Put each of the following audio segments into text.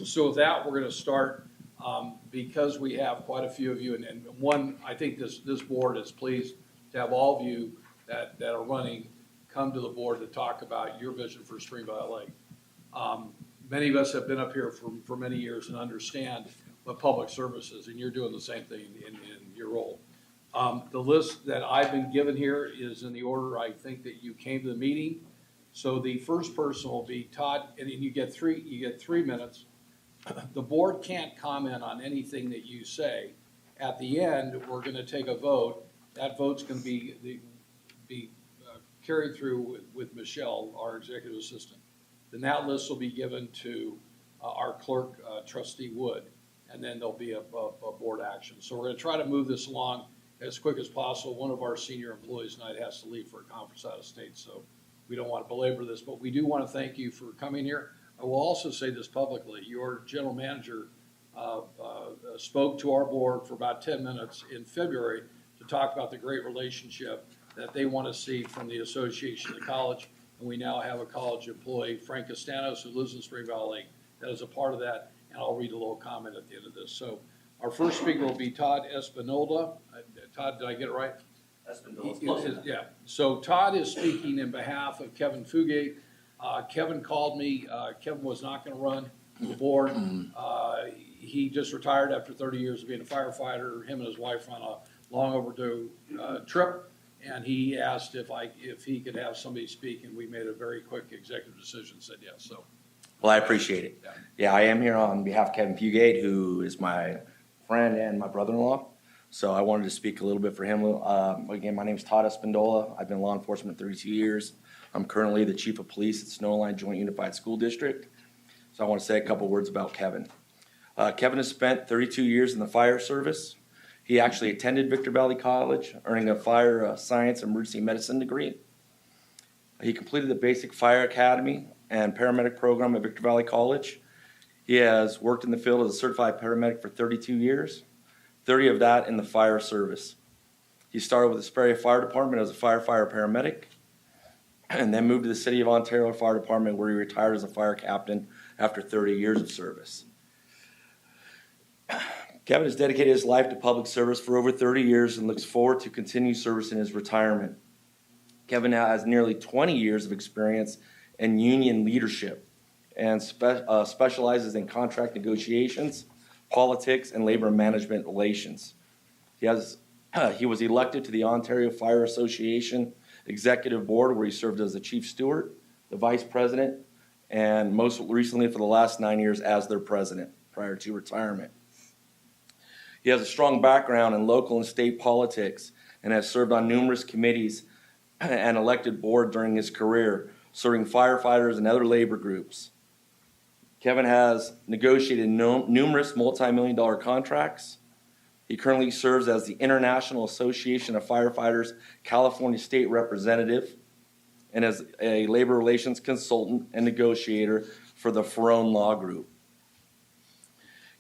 So with that, we're going to start because we have quite a few of you, and one, I think this board is pleased to have all of you that are running come to the board to talk about your vision for Spring Valley Lake. Many of us have been up here for many years and understand what public service is, and you're doing the same thing in your role. The list that I've been given here is in the order I think that you came to the meeting. So the first person will be Todd, and you get 3 minutes. The board can't comment on anything that you say. At the end, we're going to take a vote. That vote's going to be carried through with Michelle, our executive assistant. Then that list will be given to our clerk, Trustee Wood, and then there'll be a board action. So we're going to try to move this along as quick as possible. One of our senior employees tonight has to leave for a conference out of state, so we don't want to belabor this, but we do want to thank you for coming here. I will also say this publicly. Your general manager spoke to our board for about 10 minutes in February to talk about the great relationship that they want to see from the association of the college. And we now have a college employee, Frank Castanos, who lives in Spring Valley Lake, that is a part of that. And I'll read a little comment at the end of this. So our first speaker will be Todd Espinola. Todd, did I get it right? Espinola. Yeah. So Todd is speaking in behalf of Kevin Fugate. Kevin called me. Kevin was not going to run the board. He just retired after 30 years of being a firefighter. Him and his wife were on a long overdue trip, and he asked if he could have somebody speak, and we made a very quick executive decision. Said yes. So, well, I appreciate it. Yeah, I am here on behalf of Kevin Fugate, who is my friend and my brother-in-law. So I wanted to speak a little bit for him. Again, my name is Todd Espinola. I've been in law enforcement 32 years. I'm currently the chief of police at Snowline Joint Unified School District. So I want to say a couple words about Kevin. Kevin has spent 32 years in the fire service. He actually attended Victor Valley College, earning a fire science and emergency medicine degree. He completed the basic fire academy and paramedic program at Victor Valley College. He has worked in the field as a certified paramedic for 32 years, 30 of that in the fire service. He started with the Sperry Fire Department as a firefighter paramedic, and then moved to the City of Ontario Fire Department, where he retired as a fire captain after 30 years of service. Kevin has dedicated his life to public service for over 30 years and looks forward to continued service in his retirement. Kevin now has nearly 20 years of experience in union leadership and specializes in contract negotiations, politics, and labor management relations. He was elected to the Ontario Fire Association Executive Board, where he served as the chief steward, the vice president, and most recently for the last 9 years as their president prior to retirement. He has a strong background in local and state politics and has served on numerous committees and elected board during his career, serving firefighters and other labor groups. Kevin has negotiated numerous multi-million-dollar contracts. He currently serves as the International Association of Firefighters California State Representative and as a labor relations consultant and negotiator for the Ferrone Law Group.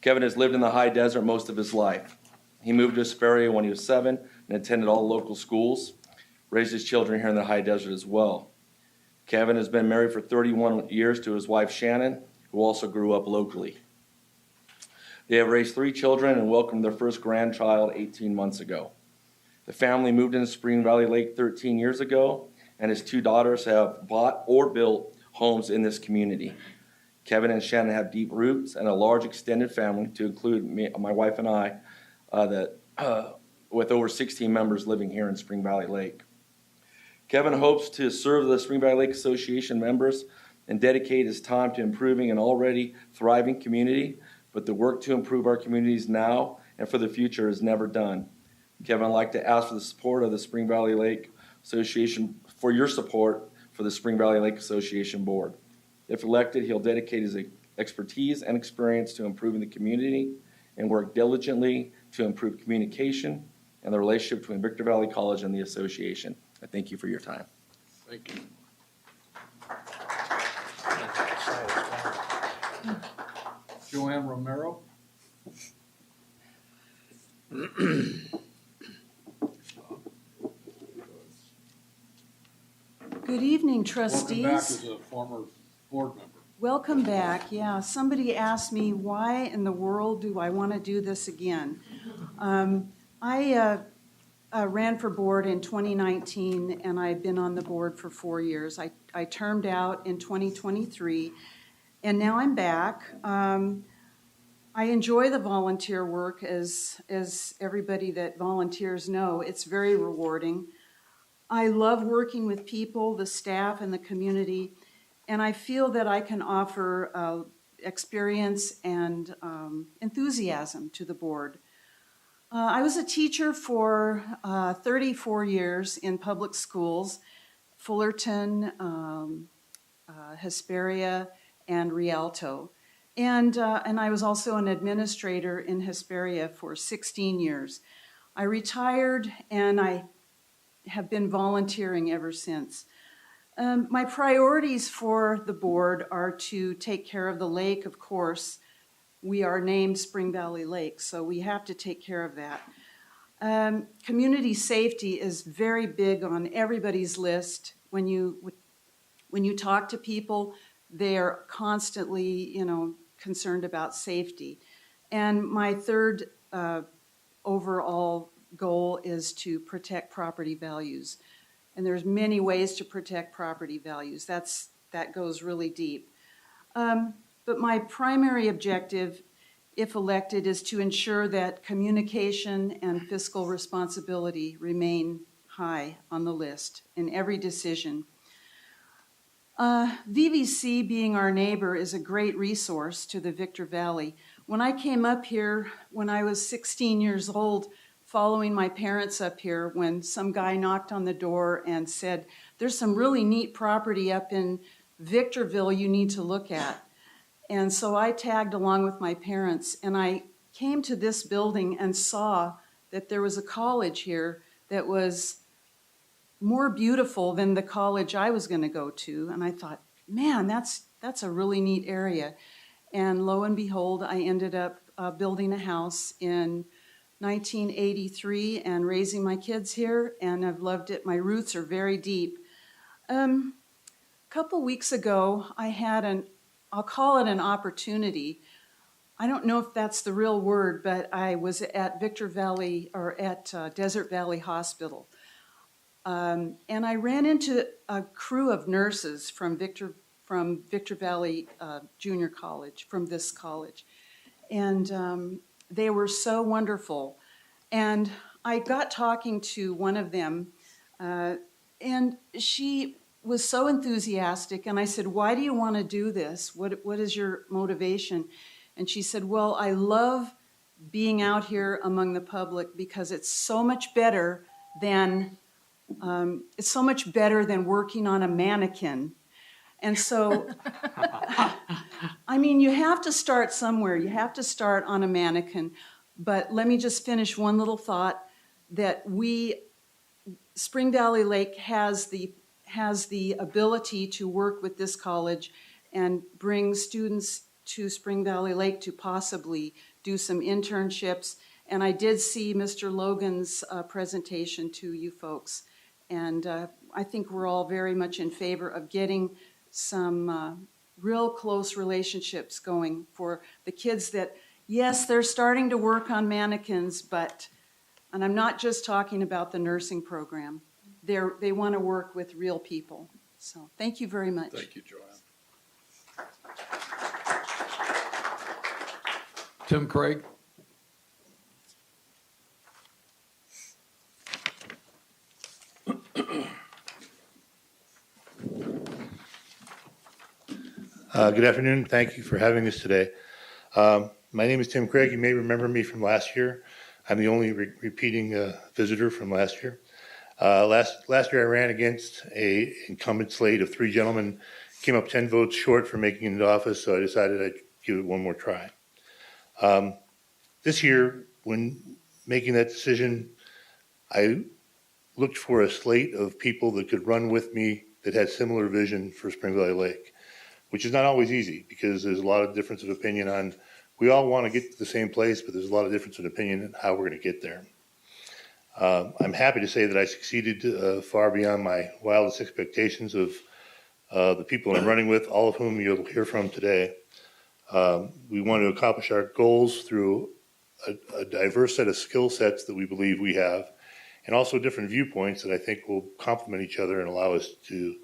Kevin has lived in the high desert most of his life. He moved to Hesperia when he was 7 and attended all local schools, raised his children here in the high desert as well. Kevin has been married for 31 years to his wife Shannon, who also grew up locally. They have raised 3 children and welcomed their first grandchild 18 months ago. The family moved into Spring Valley Lake 13 years ago, and his 2 daughters have bought or built homes in this community. Kevin and Shannon have deep roots and a large extended family, to include me, my wife and I, with over 16 members living here in Spring Valley Lake. Kevin hopes to serve the Spring Valley Lake Association members and dedicate his time to improving an already thriving community, but the work to improve our communities now and for the future is never done. Kevin, I'd like to ask for the support of the Spring Valley Lake Association, for your support for the Spring Valley Lake Association Board. If elected, he'll dedicate his expertise and experience to improving the community and work diligently to improve communication and the relationship between Victor Valley College and the association. I thank you for your time. Thank you. Joanne Romero. Good evening, Welcome back trustees. as a former board member. Welcome back. Yeah, somebody asked me, why in the world do I want to do this again? I ran for board in 2019, and I've been on the board for 4 years. I termed out in 2023, and now I'm back. I enjoy the volunteer work, as everybody that volunteers know. It's very rewarding. I love working with people, the staff, and the community, and I feel that I can offer experience and enthusiasm to the board. I was a teacher for 34 years in public schools, Fullerton, Hesperia, and Rialto. And I was also an administrator in Hesperia for 16 years. I retired, and I have been volunteering ever since. My priorities for the board are to take care of the lake, of course. We are named Spring Valley Lake, so we have to take care of that. Community safety is very big on everybody's list. When you talk to people, they are constantly, concerned about safety. And my third overall goal is to protect property values. And there's many ways to protect property values. That goes really deep. But my primary objective, if elected, is to ensure that communication and fiscal responsibility remain high on the list in every decision. VVC, being our neighbor, is a great resource to the Victor Valley. When I came up here when I was 16 years old, following my parents up here, when some guy knocked on the door and said, "There's some really neat property up in Victorville you need to look at." And so I tagged along with my parents, and I came to this building and saw that there was a college here that was more beautiful than the college I was going to go to. And I thought, man, that's a really neat area. And lo and behold, I ended up building a house in 1983 and raising my kids here, and I've loved it. My roots are very deep. A couple weeks ago, I had I'll call it an opportunity. I don't know if that's the real word, but I was at Victor Valley, or at Desert Valley Hospital. And I ran into a crew of nurses from Victor Valley Junior College, from this college. And they were so wonderful. And I got talking to one of them, and she was so enthusiastic. And I said, "Why do you want to do this? What is your motivation?" And she said, "Well, I love being out here among the public because it's so much better than working on a mannequin." And so, I mean, you have to start somewhere. You have to start on a mannequin. But let me just finish one little thought, that Spring Valley Lake has the ability to work with this college and bring students to Spring Valley Lake to possibly do some internships. And I did see Mr. Logan's presentation to you folks. And I think we're all very much in favor of getting some real close relationships going for the kids that, yes, they're starting to work on mannequins, and I'm not just talking about the nursing program. They want to work with real people. So thank you very much. Thank you, Joanne. Tim Craig. Good afternoon. Thank you for having us today. My name is Tim Craig. You may remember me from last year. I'm the only repeating visitor from last year. Last year I ran against an incumbent slate of 3 gentlemen, came up 10 votes short for making it into office, so I decided I'd give it one more try. This year, when making that decision, I looked for a slate of people that could run with me that had similar vision for Spring Valley Lake, which is not always easy because there's a lot of difference of opinion on, we all want to get to the same place, but there's a lot of difference of opinion on how we're going to get there. I'm happy to say that I succeeded far beyond my wildest expectations of the people I'm running with, all of whom you'll hear from today. We want to accomplish our goals through a diverse set of skill sets that we believe we have, and also different viewpoints that I think will complement each other and allow us to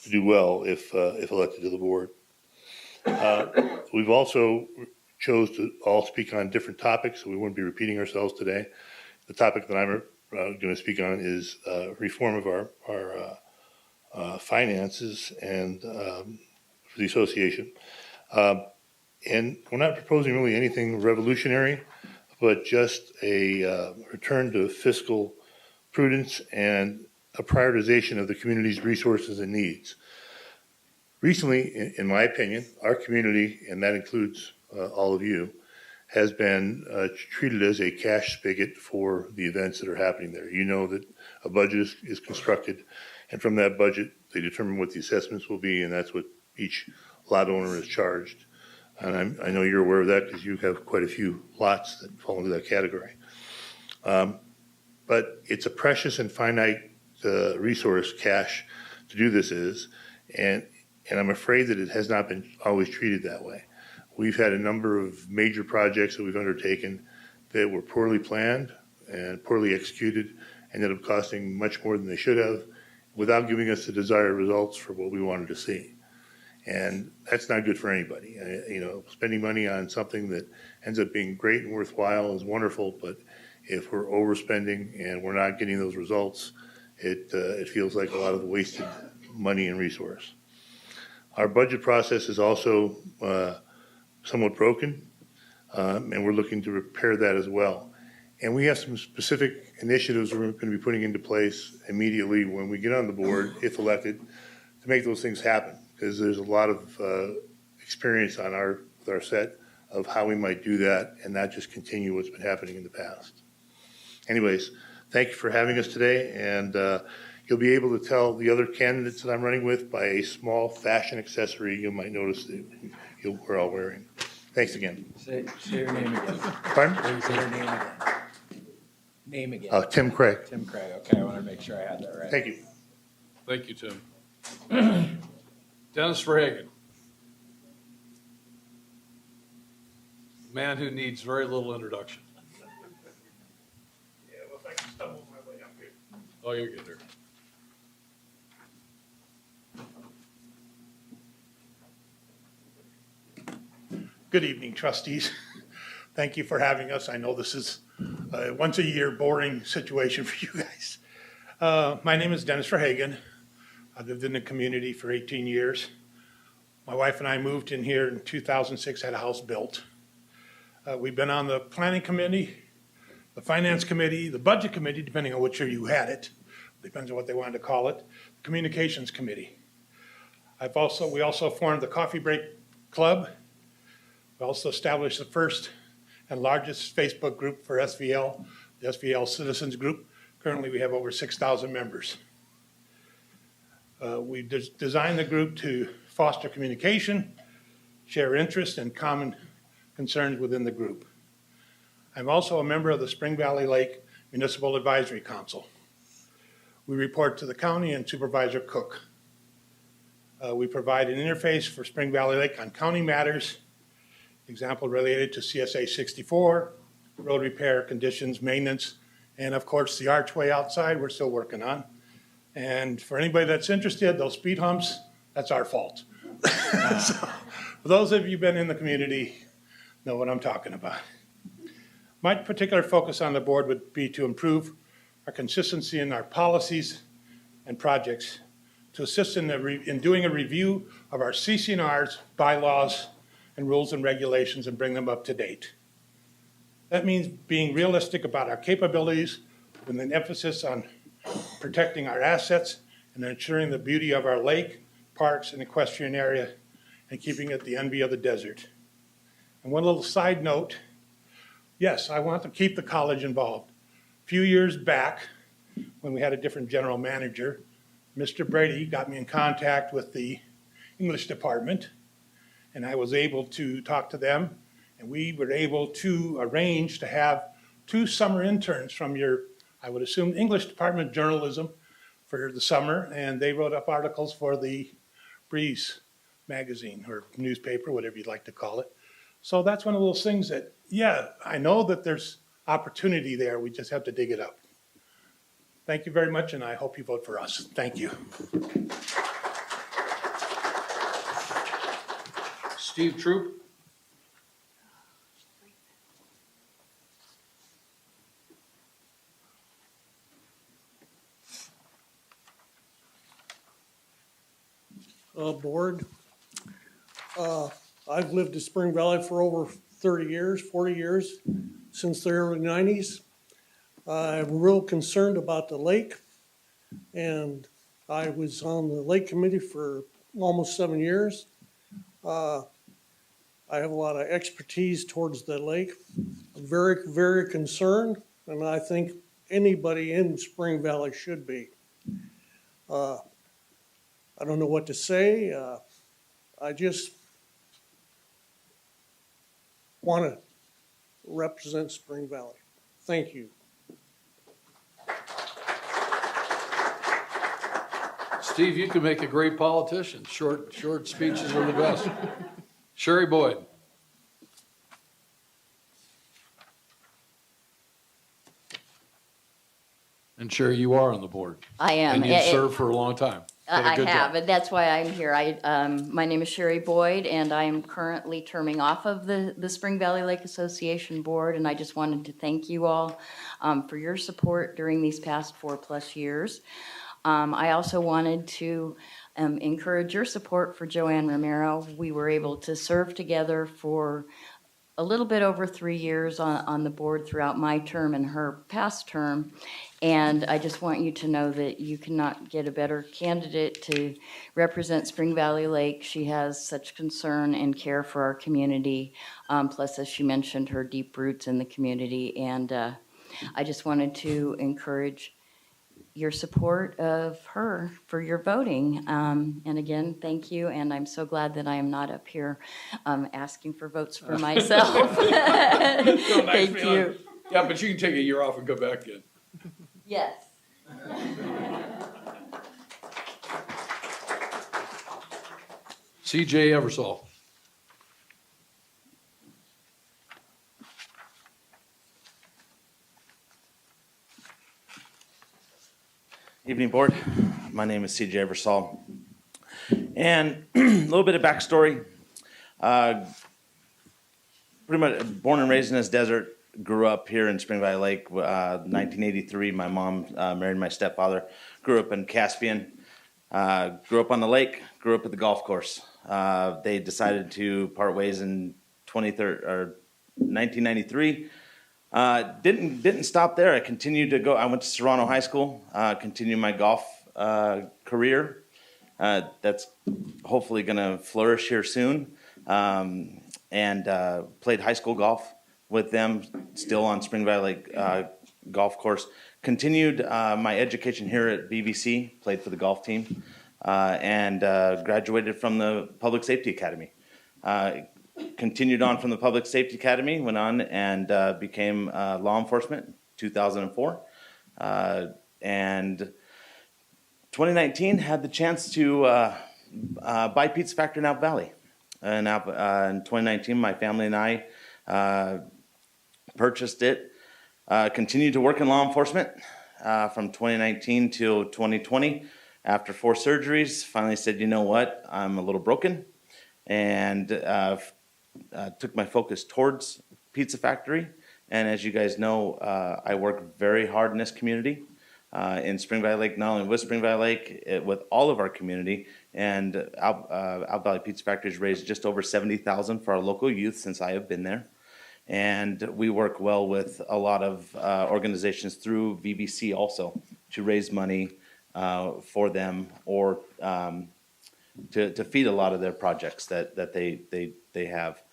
do well if elected to the board. We've also chose to all speak on different topics, so we won't be repeating ourselves today. The topic that I'm going to speak on is reform of our finances and for the association. And we're not proposing really anything revolutionary, but just a return to fiscal prudence and a prioritization of the community's resources and needs. Recently, in my opinion, our community, and that includes all of you, has been treated as a cash spigot for the events that are happening there. You know that a budget is constructed, and from that budget, they determine what the assessments will be, and that's what each lot owner is charged. And I know you're aware of that because you have quite a few lots that fall into that category. But it's a precious and finite resource, cash, to do this and I'm afraid that it has not been always treated that way. We've had a number of major projects that we've undertaken that were poorly planned and poorly executed, ended up costing much more than they should have, without giving us the desired results for what we wanted to see. And that's not good for anybody. Spending money on something that ends up being great and worthwhile is wonderful, but if we're overspending and we're not getting those results, it feels like a lot of wasted money and resource. Our budget process is also somewhat broken, and we're looking to repair that as well. And we have some specific initiatives we're going to be putting into place immediately when we get on the board, if elected, to make those things happen. Because there's a lot of experience on with our set of how we might do that and not just continue what's been happening in the past. Anyways, thank you for having us today, and you'll be able to tell the other candidates that I'm running with by a small fashion accessory you might notice that we're all wearing. Thanks again. Say your name again. Pardon? Say your name again. Name again. Tim Craig. Tim Craig. Okay, I wanted to make sure I had that right. Thank you. Thank you, Tim. Dennis Verhagen. Man who needs very little introduction. Yeah, well, if I can stumble my way up here. Oh, you're good there. Good evening, trustees. Thank you for having us. I know this is a once-a-year boring situation for you guys. My name is Dennis Verhagen. I've lived in the community for 18 years. My wife and I moved in here in 2006, had a house built. We've been on the planning committee, the finance committee, the budget committee, depending on which year you had it. Depends on what they wanted to call it. The communications committee. We also formed the Coffee Break Club. We also established the first and largest Facebook group for SVL, the SVL Citizens Group. Currently, we have over 6,000 members. We designed the group to foster communication, share interests, and common concerns within the group. I'm also a member of the Spring Valley Lake Municipal Advisory Council. We report to the county and Supervisor Cook. We provide an interface for Spring Valley Lake on county matters, example related to CSA 64, road repair, conditions, maintenance, and of course the archway outside we're still working on. And for anybody that's interested, those speed humps, that's our fault. So, for those of you who've been in the community, know what I'm talking about. My particular focus on the board would be to improve our consistency in our policies and projects, to assist in doing a review of our CC&Rs, bylaws, and rules and regulations and bring them up to date. That means being realistic about our capabilities with an emphasis on protecting our assets and ensuring the beauty of our lake, parks, and equestrian area and keeping it the envy of the desert. And one little side note, yes, I want to keep the college involved. A few years back, when we had a different general manager, Mr. Brady got me in contact with the English department, and I was able to talk to them, and we were able to arrange to have 2 summer interns from your, I would assume, English department journalism for the summer, and they wrote up articles for the Breeze magazine or newspaper, whatever you'd like to call it. So that's one of those things that, yeah, I know that there's opportunity there. We just have to dig it up. Thank you very much, and I hope you vote for us. Thank you. Steve Troop? Board. I've lived in Spring Valley for over 30 years, 40 years, since the early 90s. I'm real concerned about the lake, and I was on the lake committee for almost 7 years. I have a lot of expertise towards the lake. I'm very, very concerned, and I think anybody in Spring Valley should be. I don't know what to say. I just want to represent Spring Valley. Thank you. Steve, you could make a great politician. Short speeches are the best. Sherry Boyd. And Sherry, you are on the board. I am. And you've served for a long time. Did a I good have, job. and that's why I'm here. My name is Sherry Boyd, and I am currently terming off of the Spring Valley Lake Association Board, and I just wanted to thank you all for your support during these past 4+ years. I also wanted to encourage your support for Joanne Romero. We were able to serve together for a little bit over 3 years on the board throughout my term and her past term. And I just want you to know that you cannot get a better candidate to represent Spring Valley Lake. She has such concern and care for our community. Plus, as she mentioned, her deep roots in the community. And I just wanted to encourage your support of her for your voting. And again, thank you. And I'm so glad that I am not up here asking for votes for myself. Thank you. Yeah, but you can take a year off and go back in. Yes. CJ Eversole. Evening, Board. My name is CJ Eversole. And a little bit of backstory. Pretty much born and raised in this desert. Grew up here in Spring Valley Lake. 1983, my mom married my stepfather. Grew up in Caspian. Grew up on the lake. Grew up at the golf course. They decided to part ways in 1993. Didn't stop there. I continued to go. I went to Serrano High School. Continued my golf career. That's hopefully going to flourish here soon. And played high school golf with them, still on Spring Valley Lake golf course. Continued my education here at BBC, played for the golf team, and graduated from the Public Safety Academy. Continued on from the Public Safety Academy, went on and became law enforcement in 2004. And 2019 had the chance to buy Pizza Factory in Apple Valley. And in 2019, my family and I purchased it, continued to work in law enforcement from 2019 till 2020. After 4 surgeries, finally said, you know what, I'm a little broken, and took my focus towards Pizza Factory. And as you guys know, I work very hard in this community, in Spring Valley Lake, not only with Spring Valley Lake, with all of our community. And Apple Valley Pizza Factory has raised just over $70,000 for our local youth since I have been there. And we work well with a lot of organizations through VBC also to raise money for them, or to feed a lot of their projects that they have.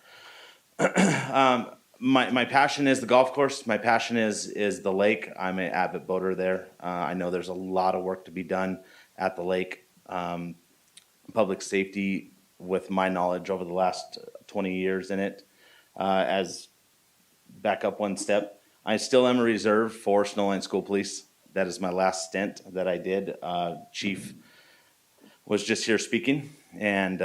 My passion is the golf course. My passion is the lake. I'm an avid boater there. I know there's a lot of work to be done at the lake. Public safety, with my knowledge over the last 20 years in it, as back up one step, I still am a reserve for Snow Line School Police. That is my last stint that I did. Chief was just here speaking. and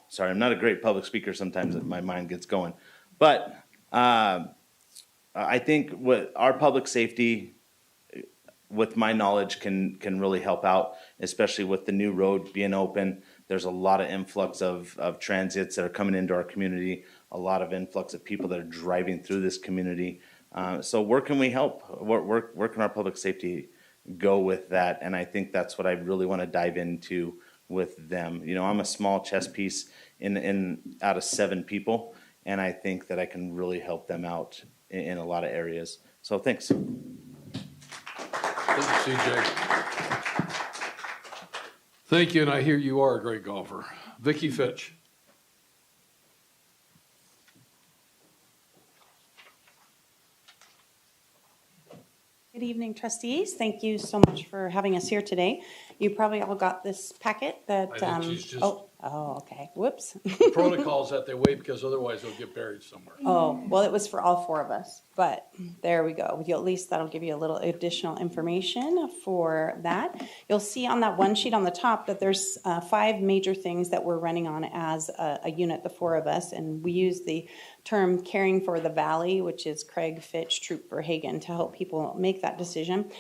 sorry, I'm not a great public speaker. Sometimes my mind gets going, but I think what our public safety, with my knowledge, can really help out, especially with the new road being open. There's a lot of influx of transits that are coming into our community, a lot of influx of people that are driving through this community. So where can we help? Where can our public safety go with that? And I think that's what I really want to dive into with them. You know, I'm a small chess piece in out of 7 people, and I think that I can really help them out in a lot of areas. So thanks. Thank you, CJ. Thank you, and I hear you are a great golfer. Vicky Fitch. Good evening, trustees. Thank you so much for having us here today. You probably all got this packet that, I think she's just- oh, okay. Whoops. The protocol is that they wait because otherwise they'll get buried somewhere. Oh, well, it was for all 4 of us, but there we go. At least that'll give you a little additional information for that. You'll see on that one sheet on the top that there's 5 major things that we're running on as a unit, the 4 of us, and we use the term caring for the valley, which is Craig, Fitch, Troop, Verhagen, to help people make that decision.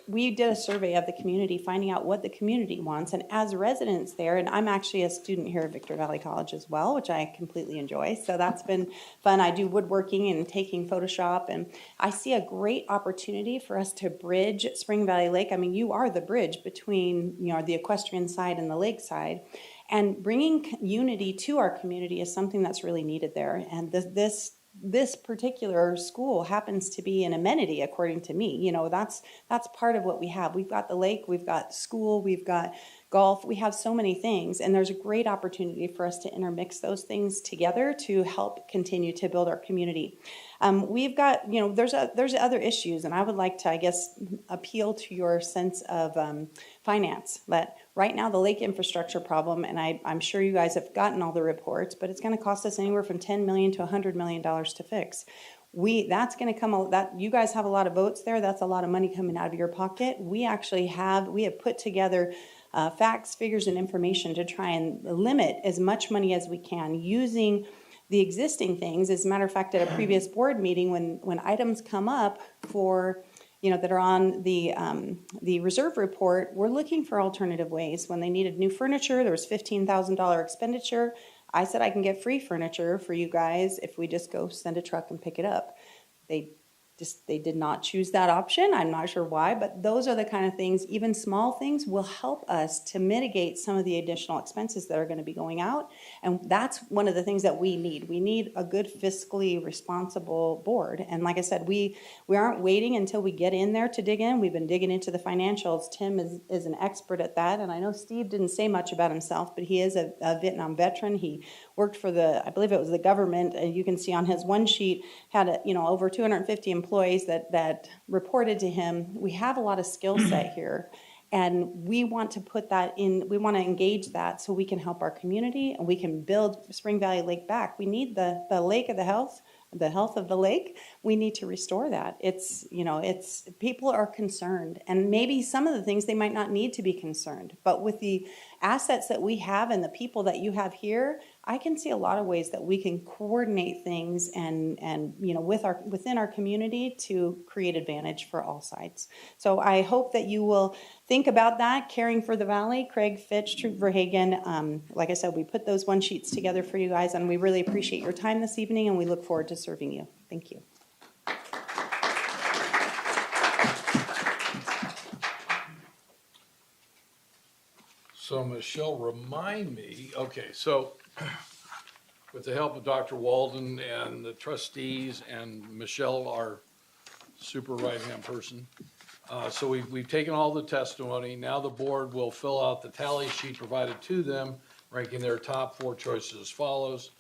We did a survey of the community, finding out what the community wants, and as residents there, and I'm actually a student here at Victor Valley College as well, which I completely enjoy, so that's been fun. I do woodworking and taking Photoshop, and I see a great opportunity for us to bridge Spring Valley Lake. I mean, you are the bridge between, you know, the equestrian side and the lake side, and bringing unity to our community is something that's really needed there, and this particular school happens to be an amenity, according to me. You know, that's part of what we have. We've got the lake, we've got school, we've got golf, we have so many things, and there's a great opportunity for us to intermix those things together to help continue to build our community. We've got, you know, there's other issues, and I would like to, I guess, appeal to your sense of finance. That right now the lake infrastructure problem, and I'm sure you guys have gotten all the reports, but it's going to cost us anywhere from $10 million to $100 million to fix. That's going to come, that you guys have a lot of votes there. That's a lot of money coming out of your pocket. We have put together facts, figures, and information to try and limit as much money as we can using the existing things. As a matter of fact, at a previous board meeting, when items come up for, you know, that are on the reserve report, we're looking for alternative ways. When they needed new furniture, there was $15,000 expenditure. I said I can get free furniture for you guys if we just go send a truck and pick it up. They did not choose that option. I'm not sure why, but those are the kind of things, even small things, will help us to mitigate some of the additional expenses that are going to be going out. And that's one of the things that we need. We need a good fiscally responsible board. And like I said, we aren't waiting until we get in there to dig in. We've been digging into the financials. Tim is an expert at that. And I know Steve didn't say much about himself, but he is a Vietnam veteran. He worked for I believe it was the government. And you can see on his one sheet, had over 250 employees that reported to him. We have a lot of skill set here, and we want to put that in. We want to engage that so we can help our community and we can build Spring Valley Lake back. We need the lake of the health of the lake. We need to restore that. It's people are concerned, and maybe some of the things they might not need to be concerned, but with the assets that we have and the people that you have here, I can see a lot of ways that we can coordinate things and within our community to create advantage for all sides. So I hope that you will think about that, caring for the valley. Craig, Fitch, Troop, Verhagen. Like I said, we put those one sheets together for you guys, and we really appreciate your time this evening, and we look forward to serving you. Thank you. So Michelle, remind me, okay, so with the help of Dr. Walden and the trustees and Michelle, our super right-hand person, so we've taken all the testimony. Now the board will fill out the tally sheet provided to them, ranking their top 4 choices as follows.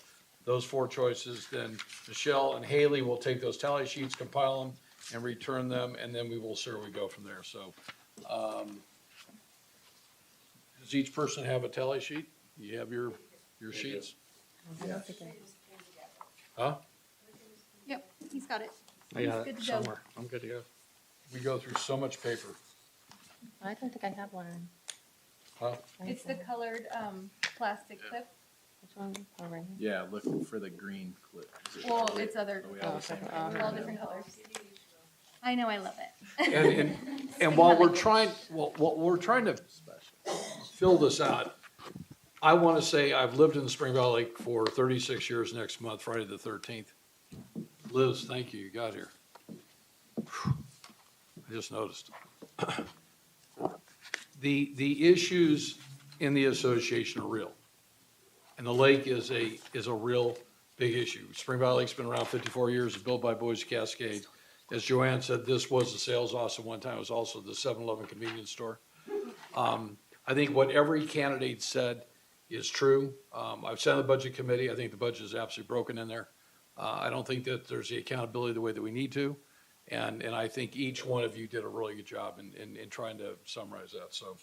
Those 4 choices, then Michelle and Haley will take those tally sheets, compile them, and return them, and then we will see where we go from there. So, does each person have a tally sheet? You have your sheets? Huh? Yep, he's got it. I got Good it to go. somewhere. I'm good to go. We go through so much paper. I don't think I have one. Huh? It's the colored plastic clip. Which one? Oh, right here. Yeah, looking for the green clip. Is it- Well, it's other, Are we all the same? they're all different colors. I know, I love it. And while we're trying, what we're trying to fill this out, I want to say I've lived in the Spring Valley for 36 years next month, Friday the 13th. Liz, thank you, you got here. I just noticed. The issues in the association are real. And the lake is a real big issue. Spring Valley Lake's been around 54 years, built by Boise Cascade. As Joanne said, this was the sales office at one time. It was also the 7-Eleven convenience store. I think what every candidate said is true. I've sat on the budget committee. I think the budget is absolutely broken in there. I don't think that there's the accountability the way that we need to. And I think each one of you did a really good job in trying to summarize that. So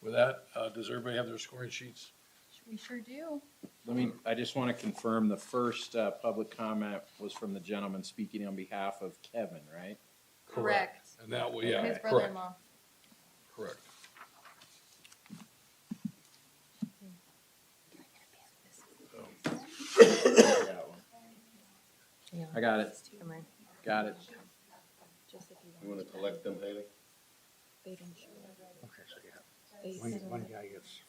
with that, does everybody have their scoring sheets? We sure do. I just want to confirm the first public comment was from the gentleman speaking on behalf of Kevin, right? Correct. And that, yeah, His correct, brother-in-law. correct. I got it. Come on. Got it. You wanna collect them, Haley? One guy gets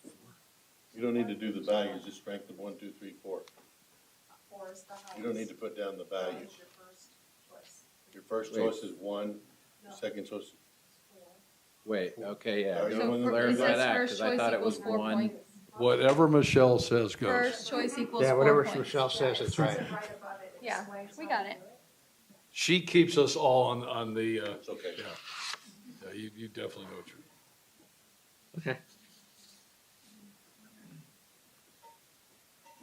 You don't need to do the values, just rank them 1, 2, 3, 4. You don't need to put down the values. Your first choice is 1, your second choice, Wait, okay, yeah. So We So want to it clarify says that, first because I choice thought it equals was 4 one. points. Whatever Michelle says goes. First choice equals 4 Yeah, points. whatever Michelle says, it's right. Yeah, we got it. She keeps us all on the, it's okay. yeah, you definitely know what you're.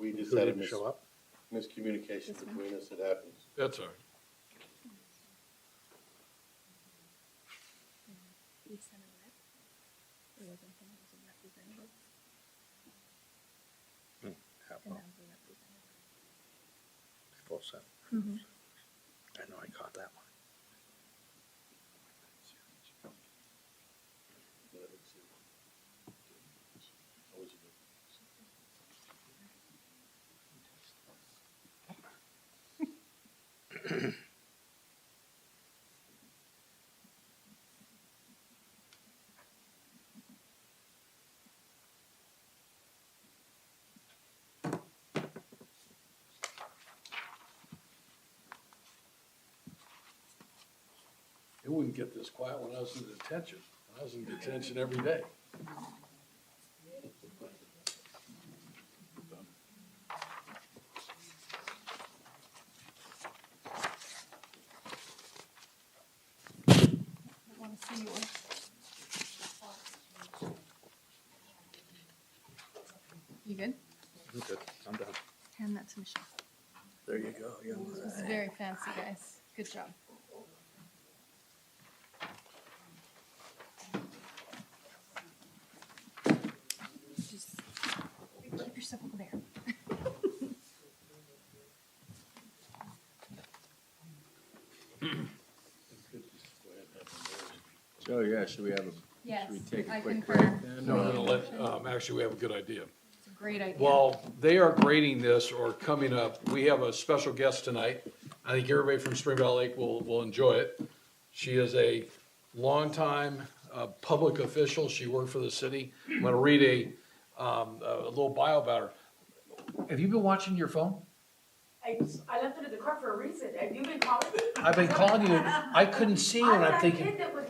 We just Who had a didn't show up? miscommunication between us, it happens. That's all right. Full set. I know, I caught that one. It wouldn't get this quiet when I was in detention. I was in detention every day. You good? I'm good, I'm done. Hand that to Michelle. There you go, yeah. This is very fancy, guys. Good job. Just keep your stuff over there. So, yeah, should we have Yes, should we take I a quick concur. break then? No, I'm gonna let, actually, we have a good idea. It's a great idea. While they are grading this or coming up, we have a special guest tonight. I think everybody from Spring Valley Lake will enjoy it. She is a longtime public official. She worked for the city. I'm gonna read a little bio about her. Have you been watching your phone? I left it in the car for a reason. Have you been calling me? I've been calling you. I couldn't see you, and I'm that thinking, kid that would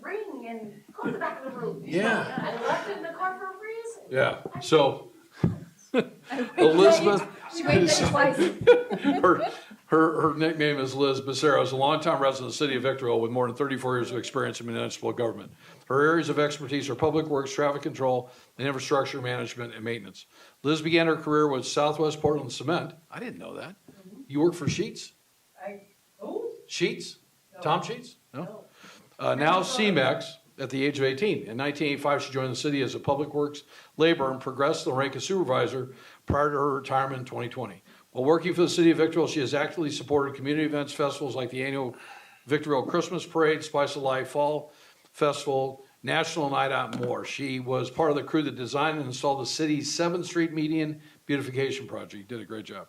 ring and go to the back of the room. Yeah. I left it in the car for a reason. yeah. So Elizabeth. She waited there twice. Her nickname is Liz Becerra. Is a longtime resident of the city of Victorville with more than 34 years of experience in municipal government. Her areas of expertise are public works, traffic control, and infrastructure management and maintenance. Liz began her career with Southwest Portland Cement. I didn't know that. You work for Sheets? Who? Sheets? Tom Sheets? No? Now CMEX at the age of 18. In 1985, she joined the city as a public works laborer and progressed to the rank of supervisor prior to her retirement in 2020. While working for the city of Victorville, she has actively supported community events, festivals like the annual Victorville Christmas Parade, Spice of Life Fall Festival, National Night Out, and more. She was part of the crew that designed and installed the city's 7th Street median beautification project. Did a great job.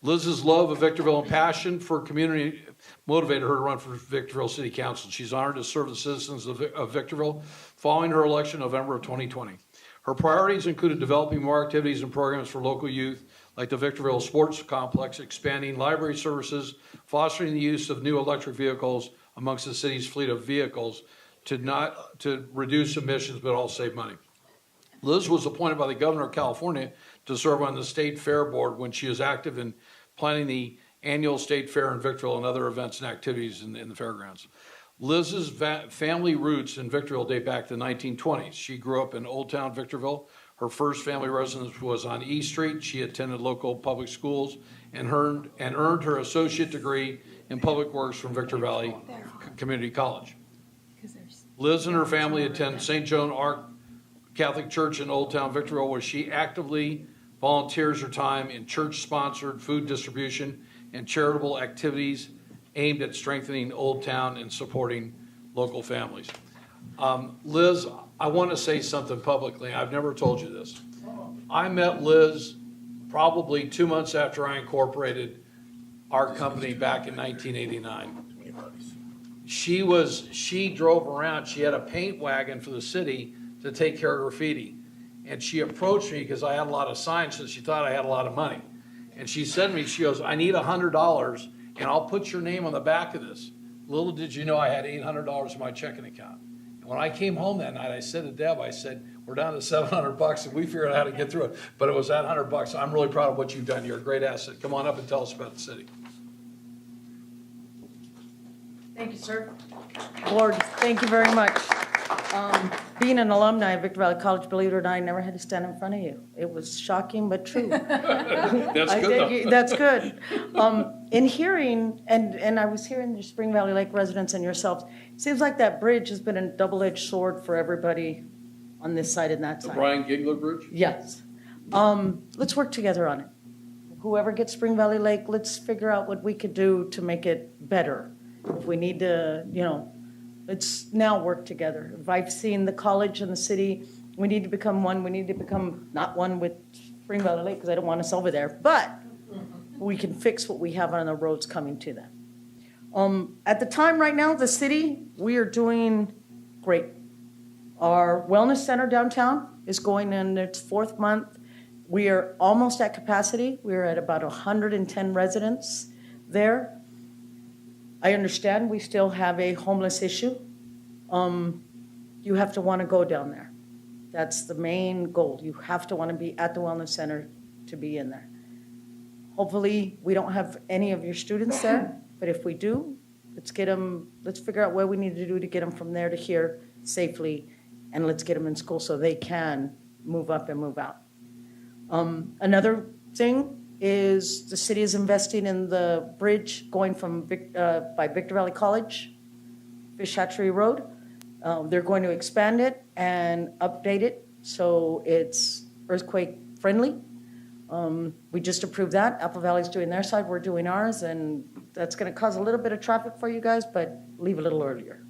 Liz's love of Victorville and passion for community motivated her to run for Victorville City Council. She's honored to serve the citizens of Victorville following her election in November of 2020. Her priorities included developing more activities and programs for local youth, like the Victorville Sports Complex, expanding library services, fostering the use of new electric vehicles amongst the city's fleet of vehicles to reduce emissions but also save money. Liz was appointed by the governor of California to serve on the State Fair Board when she was active in planning the annual State Fair in Victorville and other events and activities in the fairgrounds. Liz's family roots in Victorville date back to the 1920s. She grew up in Old Town Victorville. Her first family residence was on East Street. She attended local public schools and earned her associate degree in public works from Victor Valley Community College. Liz and her family attend St. Joan Arc Catholic Church in Old Town Victorville, where she actively volunteers her time in church-sponsored food distribution and charitable activities aimed at strengthening Old Town and supporting local families. Liz, I want to say something publicly. I've never told you this. I met Liz probably 2 months after I incorporated our company back in 1989. She drove around. She had a paint wagon for the city to take care of graffiti. And she approached me because I had a lot of signs, so she thought I had a lot of money. And she said to me, she goes, I need $100 and I'll put your name on the back of this. Little did you know I had $800 in my checking account. And when I came home that night, I said to Deb, I said, we're down to $700 and we figured out how to get through it. But it was that $100. I'm really proud of what you've done. You're a great asset. Come on up and tell us about the city. Thank you, sir. Board, thank you very much. Being an alumni of Victor Valley College, believe it or not, I never had to stand in front of you. It was shocking but true. That's good. That's good. In hearing, and I was hearing the Spring Valley Lake residents and yourselves, it seems like that bridge has been a double-edged sword for everybody on this side and that The side. Brian Gigler Bridge? Yes. Let's work together on it. Whoever gets Spring Valley Lake, let's figure out what we could do to make it better. If we need to, let's now work together. If I've seen the college and the city, we need to become one. We need to become not one with Spring Valley Lake because I don't want us over there, but we can fix what we have on the roads coming to them. At the time right now, the city, we are doing great. Our wellness center downtown is going in its 4th month. We are almost at capacity. We are at about 110 residents there. I understand we still have a homeless issue. You have to want to go down there. That's the main goal. You have to want to be at the wellness center to be in there. Hopefully, we don't have any of your students there, but if we do, let's figure out what we need to do to get them from there to here safely, and let's get them in school so they can move up and move out. Another thing is the city is investing in the bridge going from by Victor Valley College, Fish Hatchery Road. They're going to expand it and update it so it's earthquake friendly. We just approved that. Apple Valley's doing their side, we're doing ours, and that's going to cause a little bit of traffic for you guys, but leave a little earlier.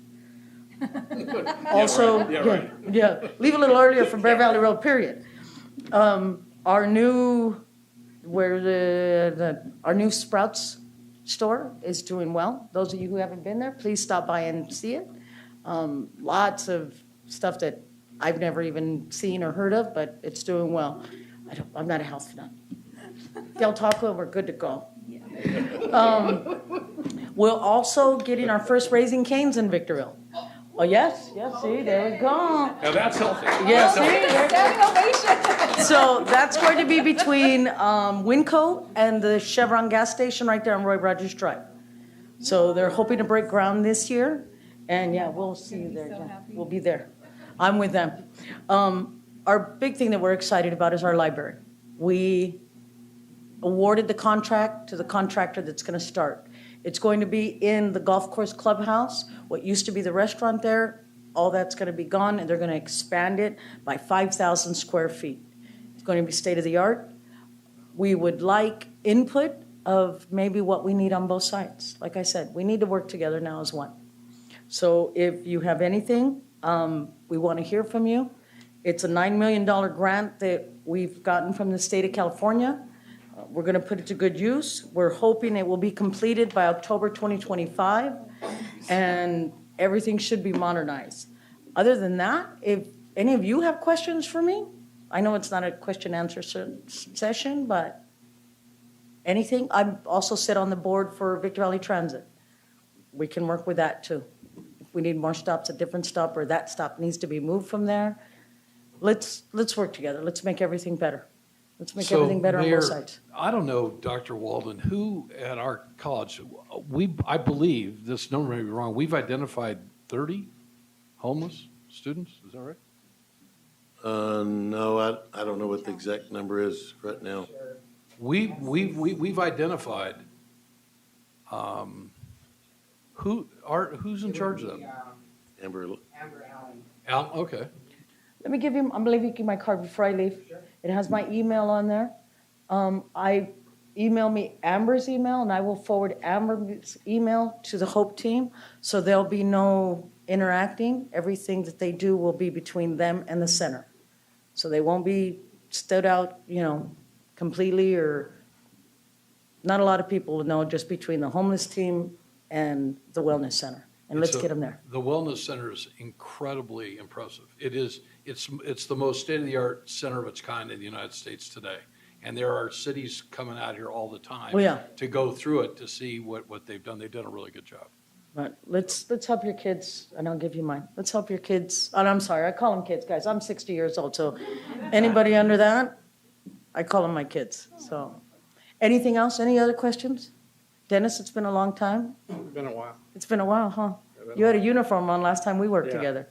Also, leave a little earlier for Bear Valley Road, period. Our new our new Sprouts store is doing well. Those of you who haven't been there, please stop by and see it. Lots of stuff that I've never even seen or heard of, but it's doing well. I'm not a health nut. Del Taco, we're good to go. We're also getting our first Raising Cane's in Victorville. Oh, yes, see, there we go. Now that's healthy. Yes, so that's going to be between Winco and the Chevron gas station right there on Roy Rogers Drive. So they're hoping to break ground this year, and we'll see you there. So we'll be there. I'm with them. Our big thing that we're excited about is our library. We awarded the contract to the contractor that's going to start. It's going to be in the golf course clubhouse. What used to be the restaurant there, all that's going to be gone, and they're going to expand it by 5,000 square feet. It's going to be state-of-the-art. We would like input of maybe what we need on both sides. Like I said, we need to work together now as one. So if you have anything, We want to hear from you. It's a $9 million grant that we've gotten from the state of California. We're going to put it to good use. We're hoping it will be completed by October 2025, and everything should be modernized. Other than that, if any of you have questions for me, I know it's not a question-answer session, but anything. I also sit on the board for Victor Valley Transit. We can work with that too. If we need more stops, a different stop, or that stop needs to be moved from there, let's work together. Let's make everything better. Let's make everything better on Mayor, both sides. I don't know, Dr. Walden, who at our college, I believe, this number may be wrong, we've identified 30 homeless students, is that right? No, I don't know what the exact number is right now. We've identified, who's in charge of that? Amber, Al, okay. Let me give you, I'm leaving you my card before I leave. It has my email on there. Email me Amber's email, and I will forward Amber's email to the Hope team, so there'll be no interacting. Everything that they do will be between them and the center. So they won't be stood out, completely, or not a lot of people will know, just between the homeless team and the wellness center. And let's get them there. The wellness center is incredibly impressive. It's the most state-of-the-art center of its kind in the United States today. And there are cities coming out here all the time to go through it to see what they've done. They've done a really good job. But let's help your kids, and I'll give you mine. Let's help your kids. And I'm sorry, I call them kids, guys. I'm 60 years old, so anybody under that, I call them my kids. So, anything else? Any other questions? Dennis, it's been a long time. It's been a while. It's been a while, huh? You had a uniform on last time we worked together.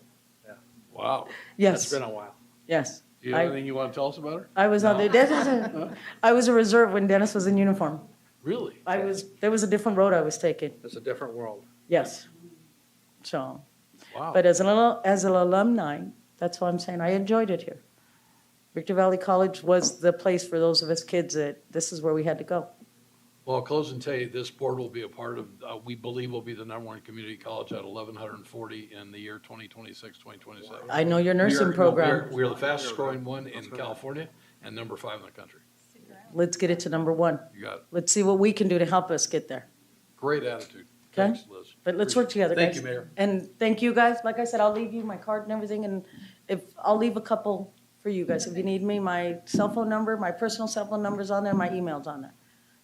Wow. Yes. It's been a while. Yes. Do you have anything you want to tell us about her? I was on the. I was a reserve when Dennis was in uniform. Really? There was a different road I was taking. It's a different world. Yes. So, Wow. but as an alumni, that's why I'm saying I enjoyed it here. Victor Valley College was the place for those of us kids that this is where we had to go. Well, I'll close and tell you, this board will be a part of, we believe will be the #1 community college at 1,140 in the year 2026, 2027. I know your nursing program. We are the fastest growing one in California and number 5 in the country. Let's get it to #1. You got it. Let's see what we can do to help us get there. Great attitude. Okay? Thanks, Liz. But let's work together, guys. Thank you, Mayor. And thank you, guys. Like I said, I'll leave you my card and everything, and I'll leave a couple for you guys. If you need me, my cell phone number, my personal cell phone number's on there, my email's on there.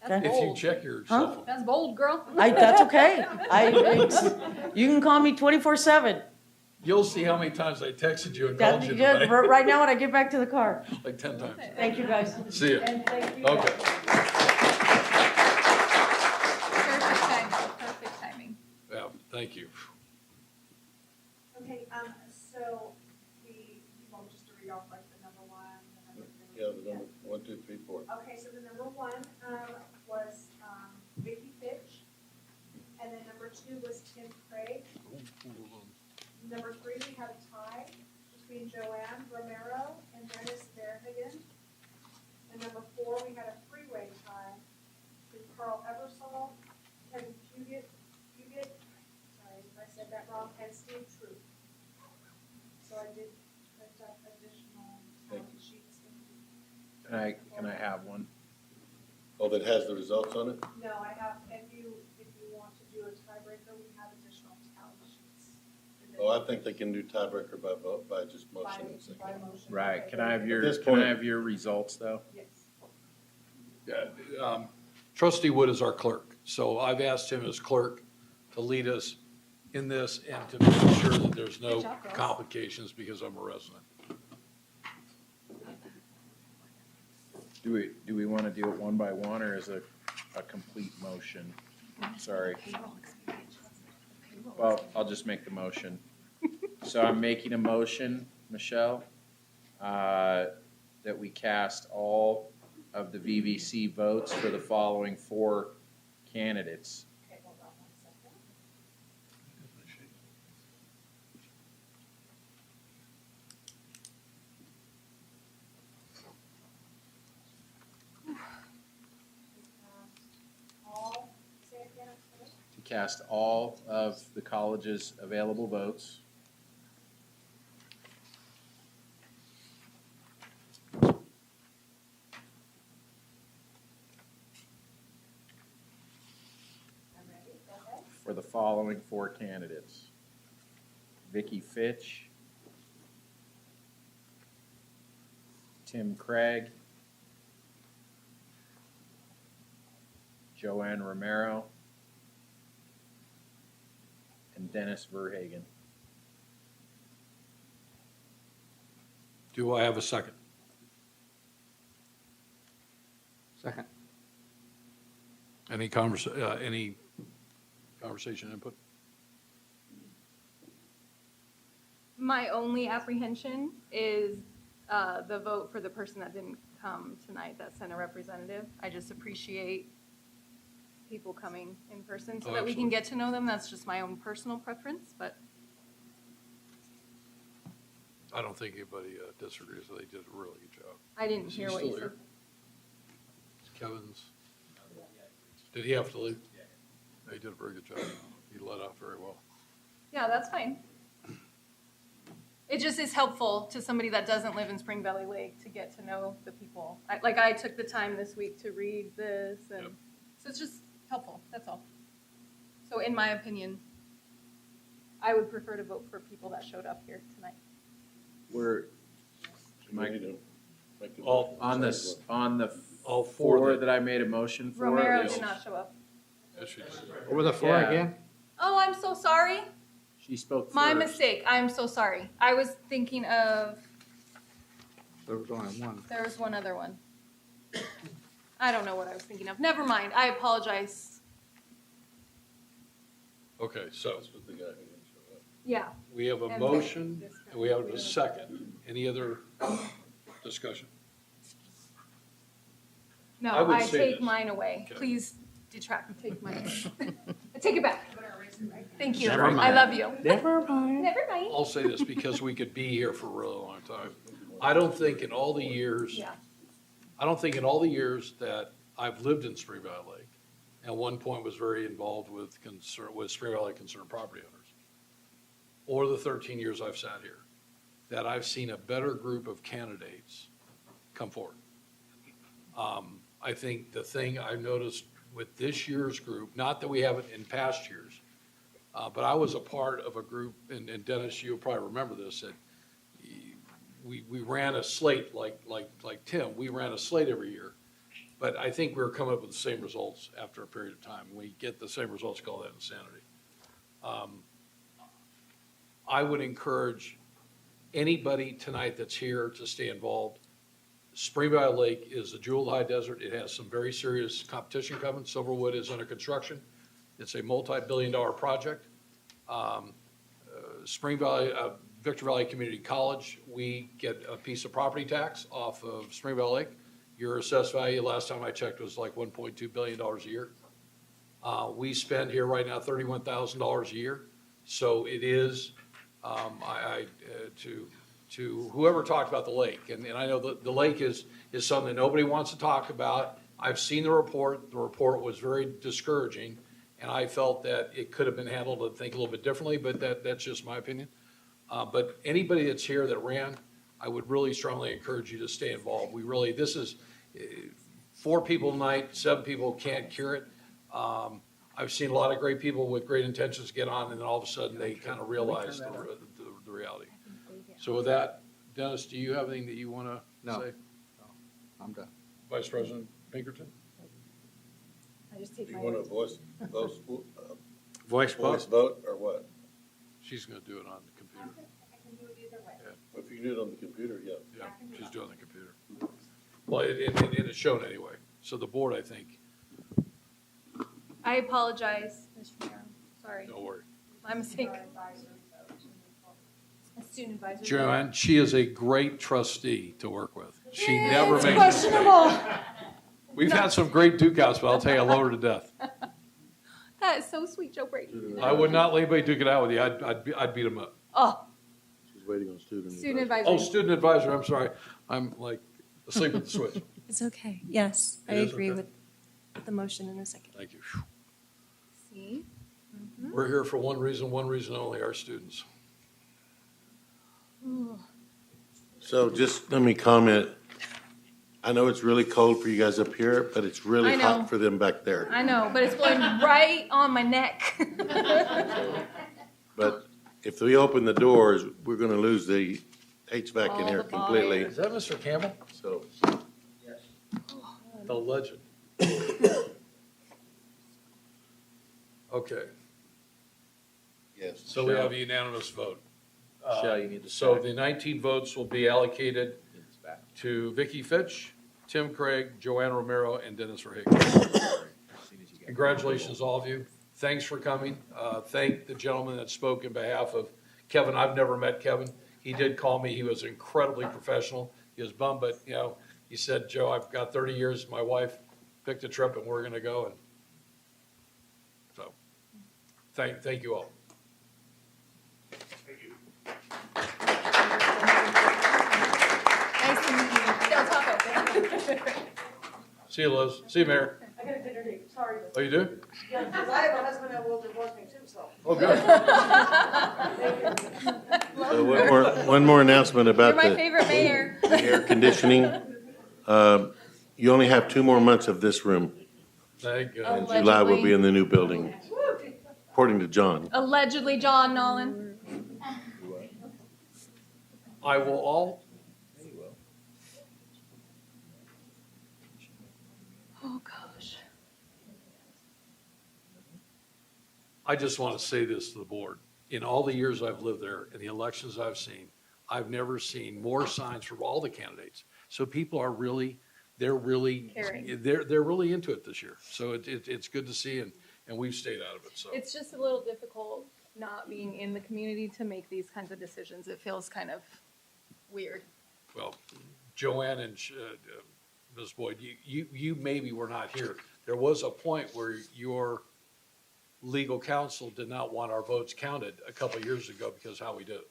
Okay? If you check your cell phone. That's bold, girl. That's okay. You can call me 24/7. You'll see how many times I texted you and That'd called be you good. today. Right now when I get back to the car. Like 10 times. Thank you, guys. See ya. And thank you. Okay. Perfect timing. Yeah, thank you. Okay, so you want just to read off like the number one, the number two? yeah, the number 1, 2, 3, 4. Okay, so the number one, was, Vicky Fitch, and then number 2 was Tim Craig. Number 3, we had a tie between Joanne Romero and Dennis Verhagen. And number 4, we had a three-way tie with Carl Eversole, Kevin Puget, sorry if I said that wrong, and Steve Troop. So I did put up additional talent sheets. Can I have one? Oh, that has the results on it? No, I have, if you want to do a tiebreaker, we have additional talent sheets. Oh, I think they can do tiebreaker by vote, by just motion and second. By motion. Right, can I have At this point- your results though? Yes. Yeah, Trustee Wood is our clerk, so I've asked him as clerk to lead us in this and to make sure that there's no Good job, girls. complications because I'm a resident. Do we want to do it one by one or is a complete motion? Sorry. Well, I'll just make the motion. So I'm making a motion, Michelle, that we cast all of the VVC votes for the following 4 candidates. Okay, hold on 1 second. All, say it again, I'm sorry. To cast all of the college's available votes for the following four candidates: Vicky Fitch, Tim Craig, Joanne Romero, and Dennis Verhagen. Do I have a second? Second. Any conversation input? My only apprehension is the vote for the person that didn't come tonight that sent a representative. I just appreciate people coming in person so that we can get to know them. That's just my own personal preference, but. I don't think anybody disagrees. They did a really good job. I didn't Is he hear what still you said. here? Kevin's, did he have to leave? He did a very good job. He let out very well. Yeah, that's fine. It just is helpful to somebody that doesn't live in Spring Valley Lake to get to know the people. I took the time this week to read this, and so it's just helpful, that's all. So in my opinion, I would prefer to vote for people that showed up here tonight. We're, All on this, on the all four that I made a motion for. Romero did not show up. Yes, she did. What were the four Yeah. again? Oh, I'm so sorry. She spoke first. My mistake. I'm so sorry. I was thinking of, There was only one. there was one other one. I don't know what I was thinking of. Never mind. I apologize. Okay, so That's what the guy who didn't show up. Yeah. we have a And motion this and we have a second. Any other discussion? No, I would I say take this. mine away. Okay. Please detract and take mine away. I take it back. Thank you. Never I mind. love you. Never mind. Never mind. I'll say this because we could be here for a really long time. I don't think in all the years, Yeah. I don't think in all the years that I've lived in Spring Valley Lake, at one point was very involved with Spring Valley Concerned Property Owners, or the 13 years I've sat here, that I've seen a better group of candidates come forward. I think the thing I've noticed with this year's group, not that we haven't in past years, but I was a part of a group, and Dennis, you'll probably remember this, that we ran a slate like Tim, we ran a slate every year. But I think we were coming up with the same results after a period of time. We get the same results, call that insanity. I would encourage anybody tonight that's here to stay involved. Spring Valley Lake is the jewel of the high desert. It has some very serious competition coming. Silverwood is under construction. It's a multi-billion-dollar project. Spring Valley, Victor Valley Community College, we get a piece of property tax off of Spring Valley Lake. Your assessed value, last time I checked, was like $1.2 billion a year. We spend here right now $31,000 a year. So it is, to whoever talked about the lake, and I know the lake is something that nobody wants to talk about. I've seen the report. The report was very discouraging, and I felt that it could have been handled, I think, a little bit differently, but that's just my opinion. But anybody that's here that ran, I would really strongly encourage you to stay involved. This is 4 people tonight, 7 people can't cure it. I've seen a lot of great people with great intentions get on, and then all of a sudden they kind of realize the reality. So with that, Dennis, do you have anything that you want to No. say? No, I'm done. Vice President Pinkerton? I just take Do my. you want a voice Voice vote? vote or what? She's going to do it on the computer. I can do it either way. If you can do it on the computer, yeah. Yeah, she's doing the computer. Well, it is shown anyway. So the board, I think, I apologize, Mr. Mayor. Sorry. don't worry. My mistake. A student advisory. Joanne, she is a great trustee to work with. She Yeah, never it's makes questionable. mistakes. We've had some great Duke outs, but I'll tell you, I love her to death. That is so sweet, Joe Brady. I would not let anybody Duke it out with you. I'd beat them up. Oh, She's waiting on student. student advisory. Oh, student advisor, I'm sorry. I'm like asleep at the switch. It's okay. Yes, I It is agree okay. with the motion in a second. Thank you. See? We're here for one reason only, our students. So just let me comment. I know it's really cold for you guys up here, but it's really I know. hot for them back there. I know, but it's blowing right on my neck. But if we open the doors, we're gonna lose the HVAC in All here the completely. Is that Mr. Campbell? So, The legend. Okay, yes. so we have a unanimous vote. Michelle, you need to So back. the 19 votes will be allocated to Vicky Fitch, Tim Craig, Joanne Romero, and Dennis Verhaeghe. Congratulations, all of you. Thanks for coming. Thank the gentleman that spoke in behalf of Kevin. I've never met Kevin. He did call me. He was incredibly professional. He was bummed, but, you know, he said, Joe, I've got 30 years. My wife picked a trip and we're going to go. And so thank you all. Nice to meet you. Del Taco. See you, Liz. See you, Mayor. I got a dinner date, sorry. Oh, you do? Yeah, because I have a husband that will divorce me too, so. Oh, good. So one more announcement You're about my the favorite mayor. air conditioning. You only have 2 more months of this room, Thank you. and July will be in the new building, according to John. Allegedly, John Nolan. I will all. Oh, gosh. I just want to say this to the board. In all the years I've lived there and the elections I've seen, I've never seen more signs for all the candidates. So people are really, they're really, Caring. they're really into it this year. So it's good to see, and we've stayed out of it, so. It's just a little difficult not being in the community to make these kinds of decisions. It feels kind of weird. Well, Joanne and Ms. Boyd, you maybe were not here. There was a point where your legal counsel did not want our votes counted a couple of years ago because how we did it.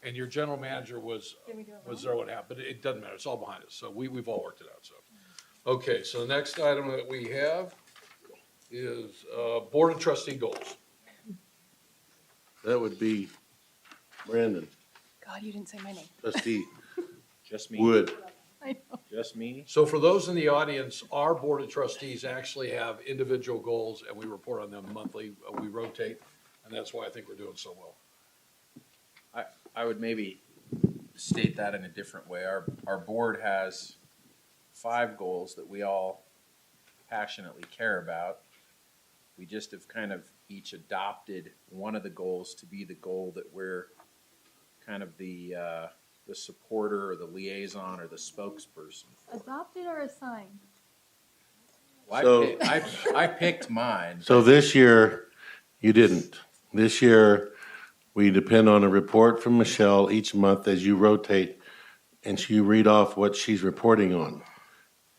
And your general manager was there when it happened, but it doesn't matter. It's all behind us. So we've all worked it out, so. Okay, so the next item that we have is Board of Trustee goals. That would be Brandon, God, you didn't say my name. trustee Just me? Wood. I know. Just me? So for those in the audience, our Board of Trustees actually have individual goals, and we report on them monthly. We rotate, and that's why I think we're doing so well. I would maybe state that in a different way. Our board has 5 goals that we all passionately care about. We just have kind of each adopted one of the goals to be the goal that we're kind of the supporter or the liaison or the spokesperson. Adopted or assigned? Well, So- I picked mine. So this year, you didn't. This year, we depend on a report from Michelle each month as you rotate, and you read off what she's reporting on,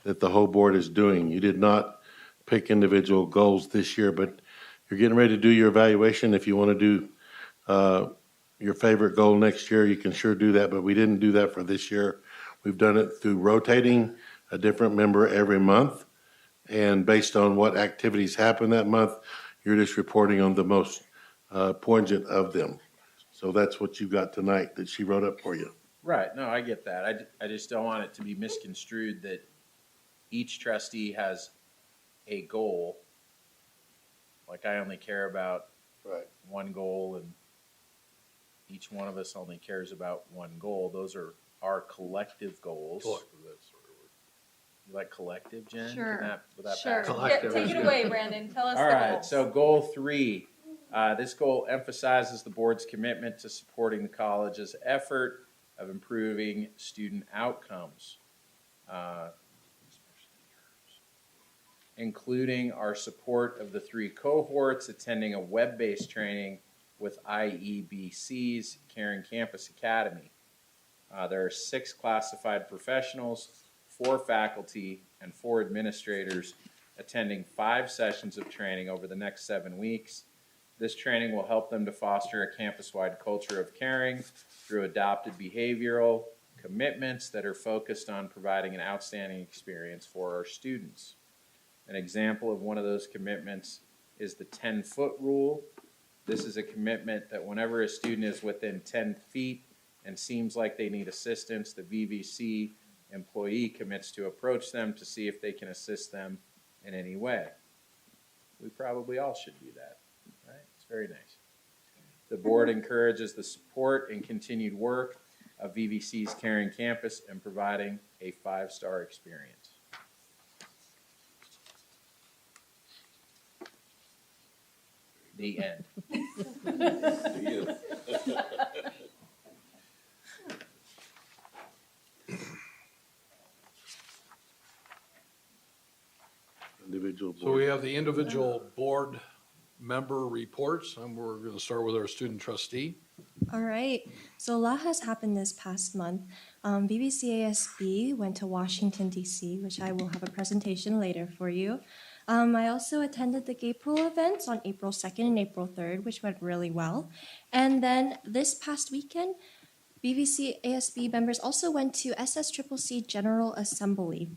that the whole board is doing. You did not pick individual goals this year, but you're getting ready to do your evaluation. If you want to do your favorite goal next year, you can sure do that, but we didn't do that for this year. We've done it through rotating a different member every month, and based on what activities happen that month, you're just reporting on the most poignant of them. So that's what you got tonight that she wrote up for you. Right, no, I get that. I just don't want it to be misconstrued that each trustee has a goal. Like I only care about one goal and each one of us only cares about one goal. Those are our collective goals. Collective, that's the right word. You like collective, Jen? Sure. Would that Sure. pass? Collective Take is it good. away, Brandon. Tell us All the right, goals. so goal 3. This goal emphasizes the board's commitment to supporting the college's effort of improving student outcomes, including our support of the 3 cohorts attending a web-based training with IEBC's Caring Campus Academy. There are 6 classified professionals, 4 faculty, and 4 administrators attending 5 sessions of training over the next 7 weeks. This training will help them to foster a campus-wide culture of caring through adopted behavioral commitments that are focused on providing an outstanding experience for our students. An example of one of those commitments is the 10-foot rule. This is a commitment that whenever a student is within 10 feet and seems like they need assistance, the VVC employee commits to approach them to see if they can assist them in any way. We probably all should do that, right? It's very nice. The board encourages the support and continued work of VVC's Caring Campus and providing a 5-star experience. The end. Individual So we board. have the individual board member reports, and we're going to start with our student trustee. All right. So a lot has happened this past month. BBCASB went to Washington, D.C., which I will have a presentation later for you. I also attended the Gay Pool events on April 2nd and April 3rd, which went really well. And then this past weekend, BBCASB members also went to SSCCC General Assembly.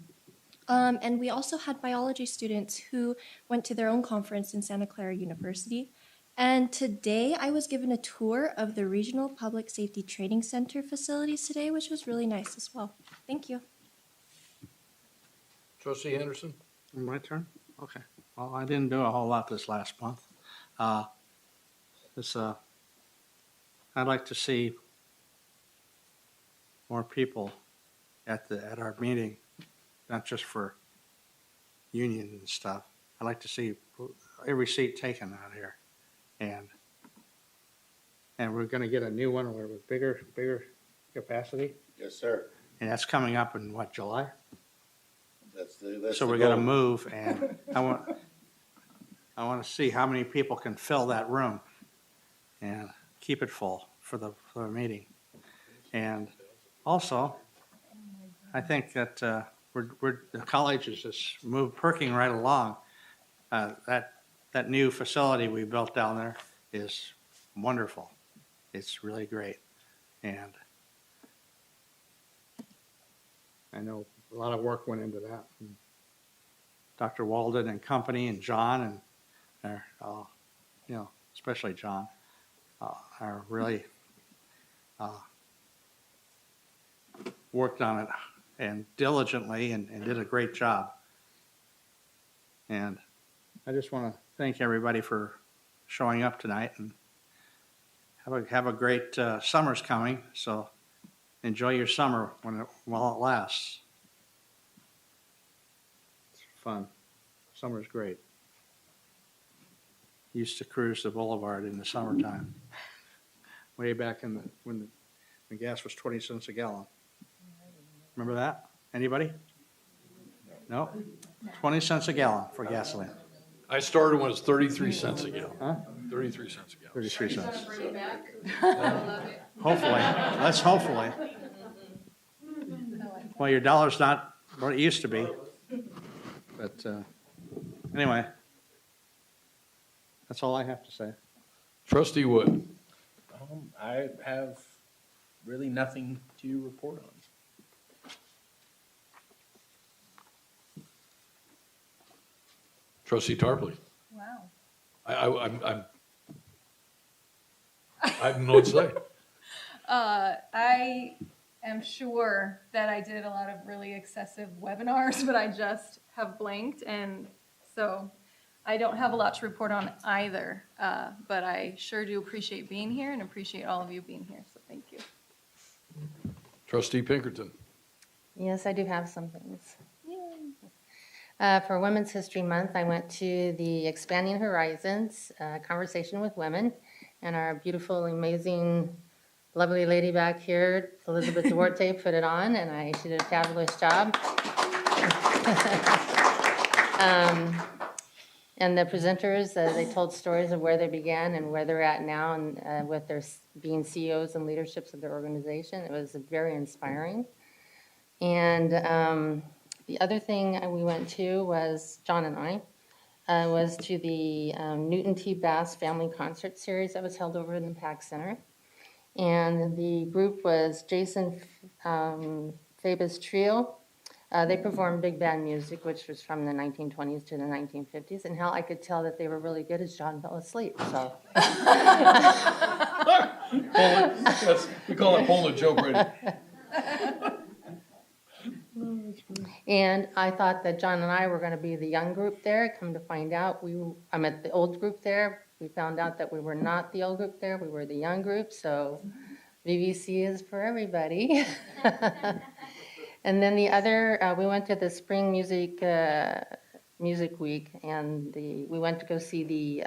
And we also had biology students who went to their own conference in Santa Clara University. And today I was given a tour of the Regional Public Safety Training Center facilities today, which was really nice as well. Thank you. Trustee Henderson? My turn? Okay. Well, I didn't do a whole lot this last month. I'd like to see more people at our meeting, not just for union and stuff. I'd like to see every seat taken out here. And we're gonna get a new one with bigger capacity. Yes, sir. And that's coming up in what, July? That's So the we're gonna goal. move, and I want to see how many people can fill that room and keep it full for the meeting. And also, I think that the college is just perking right along. That new facility we built down there is wonderful. It's really great. And I know a lot of work went into that. And Dr. Walden and company and John and especially John, are really worked on it and diligently and did a great job. And I just want to thank everybody for showing up tonight, and have a great summer's coming. So enjoy your summer while it lasts. It's fun. Summer's great. Used to cruise the boulevard in the summertime, way back when the gas was 20 cents a gallon. Remember that? Anybody? No? 20 cents a gallon for gasoline. I started when it was 33 cents a gallon. Huh? 33 cents a gallon. 33 cents. Bring it back. Hopefully. Let's hopefully. Well, your dollar's not what it used to be. But anyway, that's all I have to say. Trustee Wood? I have really nothing to report on. Trustee Tarpley? Wow. I don't know what to say. I am sure that I did a lot of really excessive webinars, but I just have blanked, and so I don't have a lot to report on either. But I sure do appreciate being here and appreciate all of you being here, so thank you. Trustee Pinkerton? Yes, I do have some things. For Women's History Month, I went to the Expanding Horizons Conversation with Women, and our beautiful, amazing, lovely lady back here, Elizabeth Duarte, put it on, and she did a fabulous job. And the presenters, they told stories of where they began and where they're at now, and with their being CEOs and leaderships of their organization. It was very inspiring. And the other thing we went to was, John and I, was to the Newton T. Bass Family Concert Series that was held over in the PAC Center. And the group was Jason Faba's Trio. They performed big band music, which was from the 1920s to the 1950s. And how I could tell that they were really good is John fell asleep. So We call it pulling a Joe Brady. And I thought that John and I were gonna be the young group there. Come to find out, I'm at the old group there. We found out that we were not the old group there, we were the young group, so VVC is for everybody. And then the other, we went to the Spring Music Week, and we went to go see the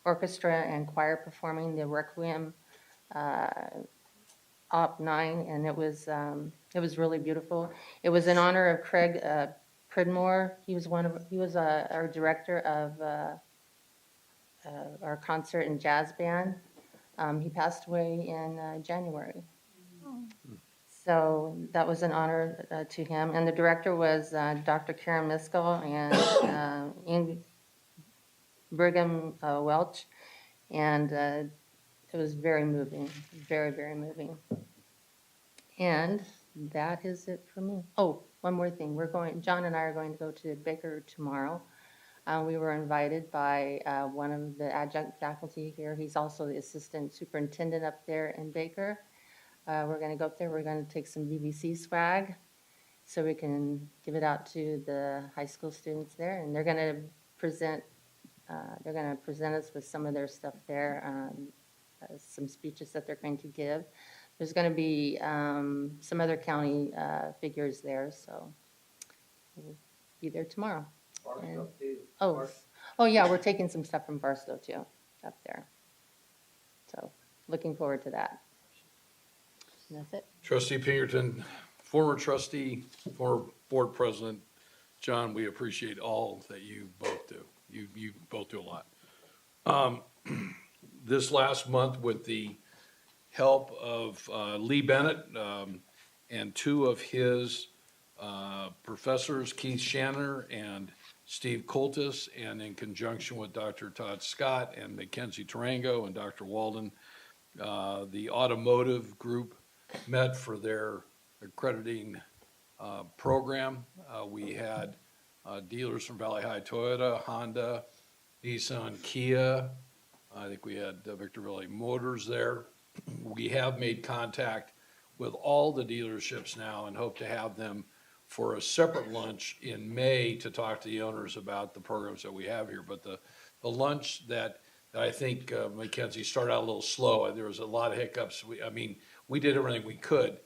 orchestra and choir performing the Requiem Op 9, and it was really beautiful. It was in honor of Craig Pridmore. He was our director of our concert and jazz band. He passed away in January. So that was an honor to him. And the director was Dr. Karen Miskell and Brigham Welch. And it was very moving, very, very moving. And that is it for me. Oh, one more thing. John and I are going to go to Baker tomorrow. We were invited by one of the adjunct faculty here. He's also the assistant superintendent up there in Baker. We're going to go up there. We're going to take some VVC swag so we can give it out to the high school students there. And they're going to present us with some of their stuff there, some speeches that they're going to give. There's going to be some other county figures there, so we'll be there tomorrow. And, oh yeah, we're taking some stuff from Barstow too up there. So looking forward to that. And that's it. Trustee Pinkerton, former trustee, former board president, John, we appreciate all that you both do. You both do a lot. This last month, with the help of Lee Bennett and two of his professors, Keith Shanner and Steve Coltis, and in conjunction with Dr. Todd Scott and Mackenzie Tarango and Dr. Walden, the automotive group met for their accrediting program. We had dealers from Valley High Toyota, Honda, Nissan, Kia. I think we had Victor Valley Motors there. We have made contact with all the dealerships now and hope to have them for a separate lunch in May to talk to the owners about the programs that we have here. But the lunch that I think Mackenzie started out a little slow. There was a lot of hiccups. We did everything we could.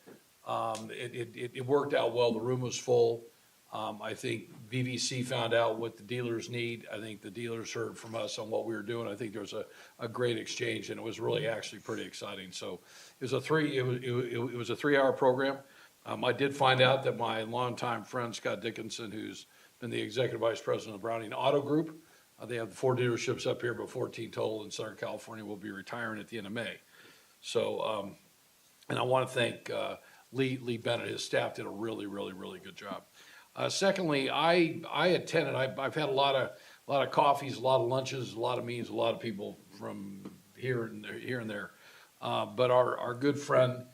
It worked out well. The room was full. I think VVC found out what the dealers need. I think the dealers heard from us on what we were doing. I think there was a great exchange, and it was really actually pretty exciting. So it was a 3-hour program. I did find out that my longtime friend Scott Dickinson, who's been the executive vice president of Browning Auto Group, they have 4 dealerships up here, but 14 total in Southern California, will be retiring at the end of May. So, and I want to thank Lee Bennett. His staff did a really, really, really good job. Secondly, I attended. I've had a lot of coffees, a lot of lunches, a lot of meetings, a lot of people from here and there. But our good friend,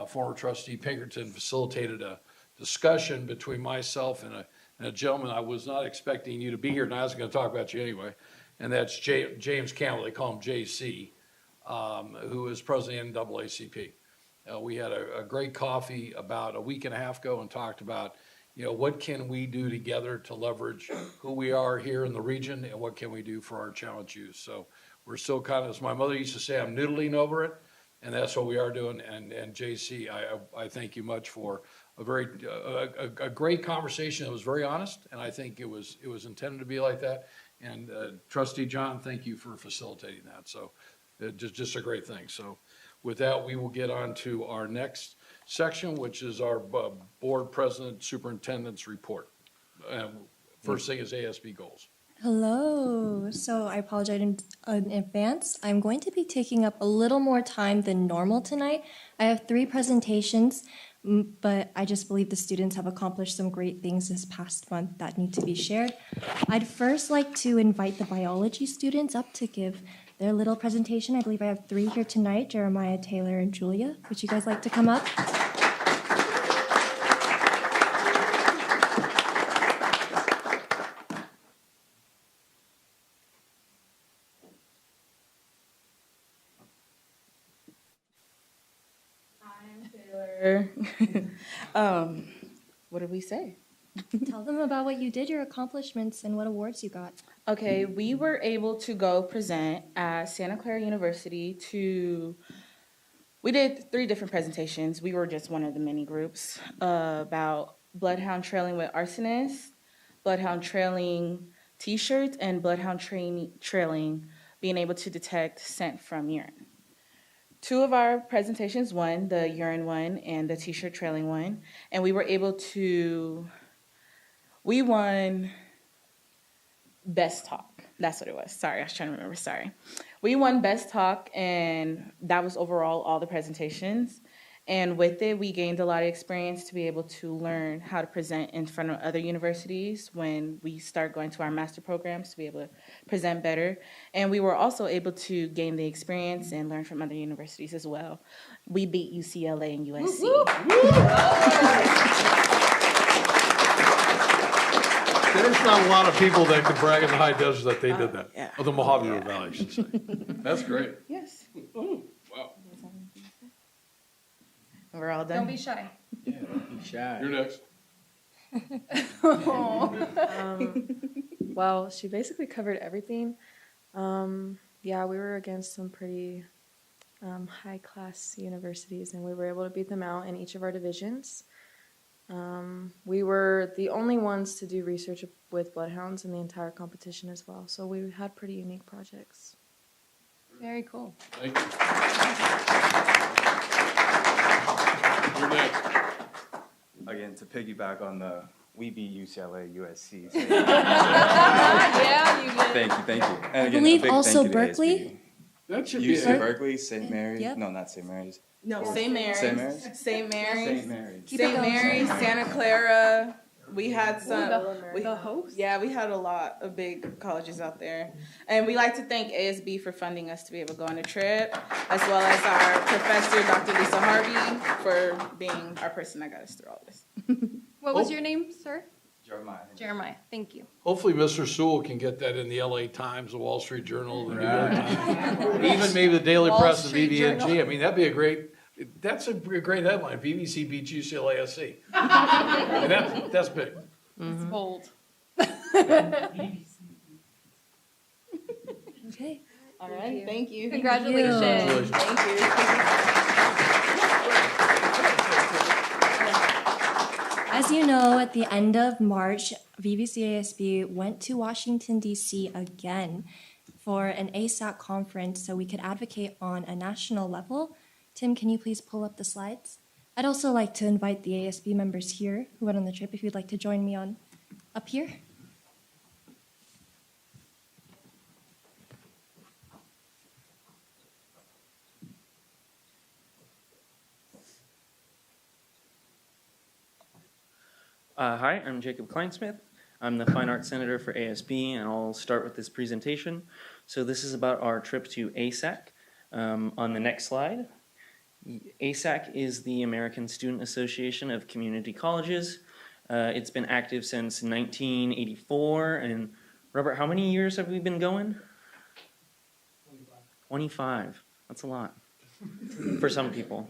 former trustee Pinkerton, facilitated a discussion between myself and a gentleman. I was not expecting you to be here, and I was going to talk about you anyway. And that's James Campbell. They call him JC, who is president of NAACP. We had a great coffee about a week and a half ago and talked about, what can we do together to leverage who we are here in the region, and what can we do for our challenge youth. So we're still kind of, as my mother used to say, I'm noodling over it, and that's what we are doing. And JC, I thank you much for a great conversation that was very honest, and I think it was intended to be like that. And Trustee John, thank you for facilitating that. So just a great thing. So with that, we will get on to our next section, which is our board president superintendent's report. First thing is ASB goals. Hello. So I apologize in advance. I'm going to be taking up a little more time than normal tonight. I have 3 presentations, but I just believe the students have accomplished some great things this past month that need to be shared. I'd first like to invite the biology students up to give their little presentation. I believe I have 3 here tonight, Jeremiah, Taylor, and Julia. Would you guys like to come up? What did we say? Tell them about what you did, your accomplishments, and what awards you got. Okay, we were able to go present at Santa Clara University we did 3 different presentations. We were just one of the many groups about bloodhound trailing with arsonists, bloodhound trailing t-shirts, and bloodhound trailing being able to detect scent from urine. 2 of our presentations won, the urine one and the t-shirt trailing one, and we won Best Talk. That's what it was. Sorry, I was trying to remember. Sorry. We won Best Talk, and that was overall all the presentations. And with it, we gained a lot of experience to be able to learn how to present in front of other universities when we start going to our master programs to be able to present better. And we were also able to gain the experience and learn from other universities as well. We beat UCLA and USC. There's not a lot of people that can brag in the high desert that they did that. Yeah. Or the Mojave River Valley, I should say. That's great. Yes. Wow. We're all done. Don't be shy. Yeah, don't be shy. You're next. Well, she basically covered everything. Yeah, we were against some pretty high-class universities, and we were able to beat them out in each of our divisions. We were the only ones to do research with bloodhounds in the entire competition as well, so we had pretty unique projects. Very cool. Thank you. You're next. Again, to piggyback on the we beat UCLA, USC. Yeah, you did. Thank you. And I again, believe a big also thank you to Berkeley. ASB. That should be UC it. Berkeley, St. Mary's. Yep. No, not St. Mary's. No, St. Mary's. St. Mary's? St. Mary's. St. Mary's. Keep it St. going. Mary's, Santa Clara. We had some. The host? Yeah, we had a lot of big colleges out there. And we like to thank ASB for funding us to be able to go on a trip, as well as our professor, Dr. Lisa Harvey, for being our person that got us through all this. What was your name, sir? Jeremiah. Jeremiah. Thank you. Hopefully, Mr. Sewell can get that in the LA Times, the Wall Street Journal, the New York Times, even maybe the Daily Wall Press and Street VVNG. Journal. I mean, that's a great headline. BBC beats UCLA SC. And that's big. It's bold. Okay. All right, thank you. Congratulations. Congratulations. Thank you. As you know, at the end of March, VVCASB went to Washington, D.C. again for an ASAC conference so we could advocate on a national level. Tim, can you please pull up the slides? I'd also like to invite the ASB members here who went on the trip if you'd like to join me on up here. Hi, I'm Jacob Kleinsmith. I'm the Fine Arts Senator for ASB, and I'll start with this presentation. So this is about our trip to ASAC. On the next slide, ASAC is the American Student Association of Community Colleges. It's been active since 1984, and Robert, how many years have we been going? 25. That's a lot for some people.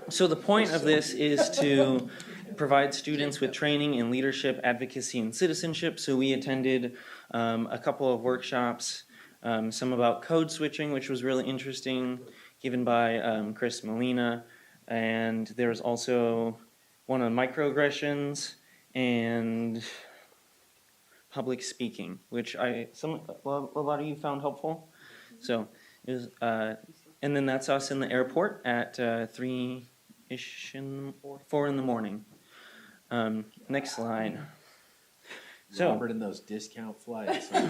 So the point of this is to provide students with training in leadership, advocacy, and citizenship. So we attended a couple of workshops, some about code switching, which was really interesting, given by Chris Molina. And there was also one on microaggressions and public speaking, which a lot of you found helpful. So it was, and then that's us in the airport at 3-ish, 4 in the morning. Next slide. So Robert and those discount flights. I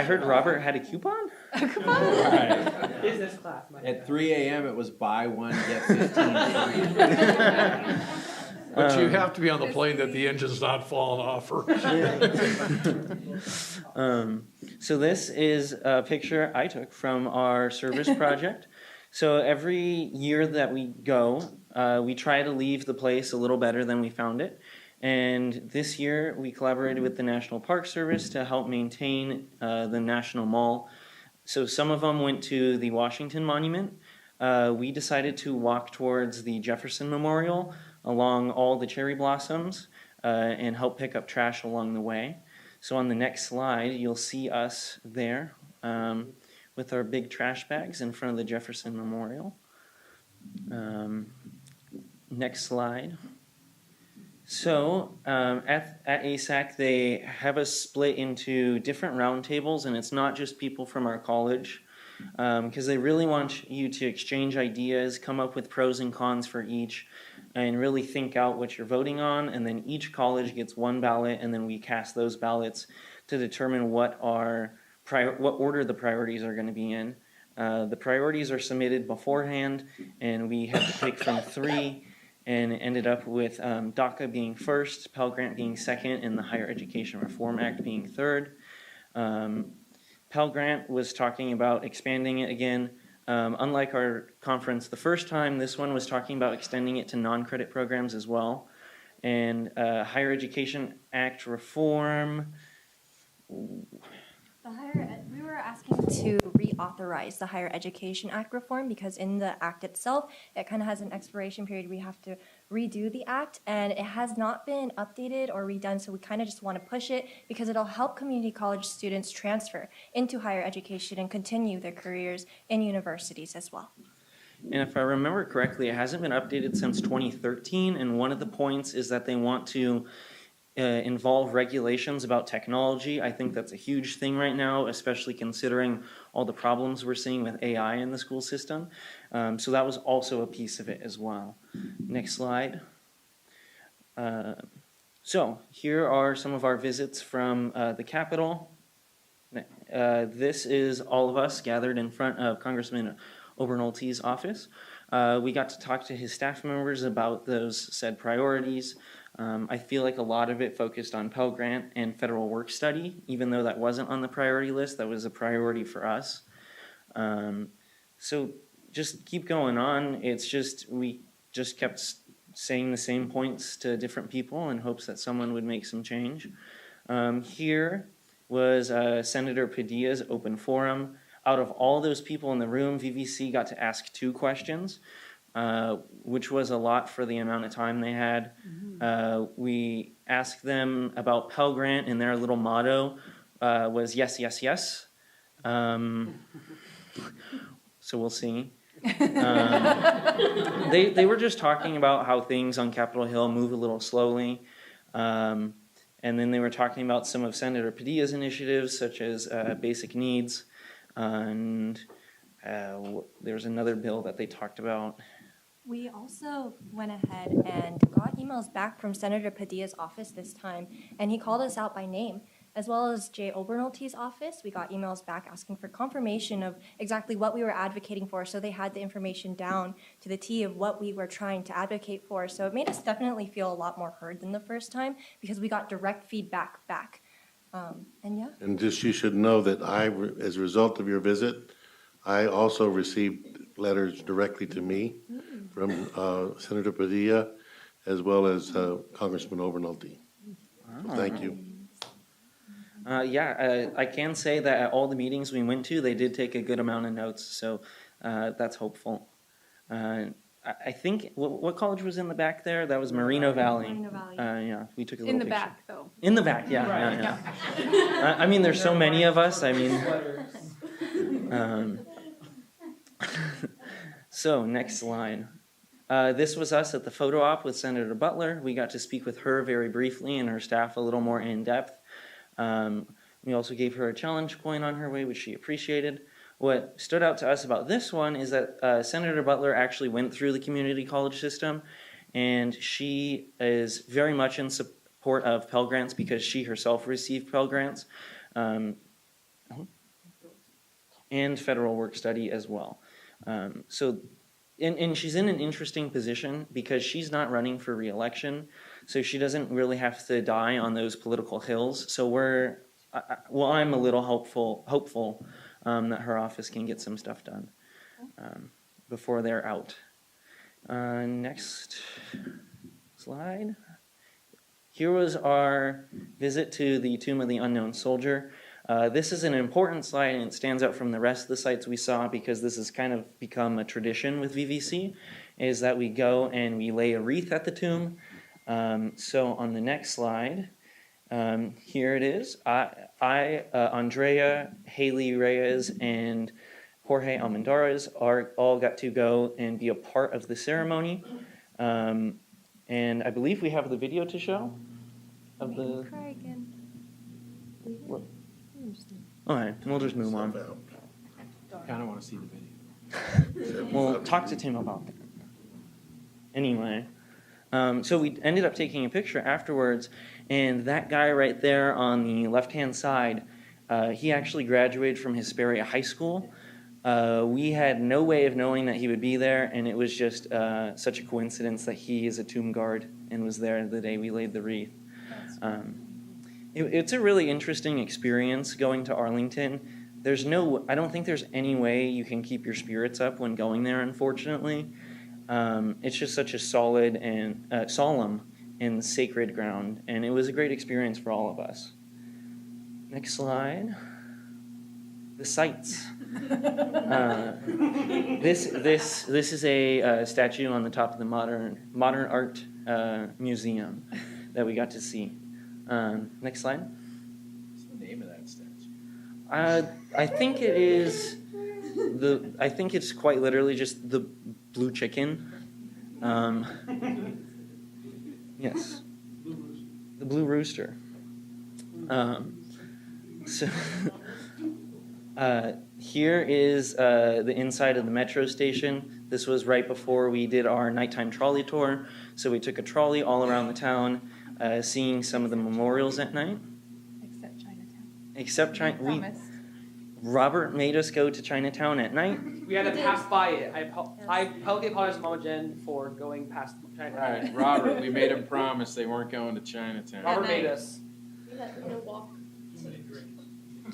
heard Robert had a coupon? A coupon? Right. Business class. At 3 a.m. it was buy one, get 15 free. But you have to be on the plane that the engine's not falling off. So this is a picture I took from our service project. So every year that we go, we try to leave the place a little better than we found it. And this year we collaborated with the National Park Service to help maintain the National Mall. So some of them went to the Washington Monument, we decided to walk towards the Jefferson Memorial along all the cherry blossoms and help pick up trash along the way. So on the next slide, you'll see us there with our big trash bags in front of the Jefferson Memorial. Next slide. So at ASAC, they have us split into different roundtables, and it's not just people from our college, because they really want you to exchange ideas, come up with pros and cons for each, and really think out what you're voting on. And then each college gets one ballot, and then we cast those ballots to determine what order the priorities are going to be in. The priorities are submitted beforehand, and we had to pick from 3. And it ended up with DACA being first, Pell Grant being second, and the Higher Education Reform Act being third. Pell Grant was talking about expanding it again. Unlike our conference the first time, this one was talking about extending it to non-credit programs as well. And Higher Education Act reform. We were asking to reauthorize the Higher Education Act reform because in the act itself, it kind of has an expiration period. We have to redo the act, and it has not been updated or redone, so we kind of just want to push it because it'll help community college students transfer into higher education and continue their careers in universities as well. And if I remember correctly, it hasn't been updated since 2013, and one of the points is that they want to involve regulations about technology. I think that's a huge thing right now, especially considering all the problems we're seeing with AI in the school system. So that was also a piece of it as well. Next slide. So here are some of our visits from the Capitol. This is all of us gathered in front of Congressman Obernolte's office. We got to talk to his staff members about those said priorities. I feel like a lot of it focused on Pell Grant and federal work study, even though that wasn't on the priority list. That was a priority for us. So just keep going on. It's just, we just kept saying the same points to different people in hopes that someone would make some change. Here was Senator Padilla's open forum. Out of all those people in the room, VVC got to ask 2 questions. Which was a lot for the amount of time they had. We asked them about Pell Grant, and their little motto was yes, yes, yes. So we'll see. They were just talking about how things on Capitol Hill move a little slowly. And then they were talking about some of Senator Padilla's initiatives, such as basic needs. And there's another bill that they talked about. We also went ahead and got emails back from Senator Padilla's office this time, and he called us out by name, as well as Jay Obernolte's office. We got emails back asking for confirmation of exactly what we were advocating for, so they had the information down to the T of what we were trying to advocate for. So it made us definitely feel a lot more heard than the first time because we got direct feedback back. And yeah. And just, you should know that as a result of your visit, I also received letters directly to me from Senator Padilla, as well as Congressman Obernolte. So thank you. I can say that at all the meetings we went to, they did take a good amount of notes, so that's hopeful. I think, what college was in the back there? That was Moreno Valley. Moreno Valley. Yeah, we took a little In the picture. back, though. In the back, yeah. Right, yeah. I mean, there's so many of us, I mean. So, next slide. This was us at the photo op with Senator Butler. We got to speak with her very briefly and her staff a little more in depth. We also gave her a challenge coin on her way, which she appreciated. What stood out to us about this one is that Senator Butler actually went through the community college system, and she is very much in support of Pell Grants because she herself received Pell Grants, and federal work study as well. And she's in an interesting position because she's not running for re-election, so she doesn't really have to die on those political hills. So I'm a little hopeful that her office can get some stuff done before they're out. Next slide. Here was our visit to the Tomb of the Unknown Soldier. This is an important slide, and it stands out from the rest of the sites we saw because this has kind of become a tradition with VVC, is that we go and we lay a wreath at the tomb. So on the next slide, here it is. Andrea, Haley Reyes, and Jorge Almendarez all got to go and be a part of the ceremony. And I believe we have the video to show of the... Cry again. All right, we'll just move on. Kind of want to see the video. We'll talk to Tim about that. Anyway, so we ended up taking a picture afterwards, and that guy right there on the left-hand side, he actually graduated from Hesperia High School. We had no way of knowing that he would be there, and it was just such a coincidence that he is a tomb guard and was there the day we laid the wreath. It's a really interesting experience going to Arlington. I don't think there's any way you can keep your spirits up when going there, unfortunately. It's just such a solid and solemn and sacred ground, and it was a great experience for all of us. Next slide. The sites. This is a statue on the top of the Modern Art Museum that we got to see. Next slide. What's the name of that statue? I think it is I think it's quite literally just the blue chicken. Yes, the blue rooster. So here is the inside of the metro station. This was right before we did our nighttime trolley tour. So we took a trolley all around the town, seeing some of the memorials at night. Except Chinatown. Except China. Robert made us go to Chinatown at night. We had to pass by it. I publicly apologize to Mama Jen for going past Chinatown. All right, Robert, we made them promise they weren't going to Chinatown. Robert made us. We had to walk.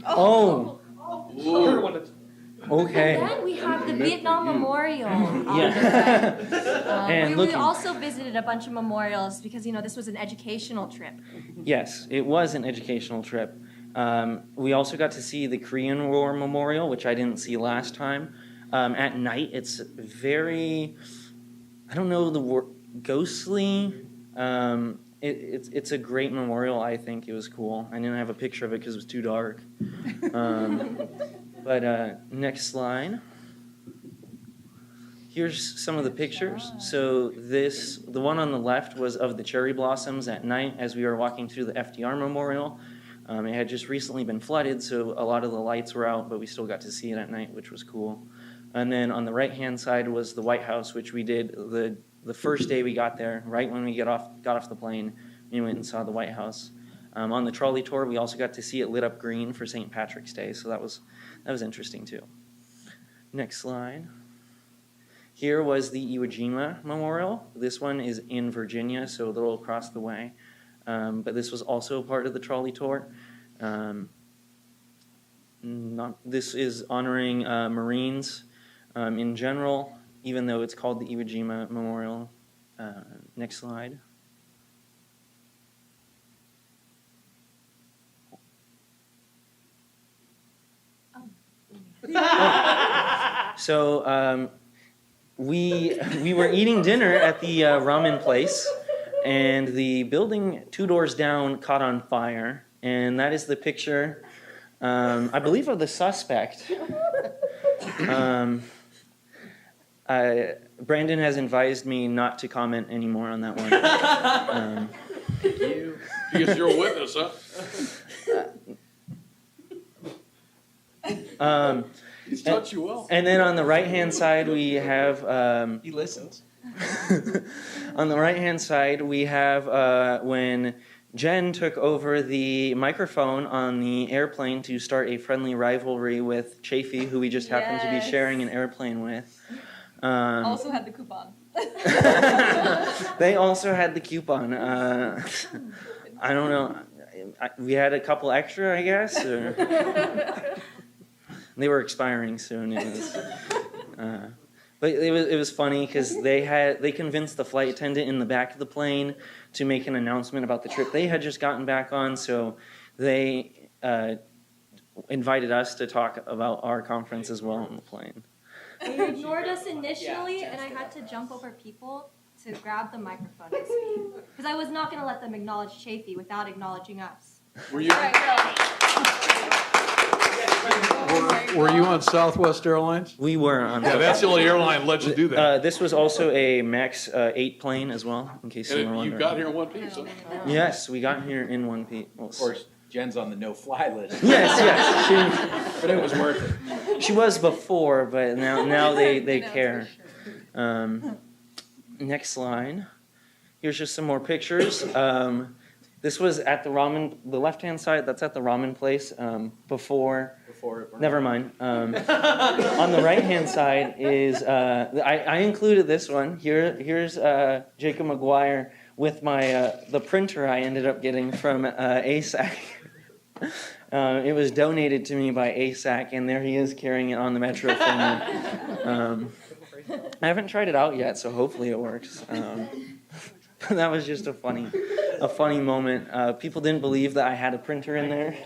Oh. Okay. And then we have the Vietnam Memorial. Yeah. And we also visited a bunch of memorials because, this was an educational trip. Yes, it was an educational trip. We also got to see the Korean War Memorial, which I didn't see last time. At night, it's very, I don't know the word, ghostly. It's a great memorial, I think. It was cool. I didn't have a picture of it because it was too dark. But next slide. Here's some of the pictures. So the one on the left was of the cherry blossoms at night as we were walking through the FDR Memorial. It had just recently been flooded, so a lot of the lights were out, but we still got to see it at night, which was cool. And then on the right-hand side was the White House, which we did the first day we got there, right when we got off the plane. We went and saw the White House. On the trolley tour, we also got to see it lit up green for St. Patrick's Day, so that was interesting too. Next slide. Here was the Iwo Jima Memorial. This one is in Virginia, so a little across the way. But this was also part of the trolley tour. This is honoring Marines in general, even though it's called the Iwo Jima Memorial. Next slide. So we were eating dinner at the ramen place, and the building 2 doors down caught on fire, and that is the picture, I believe, of the suspect. Brandon has advised me not to comment anymore on that one. Because you're a witness, huh? He's taught you well. And then on the right-hand side, we have... he listens. On the right-hand side, we have when Jen took over the microphone on the airplane to start a friendly rivalry with Chafee, who we just happened to be sharing an airplane with. Also had the coupon. They also had the coupon. I don't know. We had a couple extra, I guess. Or they were expiring soon. But it was funny because they convinced the flight attendant in the back of the plane to make an announcement about the trip they had just gotten back on. So they invited us to talk about our conference as well on the plane. They ignored us initially, and I had to jump over people to grab the microphone and speak. Because I was not going to let them acknowledge Chafee without acknowledging us. Were you on Southwest Airlines? We were on. Yeah, that's the only airline that lets you do that. This was also a MAX 8 plane as well, in case you were And you wondering. got here in one piece, huh? Yes, we got here in one piece. Well, Of course, Jen's on the no-fly list. yes. But it was worth it. She was before, but now they care. Next slide. Here's just some more pictures. This was at the left-hand side, that's at the ramen place before Before it burned. never mind. On the right-hand side is, I included this one. Here's Jacob McGuire with my the printer I ended up getting from ASAC. It was donated to me by ASAC, and there he is carrying it on the Metro for me. I haven't tried it out yet, so hopefully it works. That was just a funny moment. People didn't believe that I had a printer in there.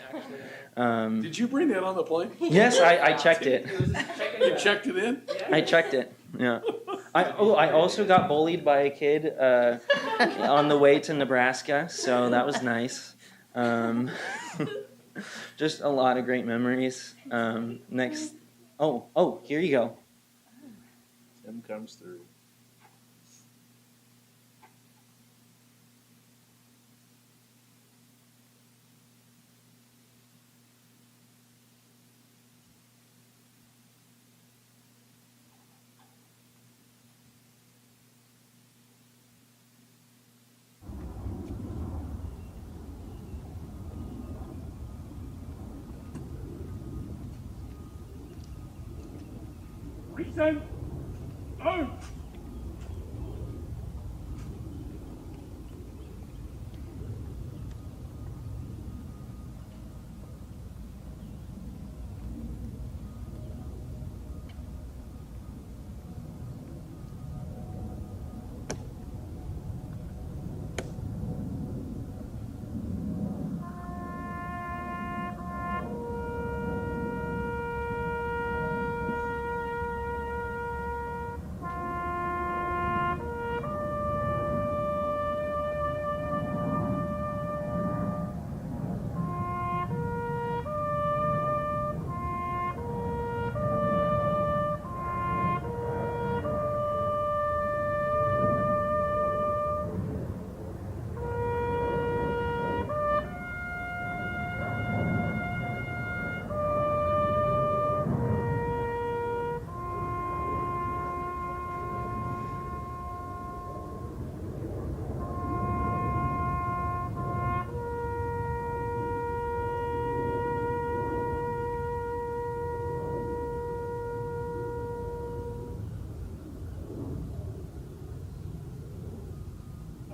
Did you bring that on the plane? Yes, I checked it. You checked it in? I checked it. Yeah. I also got bullied by a kid on the way to Nebraska, so that was nice. Just a lot of great memories. Next. Oh, here you go. Tim comes through. Reason. Oh.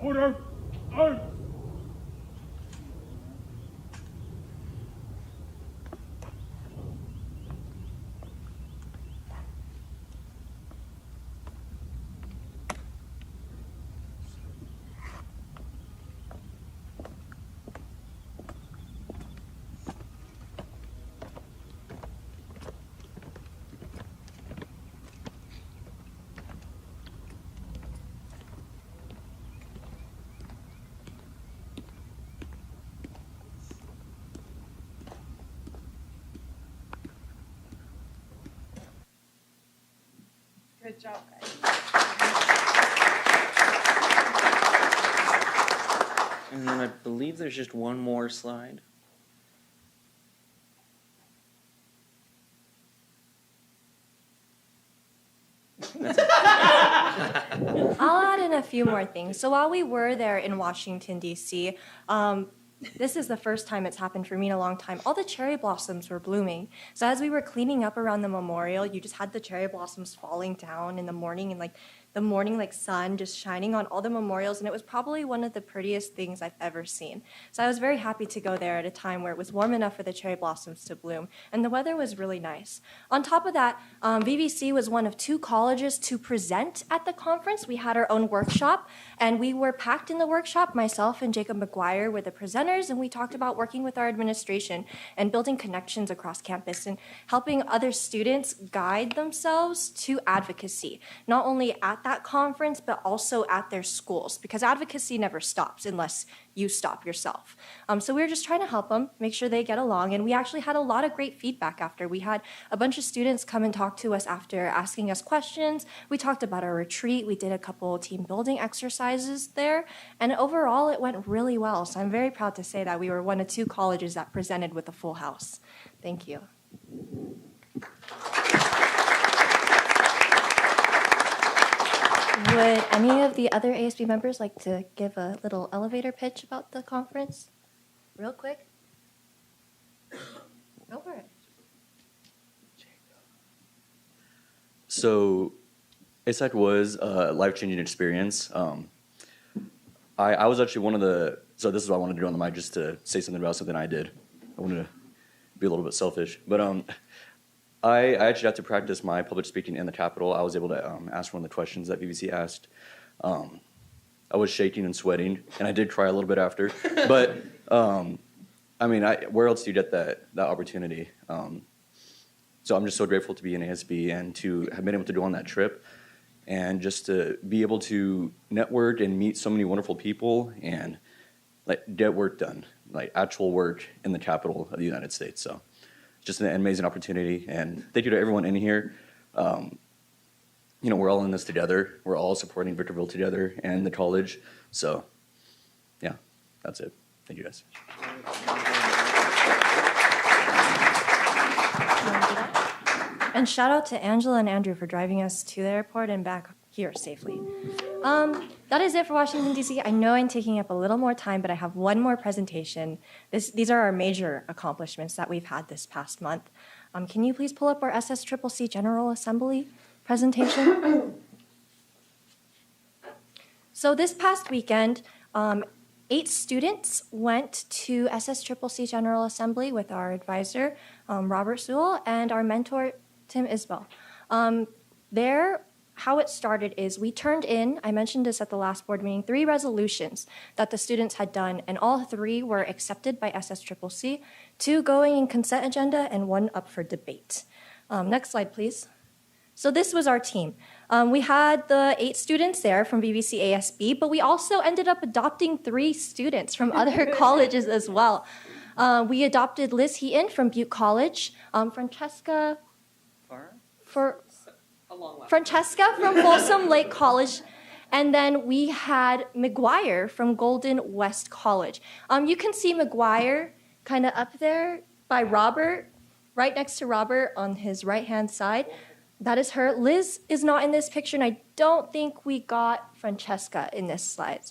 Order! Out! Good job, guys. And then I believe there's just one more slide. I'll add in a few more things. So while we were there in Washington, D.C., this is the first time it's happened for me in a long time. All the cherry blossoms were blooming. So as we were cleaning up around the memorial, you just had the cherry blossoms falling down in the morning, and like the morning like sun just shining on all the memorials, and it was probably one of the prettiest things I've ever seen. So I was very happy to go there at a time where it was warm enough for the cherry blossoms to bloom, and the weather was really nice. On top of that, VVC was one of 2 colleges to present at the conference. We had our own workshop, and we were packed in the workshop. Myself and Jacob McGuire were the presenters, and we talked about working with our administration and building connections across campus and helping other students guide themselves to advocacy, not only at that conference, but also at their schools, because advocacy never stops unless you stop yourself. So we were just trying to help them, make sure they get along, and we actually had a lot of great feedback after. We had a bunch of students come and talk to us after, asking us questions. We talked about our retreat. We did a couple team building exercises there, and overall it went really well. So I'm very proud to say that we were one of 2 colleges that presented with a full house. Thank you. Would any of the other ASB members like to give a little elevator pitch about the conference? Real quick? Go for it. So, ASAC was a life-changing experience. I was actually one of the, so this is what I wanted to do on the mic, just to say something about something I did. I wanted to be a little bit selfish. But I actually had to practice my public speaking in the Capitol. I was able to ask one of the questions that VVC asked. I was shaking and sweating, and I did cry a little bit after. But, I mean, where else do you get that opportunity? So I'm just so grateful to be in ASB and to have been able to go on that trip and just to be able to network and meet so many wonderful people and like get work done, like actual work in the capital of the United States. So just an amazing opportunity. And thank you to everyone in here. You know, we're all in this together. We're all supporting Victorville together and the college. So yeah, that's it. Thank you guys. And shout out to Angela and Andrew for driving us to the airport and back here safely. That is it for Washington, D.C. I know I'm taking up a little more time, but I have one more presentation. These are our major accomplishments that we've had this past month. Can you please pull up our SSCCC General Assembly presentation? So this past weekend, 8 students went to SSCCC General Assembly with our advisor, Robert Sewell, and our mentor, Tim Isbell. There, how it started is we turned in, I mentioned this at the last board meeting, 3 resolutions that the students had done, and all 3 were accepted by SSCCC, 2 going in consent agenda and 1 up for debate. Next slide, please. So this was our team. We had the 8 students there from VVC ASB, but we also ended up adopting 3 students from other colleges as well. We adopted Liz Heaton from Butte College, Francesca from Folsom Lake College, and then we had McGuire from Golden West College. You can see McGuire kind of up there by Robert, right next to Robert on his right-hand side. That is her. Liz is not in this picture, and I don't think we got Francesca in this slide.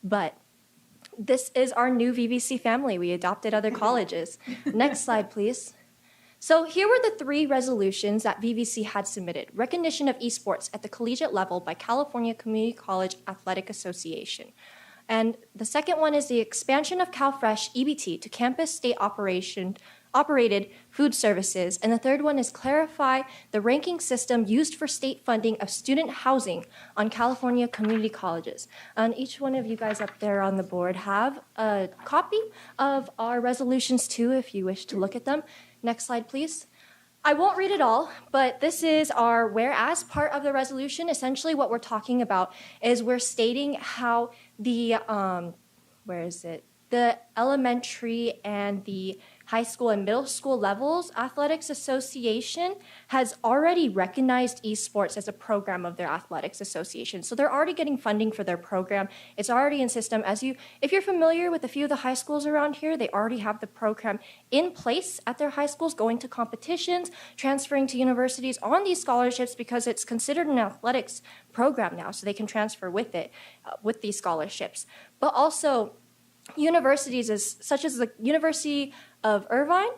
But this is our new VVC family. We adopted other colleges. Next slide, please. So here were the 3 resolutions that VVC had submitted. Recognition of esports at the collegiate level by California Community College Athletic Association. And the second one is the expansion of CalFresh EBT to campus state operated food services. And the third one is clarify the ranking system used for state funding of student housing on California community colleges. And each one of you guys up there on the board have a copy of our resolutions too, if you wish to look at them. Next slide, please. I won't read it all, but this is our whereas part of the resolution. Essentially what we're talking about is we're stating how the, the elementary and the high school and middle school levels athletics association has already recognized esports as a program of their athletics association. So they're already getting funding for their program. It's already in system. If you're familiar with a few of the high schools around here, they already have the program in place at their high schools, going to competitions, transferring to universities on these scholarships because it's considered an athletics program now, so they can transfer with it, with these scholarships. But also universities such as the University of Irvine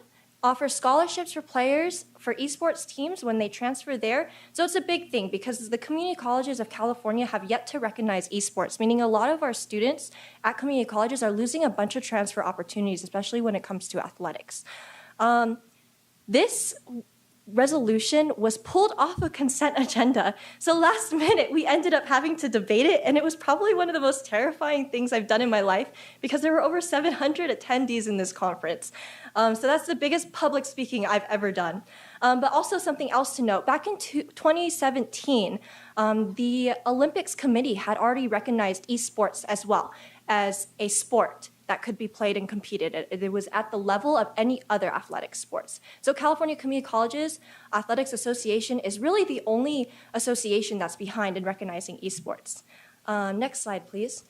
offer scholarships for players for esports teams when they transfer there. So it's a big thing because the community colleges of California have yet to recognize esports, meaning a lot of our students at community colleges are losing a bunch of transfer opportunities, especially when it comes to athletics. This resolution was pulled off a consent agenda. So last minute, we ended up having to debate it, and it was probably one of the most terrifying things I've done in my life because there were over 700 attendees in this conference. So that's the biggest public speaking I've ever done. But also something else to note, back in 2017, the Olympics Committee had already recognized esports as well as a sport that could be played and competed. It was at the level of any other athletic sports. So California Community Colleges Athletics Association is really the only association that's behind in recognizing esports. Next slide, please.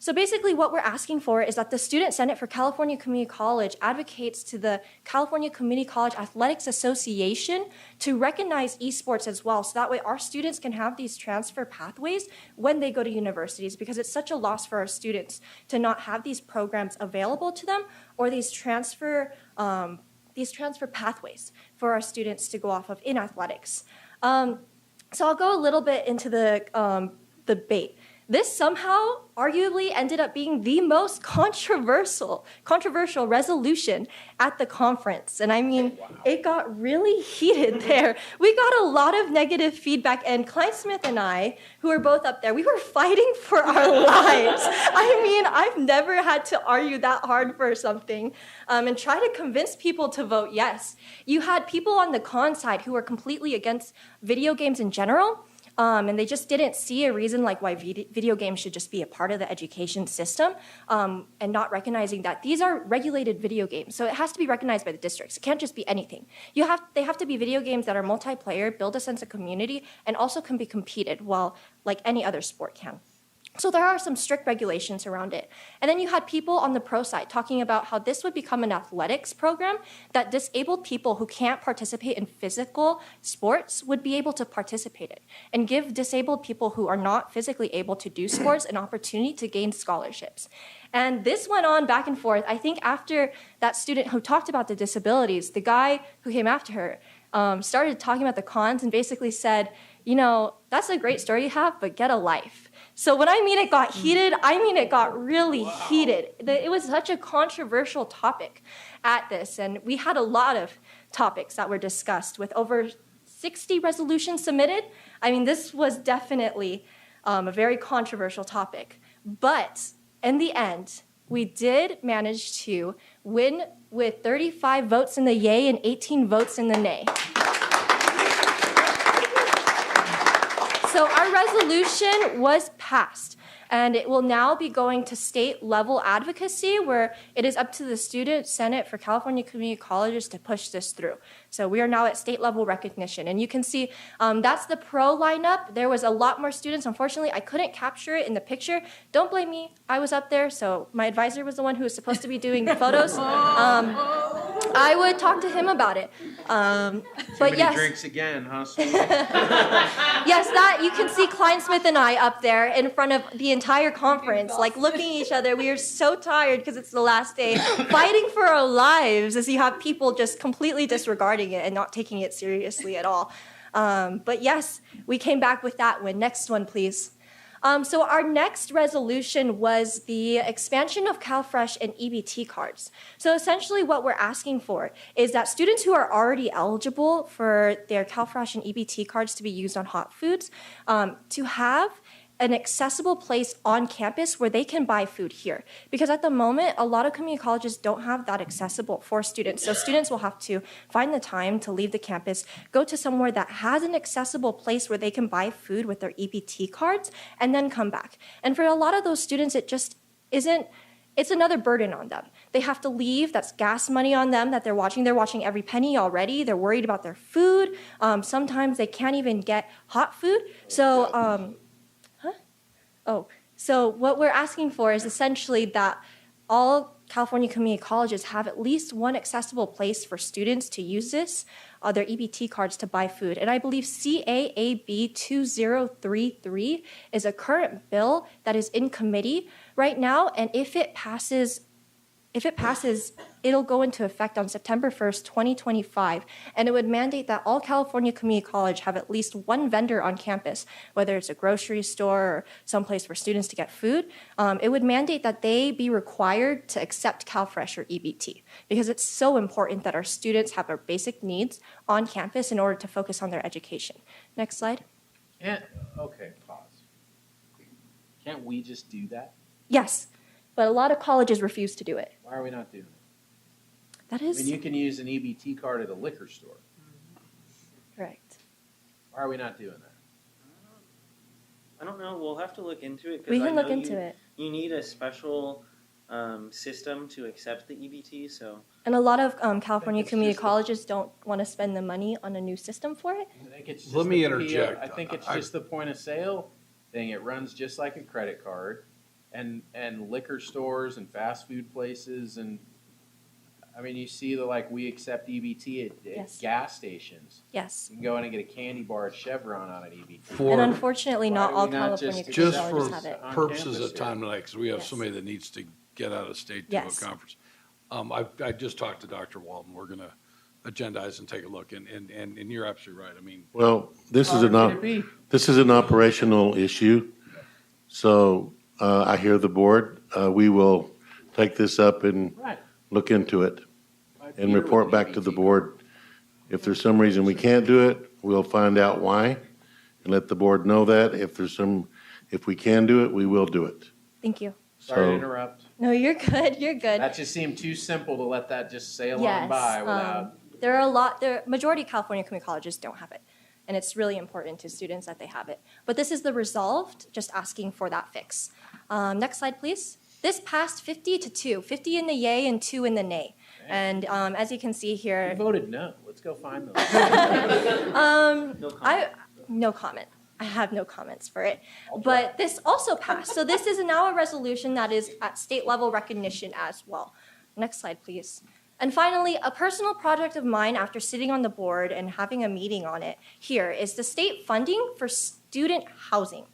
So basically what we're asking for is that the Student Senate for California Community College advocates to the California Community College Athletics Association to recognize esports as well, so that way our students can have these transfer pathways when they go to universities, because it's such a loss for our students to not have these programs available to them or these transfer pathways for our students to go off of in athletics. So I'll go a little bit into the debate. This somehow arguably ended up being the most controversial resolution at the conference. And I mean, It got really heated there. We got a lot of negative feedback, and Kleinsmith and I, who are both up there, we were fighting for our lives. I mean, I've never had to argue that hard for something and try to convince people to vote yes. You had people on the con side who were completely against video games in general. And they just didn't see a reason like why video games should just be a part of the education system, and not recognizing that these are regulated video games. So it has to be recognized by the districts. It can't just be anything. They have to be video games that are multiplayer, build a sense of community, and also can be competed well, like any other sport can. So there are some strict regulations around it. And then you had people on the pro side talking about how this would become an athletics program that disabled people who can't participate in physical sports would be able to participate in, and give disabled people who are not physically able to do sports an opportunity to gain scholarships. And this went on back and forth. I think after that student who talked about the disabilities, the guy who came after her started talking about the cons and basically said, you know, that's a great story you have, but get a life. So when I mean it got heated, I mean it got really heated. It was such a controversial topic at this, and we had a lot of topics that were discussed with over 60 resolutions submitted. I mean, this was definitely a very controversial topic. But in the end, we did manage to win with 35 votes in the yay and 18 votes in the nay. So our resolution was passed, and it will now be going to state level advocacy, where it is up to the Student Senate for California Community Colleges to push this through. So we are now at state level recognition, and you can see that's the pro lineup. There was a lot more students. Unfortunately, I couldn't capture it in the picture. Don't blame me. I was up there, so my advisor was the one who was supposed to be doing the photos. I would talk to him about it. But yes. Drinks again, huh? Yes, that you can see Kleinsmith and I up there in front of the entire conference, like looking at each other. We are so tired because it's the last day, fighting for our lives as you have people just completely disregarding it and not taking it seriously at all. But yes, we came back with that one. Next one, please. So our next resolution was the expansion of CalFresh and EBT cards. So essentially what we're asking for is that students who are already eligible for their CalFresh and EBT cards to be used on hot foods, to have an accessible place on campus where they can buy food here. Because at the moment, a lot of community colleges don't have that accessible for students. So students will have to find the time to leave the campus, go to somewhere that has an accessible place where they can buy food with their EBT cards, and then come back. And for a lot of those students, it just isn't, it's another burden on them. They have to leave, that's gas money on them that they're watching every penny already. They're worried about their food. Sometimes they can't even get hot food. So what we're asking for is essentially that all California community colleges have at least one accessible place for students to use this, their EBT cards to buy food. And I believe CAAB 2033 is a current bill that is in committee right now. And if it passes if it passes, it'll go into effect on September 1st, 2025, and it would mandate that all California Community College have at least one vendor on campus, whether it's a grocery store or someplace for students to get food. It would mandate that they be required to accept CalFresh or EBT, because it's so important that our students have their basic needs on campus in order to focus on their education. Next slide. Okay, pause. Can't we just do that? Yes, but a lot of colleges refuse to do it. Why are we not doing it? That I is mean, you can use an EBT card at a liquor store. correct. Why are we not doing that? I don't know. We'll have to look into it. 'Cause We I can look know into you, it. You need a special system to accept the EBT. So And a lot of California community colleges don't want to spend the money on a new system for it. I think it's just Let me the PO interject. I think it's just the point of sale thing. It runs just like a credit card, and liquor stores and fast food places, and I mean, you see we accept EBT at Yes. gas stations. Yes. You can go in and get a candy bar at Chevron on an EBT. And unfortunately, Why not do all we not California just community Just colleges for have it. purposes campus of time here? tonight, because we have Yes. somebody that needs to get out of state to Yes. a conference. I just talked to Dr. Walton. We're going to agendize and take a look, and you're absolutely right. I mean, Well, this is How could it be? this is an operational issue. So I hear the board. We will take this up and Right. look into it and Peter report with back to the board. If there's some reason we can't do it, we'll find out why and let the board know that. If we can do it, we will do it. Thank you. Sorry to So- interrupt. No, you're good. You're good. That just seemed too simple to let that just sail on Yes. by without. There are a lot. The majority of California community colleges don't have it, and it's really important to students that they have it. But this is the resolved, just asking for that fix. Next slide, please. This passed 50-2, 50 in the yay and 2 in the nay. And as you can see You here, voted no. Let's go find those. no comment. I have no comments for it. But this also passed. So this is now a resolution that is at state level recognition as well. Next slide, please. And finally, a personal project of mine after sitting on the board and having a meeting on it here is the state funding for student housing.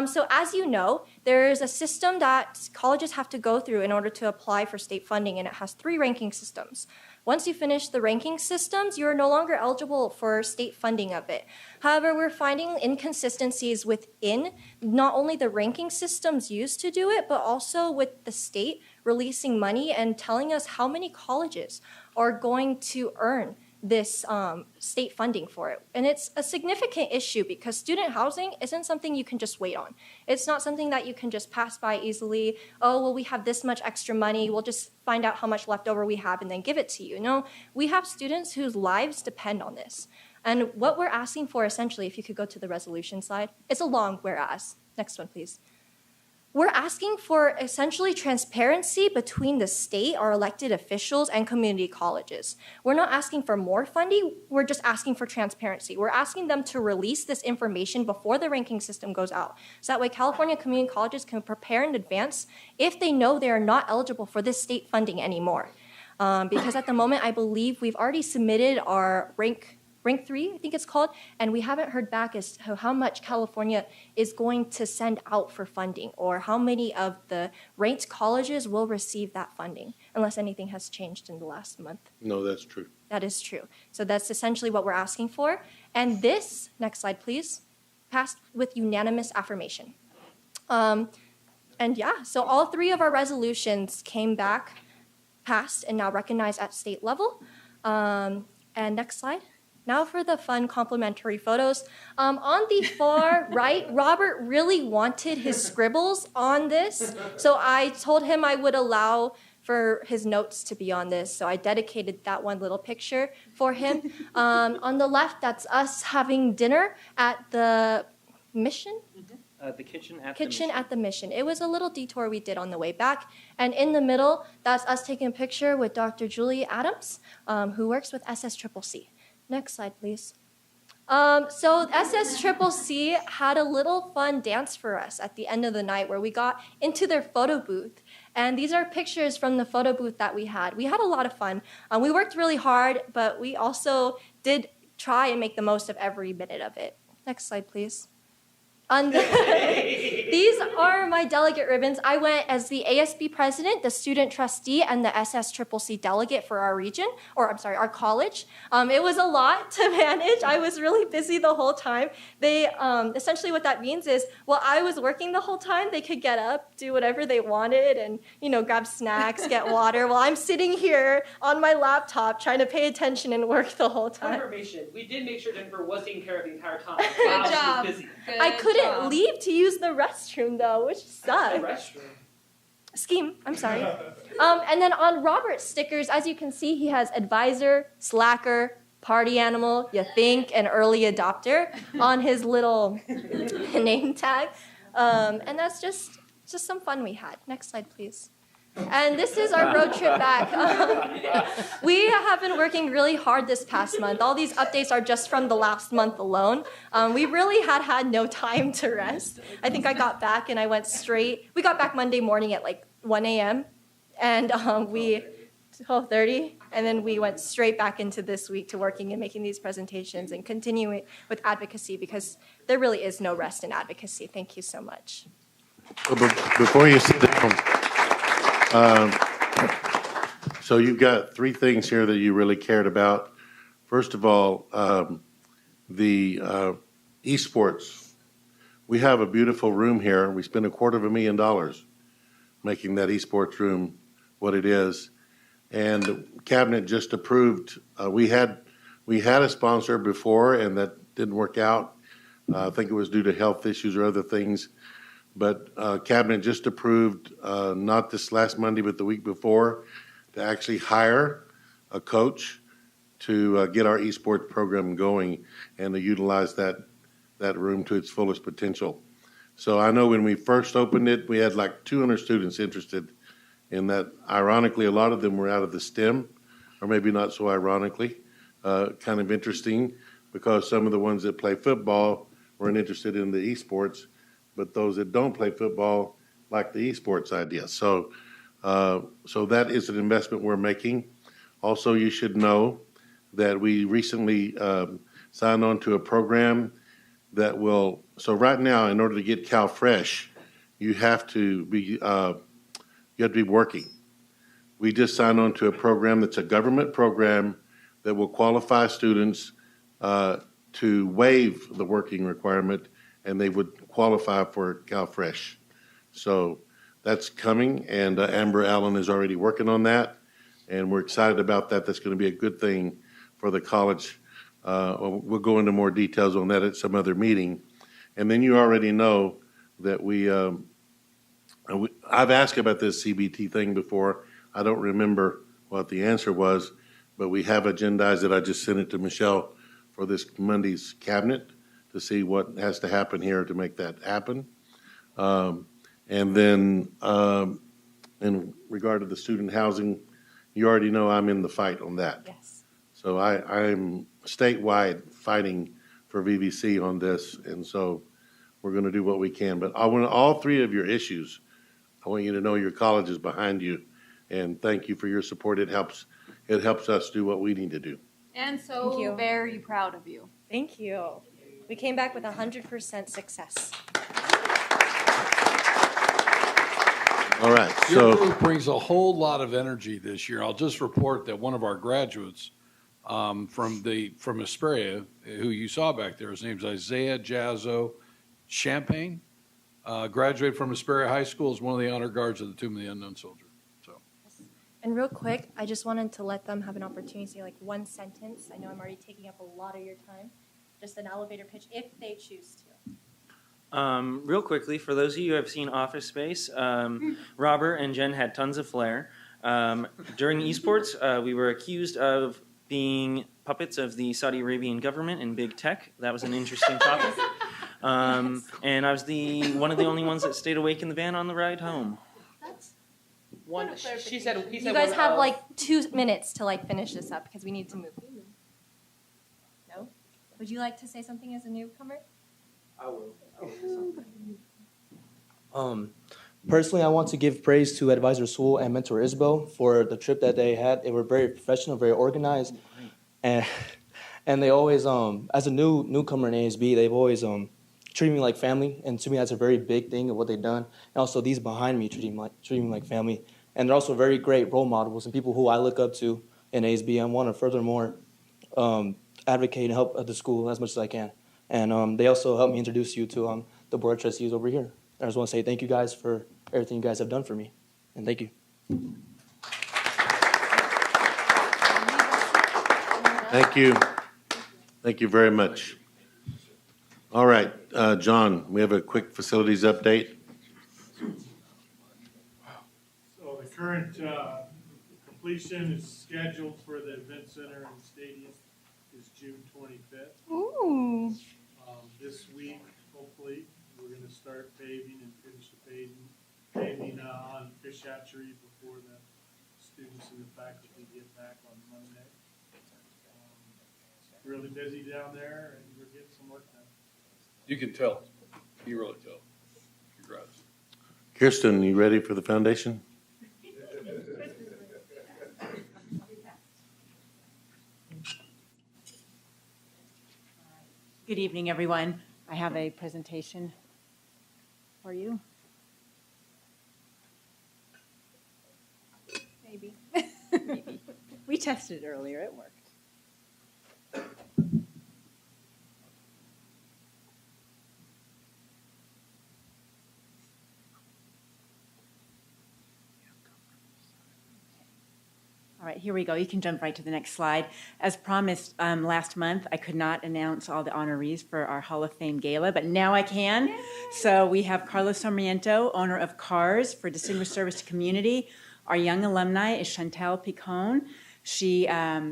So as you know, there is a system that colleges have to go through in order to apply for state funding, and it has 3 ranking systems. Once you finish the ranking systems, you are no longer eligible for state funding of it. However, we're finding inconsistencies within not only the ranking systems used to do it, but also with the state releasing money and telling us how many colleges are going to earn this state funding for it. And it's a significant issue because student housing isn't something you can just wait on. It's not something that you can just pass by easily. Oh, well, we have this much extra money. We'll just find out how much leftover we have and then give it to you. No, we have students whose lives depend on this. And what we're asking for essentially, if you could go to the resolution slide, it's a long whereas. Next one, please. We're asking for essentially transparency between the state, our elected officials, and community colleges. We're not asking for more funding, we're just asking for transparency. We're asking them to release this information before the ranking system goes out. So that way California community colleges can prepare in advance if they know they are not eligible for this state funding anymore. Because at the moment, I believe we've already submitted our rank 3, I think it's called, and we haven't heard back as to how much California is going to send out for funding or how many of the ranked colleges will receive that funding, unless anything has changed in the last month. No, that's true. That is true. So that's essentially what we're asking for. And this, next slide please, passed with unanimous affirmation. And yeah, so all 3 of our resolutions came back, passed, and now recognized at state level. And next slide. Now for the fun complimentary photos. On the far right, Robert really wanted his scribbles on this, so I told him I would allow for his notes to be on this, so I dedicated that one little picture for him. On the left, that's us having dinner at the Mission? the kitchen at Kitchen at the Mission. It was a little detour we did on the way back. And in the middle, that's us taking a picture with Dr. Julie Adams, who works with SSCCC. Next slide, please. So SSCCC had a little fun dance for us at the end of the night where we got into their photo booth. And these are pictures from the photo booth that we had. We had a lot of fun. We worked really hard, but we also did try and make the most of every minute of it. Next slide, please. On the These are my delegate ribbons. I went as the ASB president, the student trustee, and the SSCCC delegate for our region, or I'm sorry, our college. It was a lot to manage. I was really busy the whole time. They essentially what that means is, while I was working the whole time, they could get up, do whatever they wanted, and grab snacks, get water. While I'm sitting here on my laptop trying to pay attention and work the whole time. Confirmation. We did make sure Jennifer was taking care of the entire time. Good She job. was busy. I couldn't leave to use the restroom though, which sucked. The restroom. Scheme, I'm sorry. And then on Robert's stickers, as you can see, he has advisor, slacker, party animal, you think, and early adopter on his little name tag. And that's just some fun we had. Next slide, please. And this is our road trip back. We have been working really hard this past month. All these updates are just from the last month alone. We really had no time to rest. I think I got back and I went straight. We got back Monday morning at like 1 a.m. And 12:30, and then we went straight back into this week to working and making these presentations and continuing with advocacy because there really is no rest in advocacy. Thank you so much. Before you sit down, so you've got three things here that you really cared about. First of all, the esports. We have a beautiful room here. We spent $250,000 making that esports room what it is. And the cabinet just approved, we had a sponsor before and that didn't work out. I think it was due to health issues or other things. But cabinet just approved, not this last Monday, but the week before, to actually hire a coach to get our esports program going and to utilize that room to its fullest potential. So I know when we first opened it, we had like 200 students interested in that. Ironically, a lot of them were out of the STEM, or maybe not so ironically, kind of interesting because some of the ones that play football weren't interested in the esports, but those that don't play football like the esports idea. So that is an investment we're making. Also, you should know that we recently signed on to a program that will, so right now, in order to get CalFresh, you have to be working. We just signed on to a program that's a government program that will qualify students to waive the working requirement, and they would qualify for CalFresh. So that's coming, and Amber Allen is already working on that, and we're excited about that. That's going to be a good thing for the college. We'll go into more details on that at some other meeting. And then you already know that I've asked about this CBT thing before. I don't remember what the answer was, but we have agendized it. I just sent it to Michelle for this Monday's cabinet to see what has to happen here to make that happen. And then in regard to the student housing, you already know I'm in the fight on that. Yes. So I'm statewide fighting for VVC on this, and so we're going to do what we can. But I want all three of your issues. I want you to know your college is behind you, and thank you for your support. It helps us do what we need to do. And so very proud of you. Thank you. We came back with 100% success. All right. Your group brings a whole lot of energy this year. I'll just report that one of our graduates from Hesperia, who you saw back there, his name's Isaiah Jazzo Champagne, graduated from Hesperia High School as one of the honor guards of the Tomb of the Unknown Soldier. So. And real quick, I just wanted to let them have an opportunity to say like one sentence. I know I'm already taking up a lot of your time. Just an elevator pitch if they choose to. Real quickly, for those of you who have seen Office Space, Robert and Jen had tons of flair. During esports, we were accused of being puppets of the Saudi Arabian government and big tech. That was an interesting topic. And I was one of the only ones that stayed awake in the van on the ride home. She said. He said You guys one have of- like 2 minutes to like finish this up because we need to move. No? Would you like to say something as a newcomer? I will. Personally, I want to give praise to Advisor Sewell and Mentor Isabel for the trip that they had. They were very professional, very organized, and they always, as a newcomer in ASB, they've always treating me like family, and to me that's a very big thing of what they've done. And also these behind me treating me like family, and they're also very great role models and people who I look up to in ASB. I want to furthermore advocate and help at the school as much as I can. And they also helped me introduce you to the board of trustees over here. I just want to say thank you guys for everything you guys have done for me, and thank you. Thank you. Thank you very much. All right, John, we have a quick facilities update. So the current completion is scheduled for the event center and stadium is June 25th. Ooh. This week, hopefully, we're gonna start paving and finish the paving on Fish Hatchery before the students and the faculty get back on Monday. Really busy down there, and we're getting some work done. You can tell. You really tell. Congrats. Kirsten, you ready for the foundation? Good evening, everyone. I have a presentation for you. Maybe. Maybe. We tested it earlier, it worked. All right, here we go. You can jump right to the next slide. As promised last month, I could not announce all the honorees for our Hall of Fame Gala, but now I can. Yay! So we have Carlos Sarmiento, owner of Cars, for Distinguished Service to Community. Our young alumni is Chantal Picon. She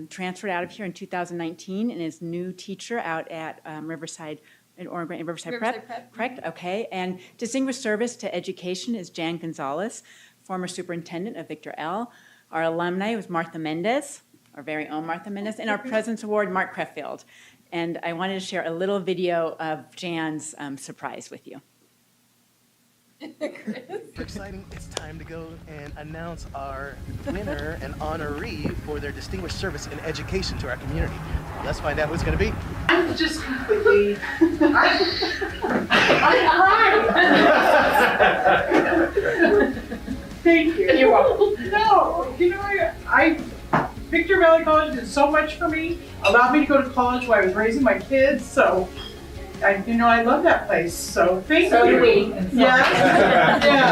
transferred out of here in 2019 and is new teacher out at Riverside Prep. Correct, okay. And Distinguished Service to Education is Jan Gonzalez, former superintendent of Victor L. Our alumni was Martha Mendez, our very own Martha Mendez, and our President's Award, Mark Creffield. And I wanted to share a little video of Jan's surprise with you. Exciting, it's time to go and announce our winner and honoree for their distinguished service in education to our community. Let's find out who's going to be. I'm just completely, I'm crying. Thank you. You're welcome. No, you know, I Victor Valley College did so much for me, allowed me to go to college while I was raising my kids, so I love that place, so thank you. So do we. Yeah, yeah.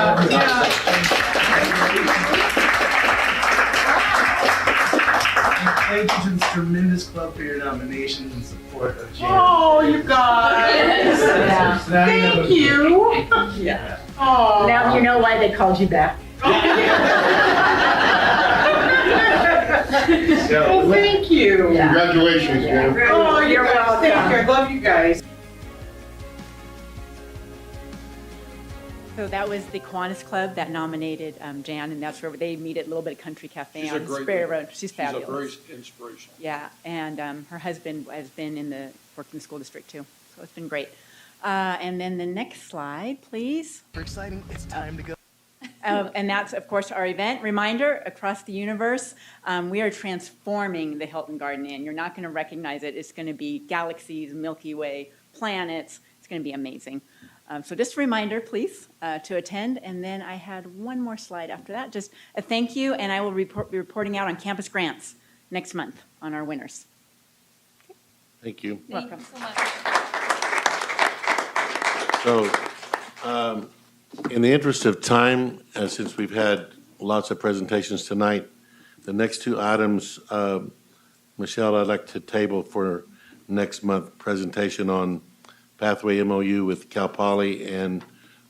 Thank you to this tremendous club for your nominations and support of Jan. Oh, you guys. Yeah. Thank you. Yeah. Oh. Now you know why they called you back. Well, thank you. Congratulations, Jan. Oh, you're welcome. Thank you. I love you guys. So that was the Kiwanis Club that nominated Jan, and that's where they meet at Little Bit Country Cafe She's a on great Sperry lady. Road. She's fabulous. She's a very inspirational. Yeah, and her husband has been worked in the school district too, so it's been great. And then the next slide, please. For exciting, it's time to go. And that's, of course, our event. Reminder, across the universe, we are transforming the Hilton Garden Inn. You're not going to recognize it. It's going to be galaxies, Milky Way, planets. It's going to be amazing. So just a reminder, please, to attend. And then I had one more slide after that. Just a thank you, and I will be reporting out on campus grants next month on our winners. Thank you. Thank you so much. So, in the interest of time, since we've had lots of presentations tonight, the next two items, Michelle, I'd like to table for next month presentation on Pathway MOU with Cal Poly and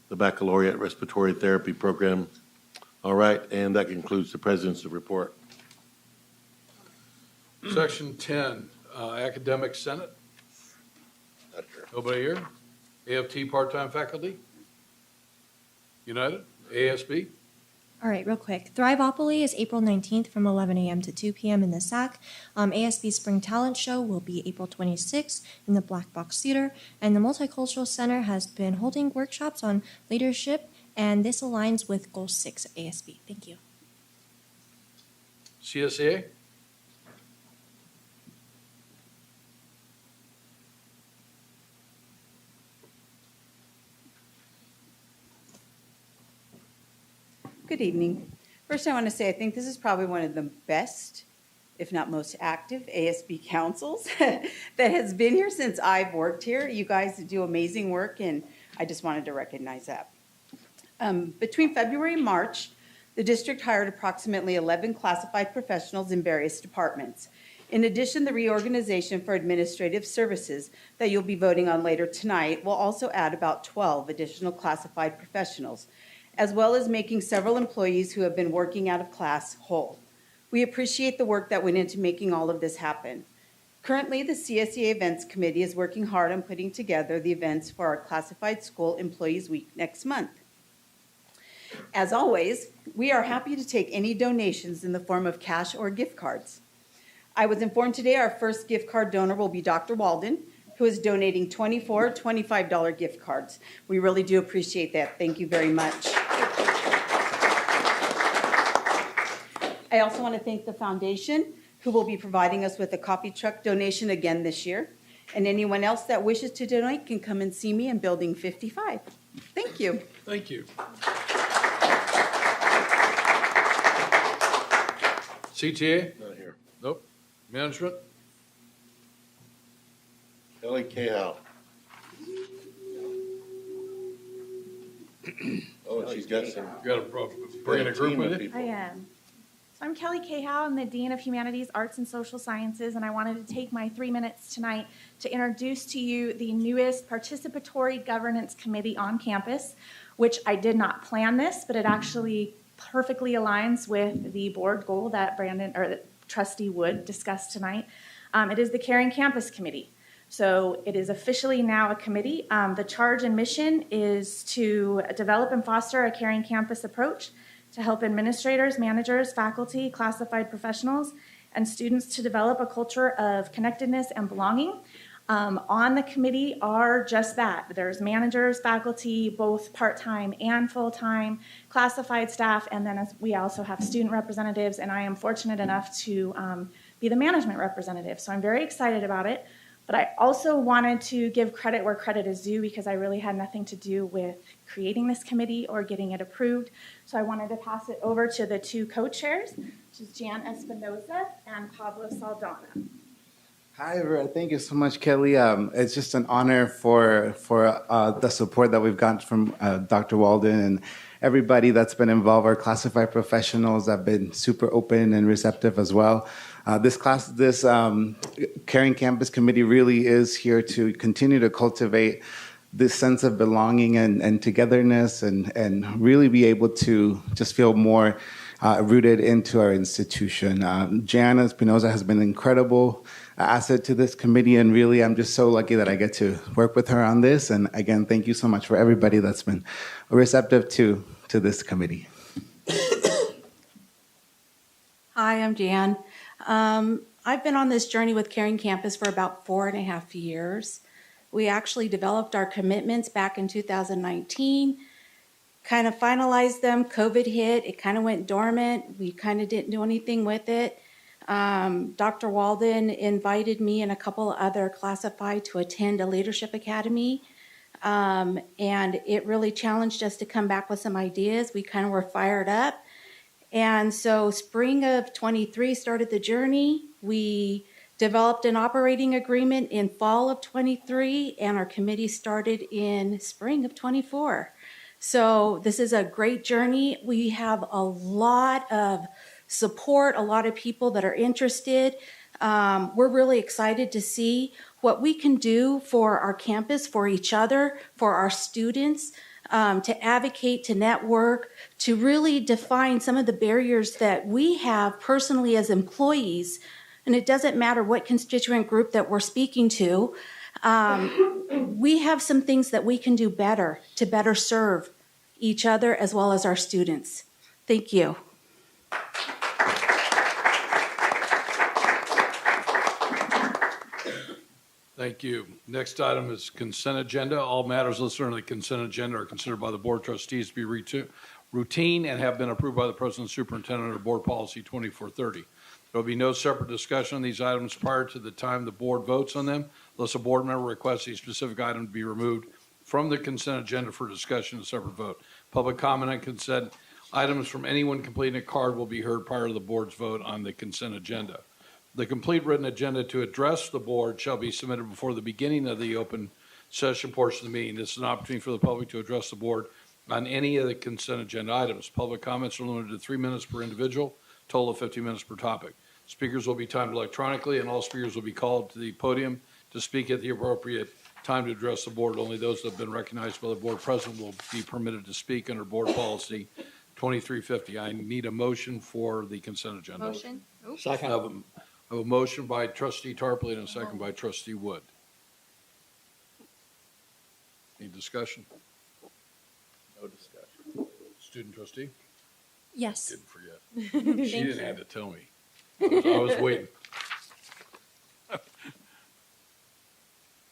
the Baccalaureate Respiratory Therapy Program. All right, and that concludes the President's report. Section 10, Academic Senate. Nobody here? AFT part-time faculty? United? ASB? All right, real quick. Thriveopoly is April 19th from 11 a.m. to 2 p.m. in the SAC. ASB Spring Talent Show will be April 26th in the Black Box Theater. And the Multicultural Center has been holding workshops on leadership, and this aligns with Goal 6 of ASB. Thank you. CSEA? evening. First, I want to say I think this is probably one of the best, if not most active, ASB councils that has been here since I've worked here. You guys do amazing work, and I just wanted to recognize that. Between February and March, the district hired approximately 11 classified professionals in various departments. In addition, the reorganization for administrative services that you'll be voting on later tonight will also add about 12 additional classified professionals, as well as making several employees who have been working out of class whole. We appreciate the work that went into making all of this happen. Currently, the CSEA Events Committee is working hard on putting together the events for our Classified School Employees Week next month. As always, we are happy to take any donations in the form of cash or gift cards. I was informed today our first gift card donor will be Dr. Walden, who is donating 24 $25 gift cards. We really do appreciate that. Thank you very much. I also want to thank the foundation, who will be providing us with a coffee truck donation again this year. And anyone else that wishes to donate can come and see me in Building 55. Thank you. Thank you. CTA? Not here. Nope. Management? Kelly Cahow. Oh, she's got some. You got a bring in a group with you? I am. So I'm Kelly Cahow. I'm the Dean of Humanities, Arts, and Social Sciences, and I wanted to take my 3 minutes tonight to introduce to you the newest participatory governance committee on campus, which I did not plan this, but it actually perfectly aligns with the board goal that that Trustee Wood discussed tonight. It is the Caring Campus Committee. So it is officially now a committee. The charge and mission is to develop and foster a caring campus approach to help administrators, managers, faculty, classified professionals, and students to develop a culture of connectedness and belonging. On the committee are just that. There's managers, faculty, both part-time and full-time, classified staff, and then we also have student representatives, and I am fortunate enough to be the management representative. So I'm very excited about it. But I also wanted to give credit where credit is due because I really had nothing to do with creating this committee or getting it approved. So I wanted to pass it over to the two co-chairs, which is Jan Espinoza and Pablo Saldana. Hi, everyone. Thank you so much, Kelly. It's just an honor for the support that we've gotten from Dr. Walden and everybody that's been involved. Our classified professionals have been super open and receptive as well. This Caring Campus Committee really is here to continue to cultivate this sense of belonging and togetherness and really be able to just feel more rooted into our institution. Gianna Espinoza has been an incredible asset to this committee, and really I'm just so lucky that I get to work with her on this. And again, thank you so much for everybody that's been receptive to this committee. Hi, I'm Jan. I've been on this journey with Caring Campus for about 4.5 years. We actually developed our commitments back in 2019, kind of finalized them. COVID hit, it kind of went dormant. We kind of didn't do anything with it. Dr. Walden invited me and a couple of other classified to attend a leadership academy. And it really challenged us to come back with some ideas. We kind of were fired up. And so spring of 23 started the journey. We developed an operating agreement in fall of 23, and our committee started in spring of 24. So this is a great journey. We have a lot of support, a lot of people that are interested. We're really excited to see what we can do for our campus, for each other, for our students, to advocate, to network, to really define some of the barriers that we have personally as employees. And it doesn't matter what constituent group that we're speaking to. We have some things that we can do better to better serve each other as well as our students. Thank you. Thank you. Next item is consent agenda. All matters listed on the consent agenda are considered by the board of trustees to be routine and have been approved by the president and superintendent under board policy 2430. There will be no separate discussion on these items prior to the time the board votes on them, unless a board member requests a specific item to be removed from the consent agenda for discussion and separate vote. Public comment on consent Items from anyone completing a card will be heard prior to the board's vote on the consent agenda. The complete written agenda to address the board shall be submitted before the beginning of the open session portion of the meeting. This is an opportunity for the public to address the board on any of the consent agenda items. Public comments are limited to 3 minutes per individual, total of 50 minutes per topic. Speakers will be timed electronically, and all speakers will be called to the podium to speak at the appropriate time to address the board. Only those that have been recognized by the board president will be permitted to speak under board policy 2350. I need a motion for the consent agenda. Motion? Oops. Second. I have a motion by trustee Tarpley and a second by trustee Wood. Any discussion? No discussion. Student trustee? Yes. Didn't forget. Thank She didn't you. have to tell me. I was waiting.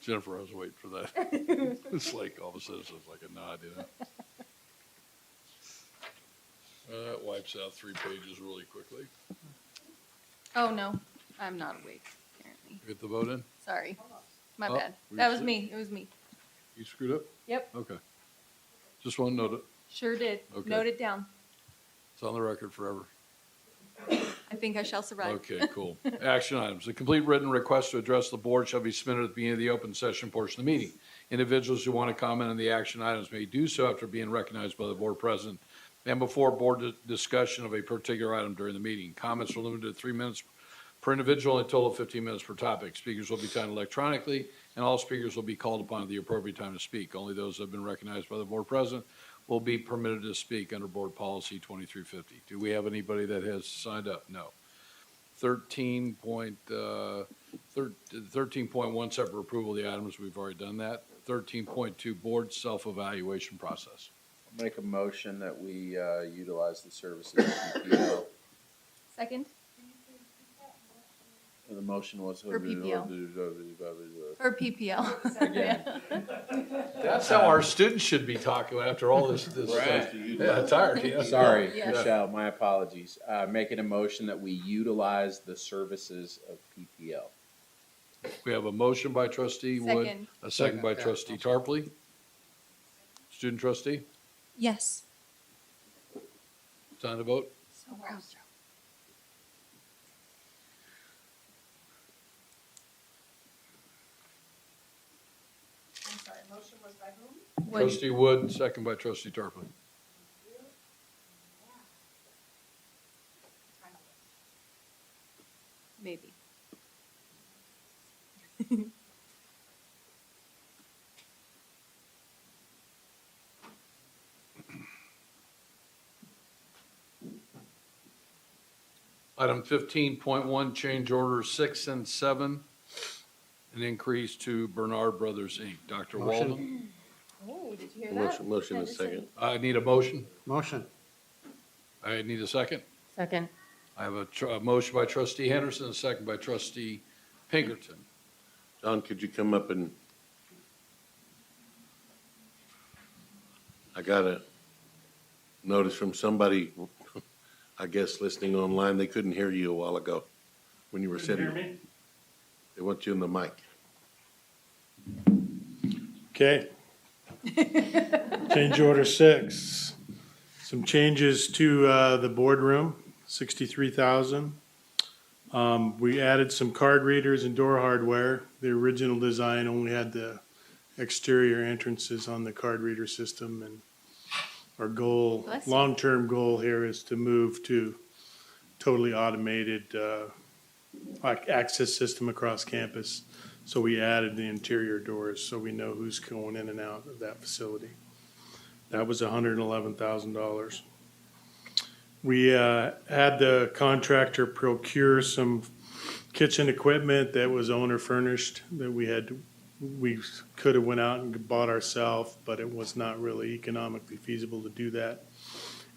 Jennifer, I was waiting for that. It's like all of a sudden it's like a nod, you know? That wipes out 3 pages really quickly. Oh, no, I'm not awake, apparently. Get the vote in? Sorry. My Oh, bad. were That you was sick? me. It was me. You screwed up? Yep, Okay. Just want to note it. sure did. Okay. Note it down. It's on the record forever. I think I shall survive. Okay, cool. Action items. The complete written request to address the board shall be submitted at the beginning of the open session portion of the meeting. Individuals who want to comment on the action items may do so after being recognized by the board president and before board discussion of a particular item during the meeting. Comments are limited to 3 minutes per individual and a total of 15 minutes per topic. Speakers will be timed electronically, and all speakers will be called upon at the appropriate time to speak. Only those that have been recognized by the board president will be permitted to speak under board policy 2350. Do we have anybody that has signed up? No. 13.1 separate approval of the items. We've already done that. 13.2 board self-evaluation process. I'll make a motion that we utilize the services of PPO. Second? And the motion was. For PPL. For PPL. Again. That's how our students should be talking after all this. Right. Yeah, tired. Yeah. Sorry, Yeah. Michelle, my apologies. Making a motion that we utilize the services of PPL. We have a motion by trustee Wood, Second. a second by trustee Tarpley. Student trustee, Yes. time to vote. So proud. I'm sorry, motion was by whom? Trustee Wood, second by trustee Tarpley. Maybe. Item 15.1, change orders 6 and 7, an increase to Bernard Brothers, Inc. Dr. Walden, Oh, did you hear that? Motion is second. I need a motion. Motion. I need a second. Second. I have a motion by trustee Henderson, a second by trustee Pinkerton. John, could you come up and? I got a notice from somebody, I guess listening online, they couldn't hear you a while ago when you were Couldn't sitting. hear me? They want you in the mic. Okay. Change order 6. Some changes to the boardroom, 63,000. We added some card readers and door hardware. The original design only had the exterior entrances on the card reader system, and our goal, Bless you. long-term goal here is to move to totally automated access system across campus. So we added the interior doors so we know who's going in and out of that facility. That was $111,000. We had the contractor procure some kitchen equipment that was owner furnished that we could have went out and bought ourselves, but it was not really economically feasible to do that.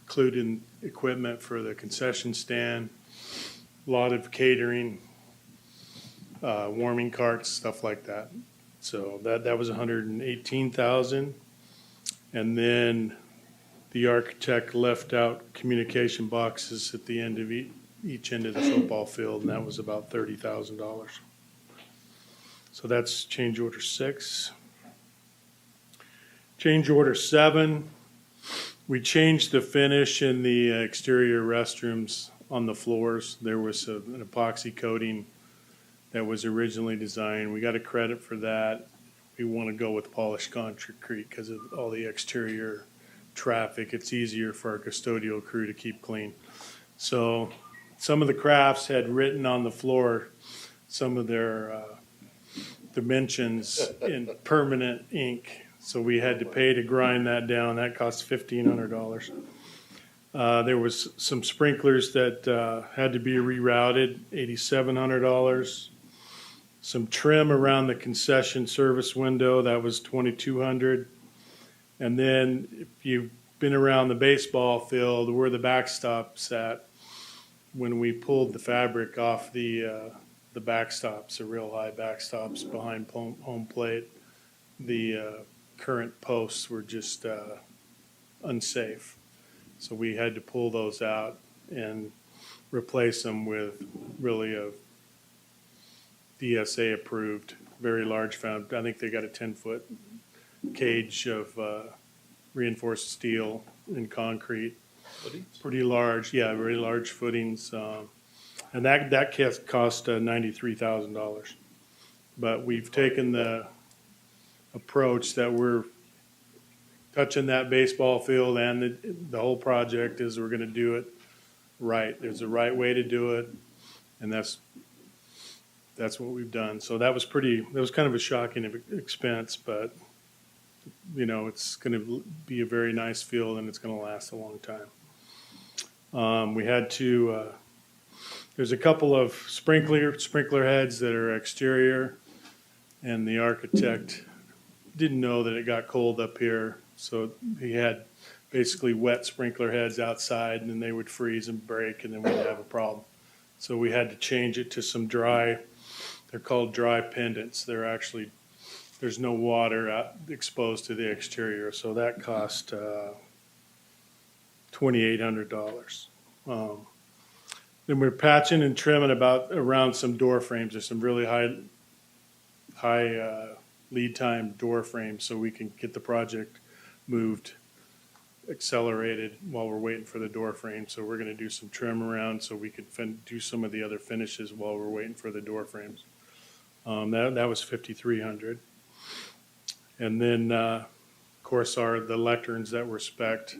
Including equipment for the concession stand, a lot of catering, warming carts, stuff like that. So that was $118,000. And then the architect left out communication boxes at the end of each end of the football field, and that was about $30,000. So that's change order 6. Change order 7 We changed the finish in the exterior restrooms on the floors. There was an epoxy coating that was originally designed. We got a credit for that. We want to go with polished concrete because of all the exterior traffic. It's easier for our custodial crew to keep clean. So some of the crafts had written on the floor some of their dimensions in permanent ink. So we had to pay to grind that down. That cost $1,500. There was some sprinklers that had to be rerouted, $8,700. Some trim around the concession service window, that was $2,200. And then if you've been around the baseball field where the backstop's at, when we pulled the fabric off the backstops, the real high backstops behind home plate, the current posts were just unsafe. So we had to pull those out and replace them with really a DSA approved, very large found. I think they got a 10-foot cage of reinforced steel and concrete. Footings? Pretty large, yeah, very large footings. And that cost $93,000. But we've taken the approach that we're touching that baseball field, and the whole project is we're going to do it right. There's a right way to do it, and that's what we've done. So that was kind of a shocking expense, but you know, it's going to be a very nice field and it's going to last a long time. We had to, there's a couple of sprinkler heads that are exterior, and the architect didn't know that it got cold up here. So he had basically wet sprinkler heads outside, and then they would freeze and break, and then we'd have a problem. So we had to change it to some dry, they're called dry pendants. They're actually, there's no water exposed to the exterior. So that cost $2,800. Then we're patching and trimming around some door frames. There's some really high lead time door frames, so we can get the project moved, accelerated while we're waiting for the door frame. So we're going to do some trim around so we can do some of the other finishes while we're waiting for the door frames. That was $5,300. And then, of course, the lecterns that were spec'd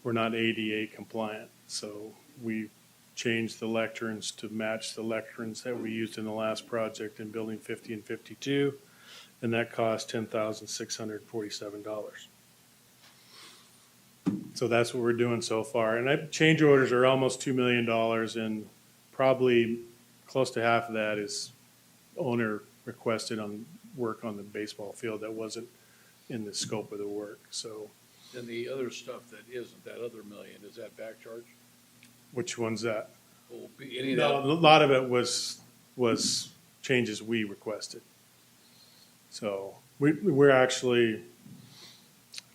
were not ADA compliant. So we changed the lecterns to match the lecterns that we used in the last project in building 50 and 52. And that cost $10,647. So that's what we're doing so far. And change orders are almost $2 million, and probably close to half of that is owner requested on work on the baseball field that wasn't in the scope of the work. So, And the other stuff that isn't, that other $1 million, is that back charge? which one's that? Will be any of No, that? a lot of it was changes we requested. So we're actually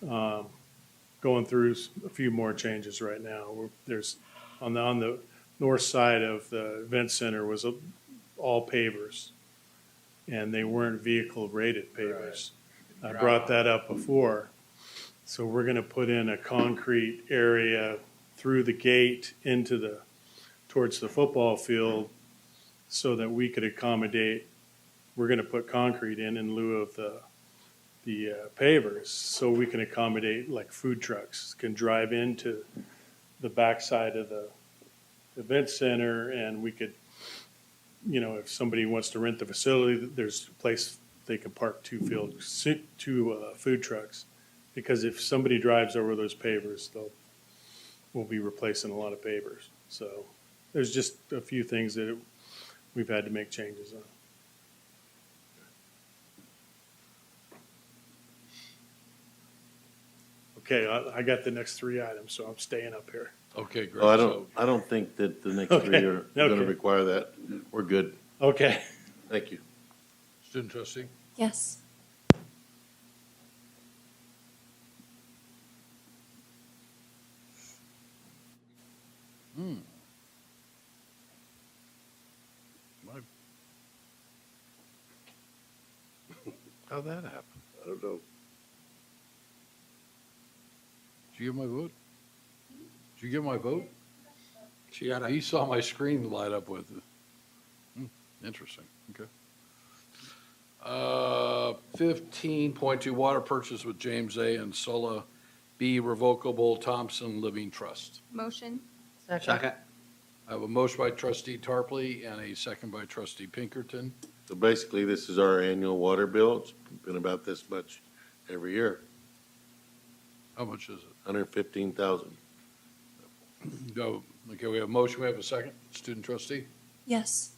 going through a few more changes right now. There's on the north side of the event center was all pavers, and they weren't vehicle rated pavers. I brought that up before. So we're going to put in a concrete area through the gate towards the football field so that we could accommodate. We're going to put concrete in lieu of the pavers, so we can accommodate like food trucks can drive into the backside of the event center, and we could, you know, if somebody wants to rent the facility, there's a place they can park two food trucks, because if somebody drives over those pavers, we'll be replacing a lot of pavers. So there's just a few things that we've had to make changes on. Okay, I got the next three items, so I'm staying up here. Okay, great. Oh, I don't think that the next three are going to require that. We're good. Okay. Thank you. Student trustee? Yes. How'd that happen? I don't know. Did you get my vote? Did you get my vote? He saw my screen light up with it. Interesting, okay. 15.2, water purchase with James A. and Sola B. Revocable Thompson Living Trust. Motion. Second. I have a motion by trustee Tarpley and a second by trustee Pinkerton. So basically, this is our annual water bill. It's been about this much every year, How much is it? 115,000. Go. Okay, we have a motion, we have a second. Student trustee? Yes.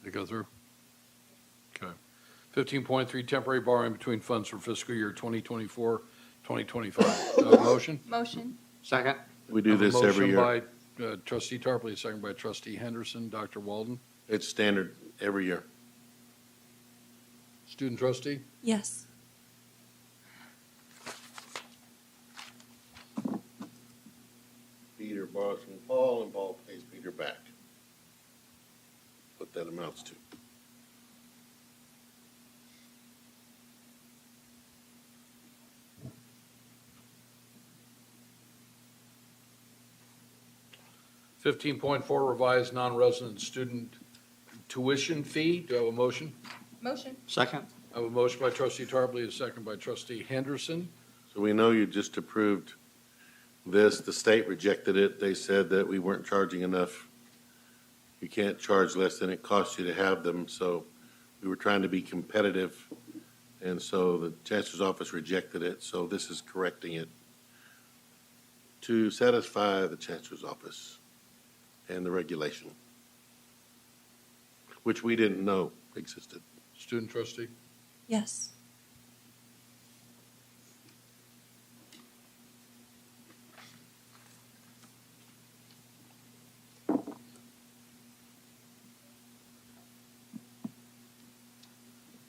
Did it go through? Okay. 15.3, temporary borrowing between funds for fiscal year 2024, 2025. Do I have a motion? Motion. Second. We do this every year. Motion by trustee Tarpley, second by trustee Henderson. Dr. Walden? It's standard every year. Student trustee? Yes. Peter borrows from Paul, and Paul pays Peter back. What that amounts to. Fifteen point four, revised non-resident student tuition fee. Do I have a motion? Motion. Second. I have a motion by trustee Tarpley, a second by trustee Henderson. So we know you just approved this. The state rejected it. They said that we weren't charging enough. You can't charge less than it costs you to have them. So we were trying to be competitive. And so the chancellor's office rejected it. So this is correcting it to satisfy the chancellor's office and the regulation, which we didn't know existed. Student trustee? Yes.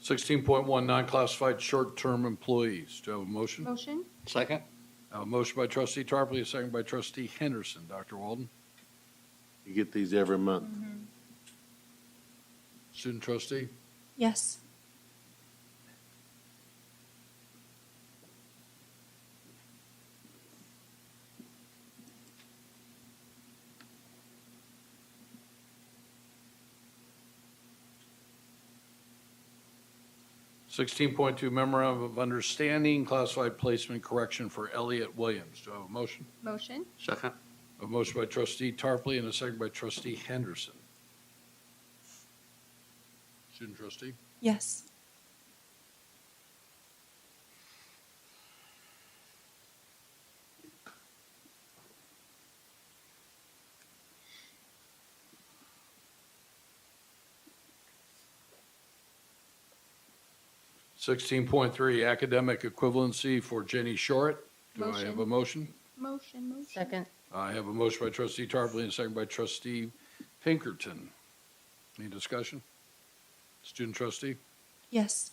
Sixteen point one, non-classified short-term employees. Do I have a motion? Motion. Second. I have a motion by trustee Tarpley, a second by trustee Henderson. Dr. Walden? You get these every month. Student trustee? Yes. Sixteen point two, memorandum of understanding, classified placement correction for Elliot Williams. Do I have a motion? Motion. Second. A motion by trustee Tarpley and a second by trustee Henderson. Student trustee? Yes. Sixteen point three, academic equivalency for Jenny Short. Do I have a motion? Motion. Second. I have a motion by trustee Tarpley and a second by trustee Pinkerton. Any discussion? Student trustee? Yes.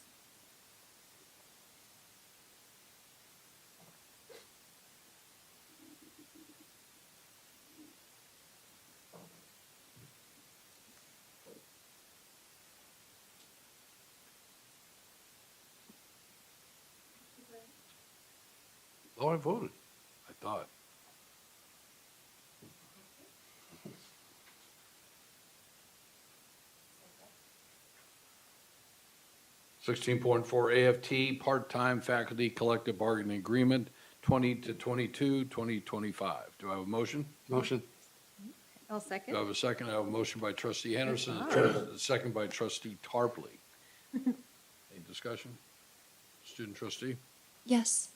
Oh, I voted. I thought. Sixteen point four, AFT, part-time faculty collective bargaining agreement, 2022, 2025. Do I have a motion? Motion. I'll Do second. I have a second? I have a motion by trustee Henderson, a second by trustee Tarpley. Any discussion? Student trustee? Yes.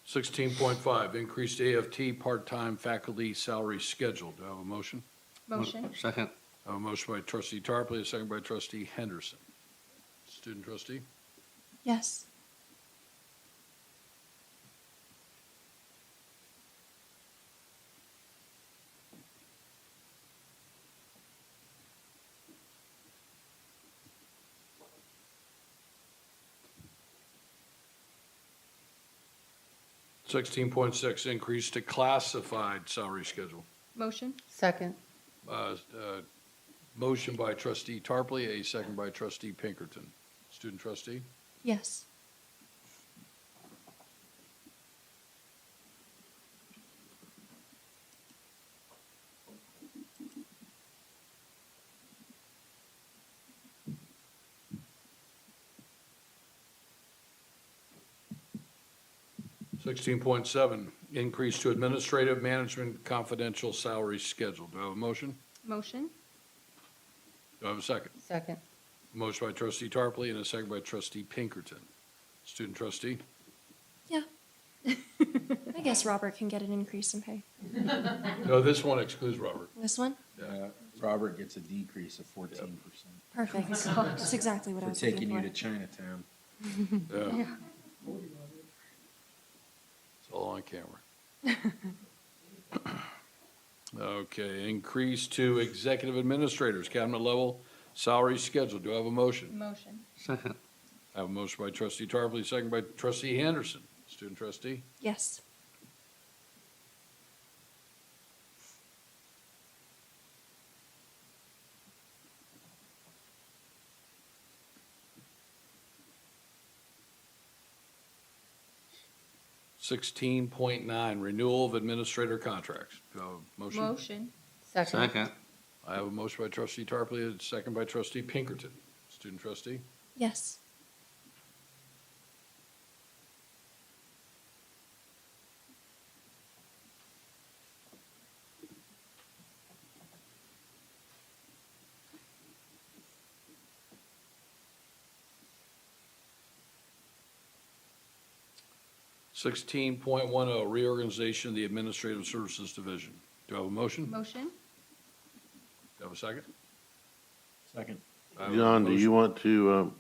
Sixteen point five, increased AFT part-time faculty salary schedule. Do I have a motion? Motion. Second. I have a motion by trustee Tarpley, a second by trustee Henderson. Student trustee? Yes. Sixteen point six, increase to classified salary schedule. Motion. Second. Motion by trustee Tarpley, a second by trustee Pinkerton. Student trustee? Yes. Sixteen point seven, increase to administrative management confidential salary schedule. Do I have a motion? Motion. Do I have a second? Second. Motion by trustee Tarpley and a second by trustee Pinkerton. Student trustee? Yeah. I guess Robert can get an increase in pay. No, this one excludes Robert. This one? Robert gets a decrease of 14%. Perfect. That's exactly what I For was looking taking you for. to Chinatown. Yeah. It's all on camera. Okay, increase to executive administrators, cabinet level salary schedule. Do I have a motion? Motion. Second. I have a motion by trustee Tarpley, second by trustee Henderson. Student trustee? Yes. Sixteen point nine, renewal of administrator contracts. Do I have a motion? Motion. Second. I have a motion by trustee Tarpley, a second by trustee Pinkerton. Student trustee? Yes. Sixteen point one oh, reorganization of the Administrative Services Division. Do I have a motion? Motion. Do I have a second? Second. I have a John, do you motion- want to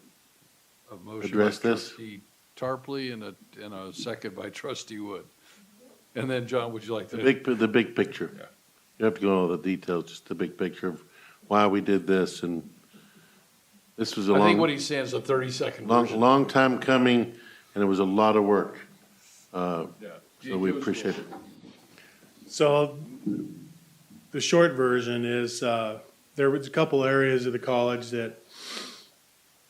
a motion address by this? trustee Tarpley and a second by trustee Wood. And then, John, would you like to? the big picture? Yeah. You have to go into all the details, just the big picture of why we did this, and this was a I think what long, he's saying is a 30-second version. long time coming, and it was a lot of work. Yeah. So we appreciate it. So the short version is, there was a couple areas of the college that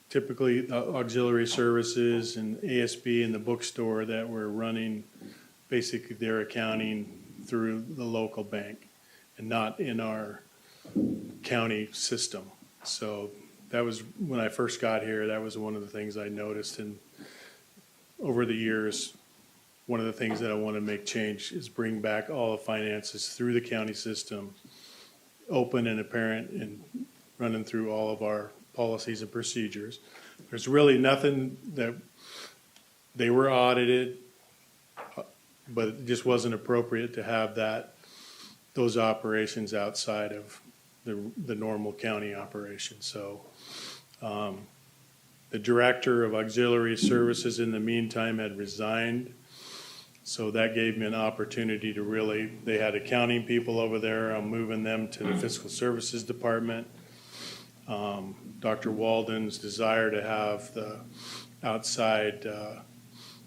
typically auxiliary services and ASB and the bookstore that were running basically their accounting through the local bank and not in our county system. So that was, when I first got here, that was one of the things I noticed. And over the years, one of the things that I want to make change is bring back all the finances through the county system, open and apparent, and running through all of our policies and procedures. There's really nothing that, they were audited, but it just wasn't appropriate to have those operations outside of the normal county operation. So the director of auxiliary services in the meantime had resigned. So that gave me an opportunity to really, they had accounting people over there. I'm moving them to the fiscal services department. Dr. Walden's desire to have the outside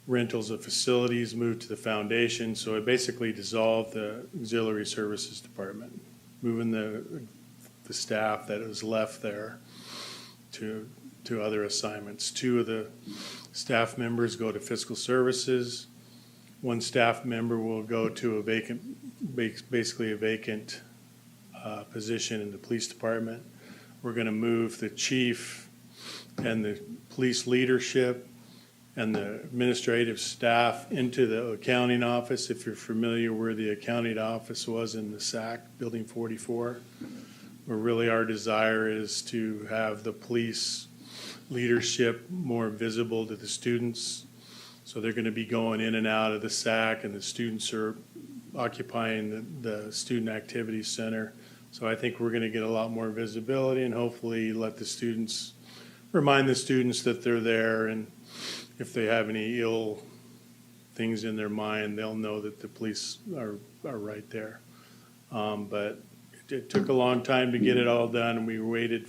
rentals of facilities moved to the foundation. So it basically dissolved the auxiliary services department, moving the staff that was left there to other assignments. 2 of the staff members go to fiscal services. 1 staff member will go to basically a vacant position in the police department. We're going to move the chief and the police leadership and the administrative staff into the accounting office. If you're familiar where the accounting office was in the SAC, Building 44, where really our desire is to have the police leadership more visible to the students. So they're going to be going in and out of the SAC, and the students are occupying the Student Activity Center. So I think we're going to get a lot more visibility and hopefully remind the students that they're there, and if they have any ill things in their mind, they'll know that the police are right there. But it took a long time to get it all done, and we waited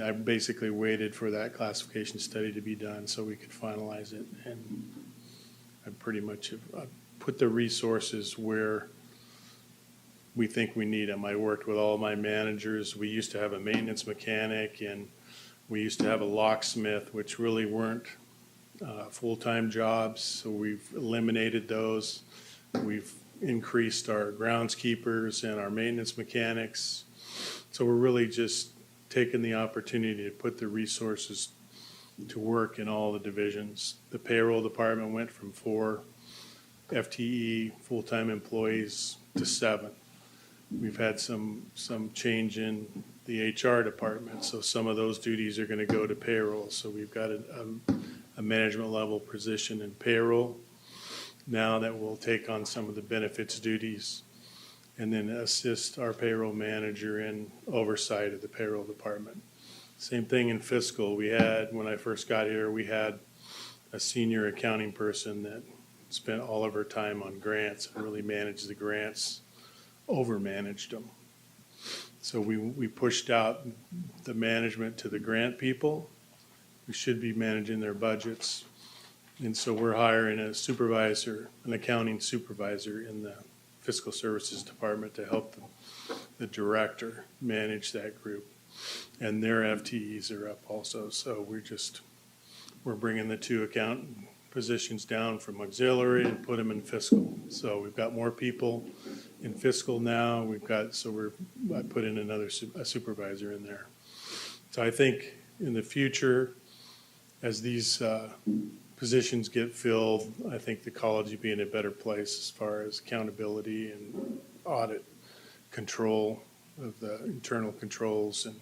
I basically waited for that classification study to be done so we could finalize it. And I pretty much have put the resources where we think we need them. I worked with all my managers. We used to have a maintenance mechanic, and we used to have a locksmith, which really weren't full-time jobs, so we've eliminated those. We've increased our groundskeepers and our maintenance mechanics. So we're really just taking the opportunity to put the resources to work in all the divisions. The payroll department went from 4 FTE full-time employees to 7. We've had some change in the HR department, so some of those duties are going to go to payroll. So we've got a management level position in payroll now that will take on some of the benefits duties and then assist our payroll manager in oversight of the payroll department. Same thing in fiscal. When I first got here, we had a senior accounting person that spent all of her time on grants and really managed the grants, over-managed them. So we pushed out the management to the grant people who should be managing their budgets. And so we're hiring a supervisor, an accounting supervisor in the fiscal services department to help the director manage that group. And their FTEs are up also. So we're bringing the 2 accountant positions down from auxiliary and put them in fiscal. So we've got more people in fiscal now. I put in a supervisor in there. So I think in the future, as these positions get filled, I think the college will be in a better place as far as accountability and audit control of the internal controls. And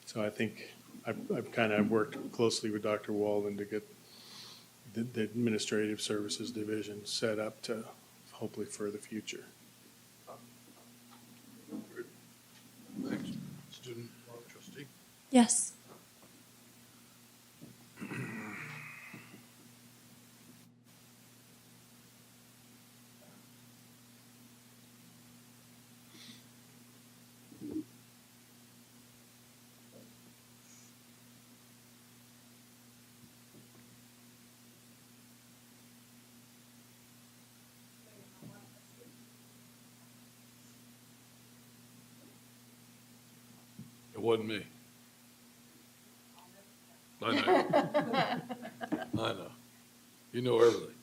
so I think I've worked closely with Dr. Walden to get the administrative services division set up to hopefully for the future. Thanks. Student trustee? Yes. It wasn't me. I know. I know. You know everything.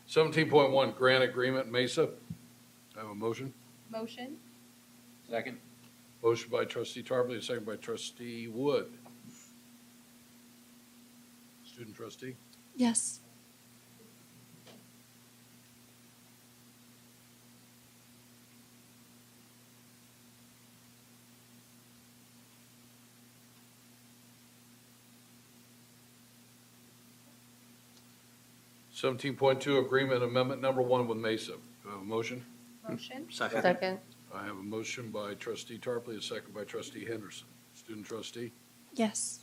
17.1, grant agreement, Mesa. I have a motion. Motion? Second. Motion by trustee Tarpley, a second by trustee Wood. Student trustee? Yes. Seventeen point two, agreement amendment number 1 with Mesa. Do I have a motion? Motion? Second. I have a motion by trustee Tarpley, a second by trustee Henderson. Student trustee? Yes.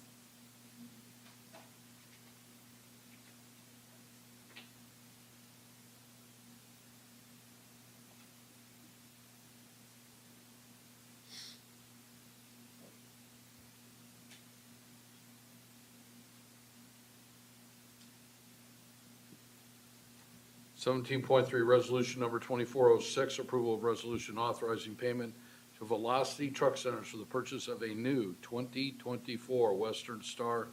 Seventeen point three, resolution number 2406, approval of resolution authorizing payment to Velocity Truck Centers for the purchase of a new 2024 Western Star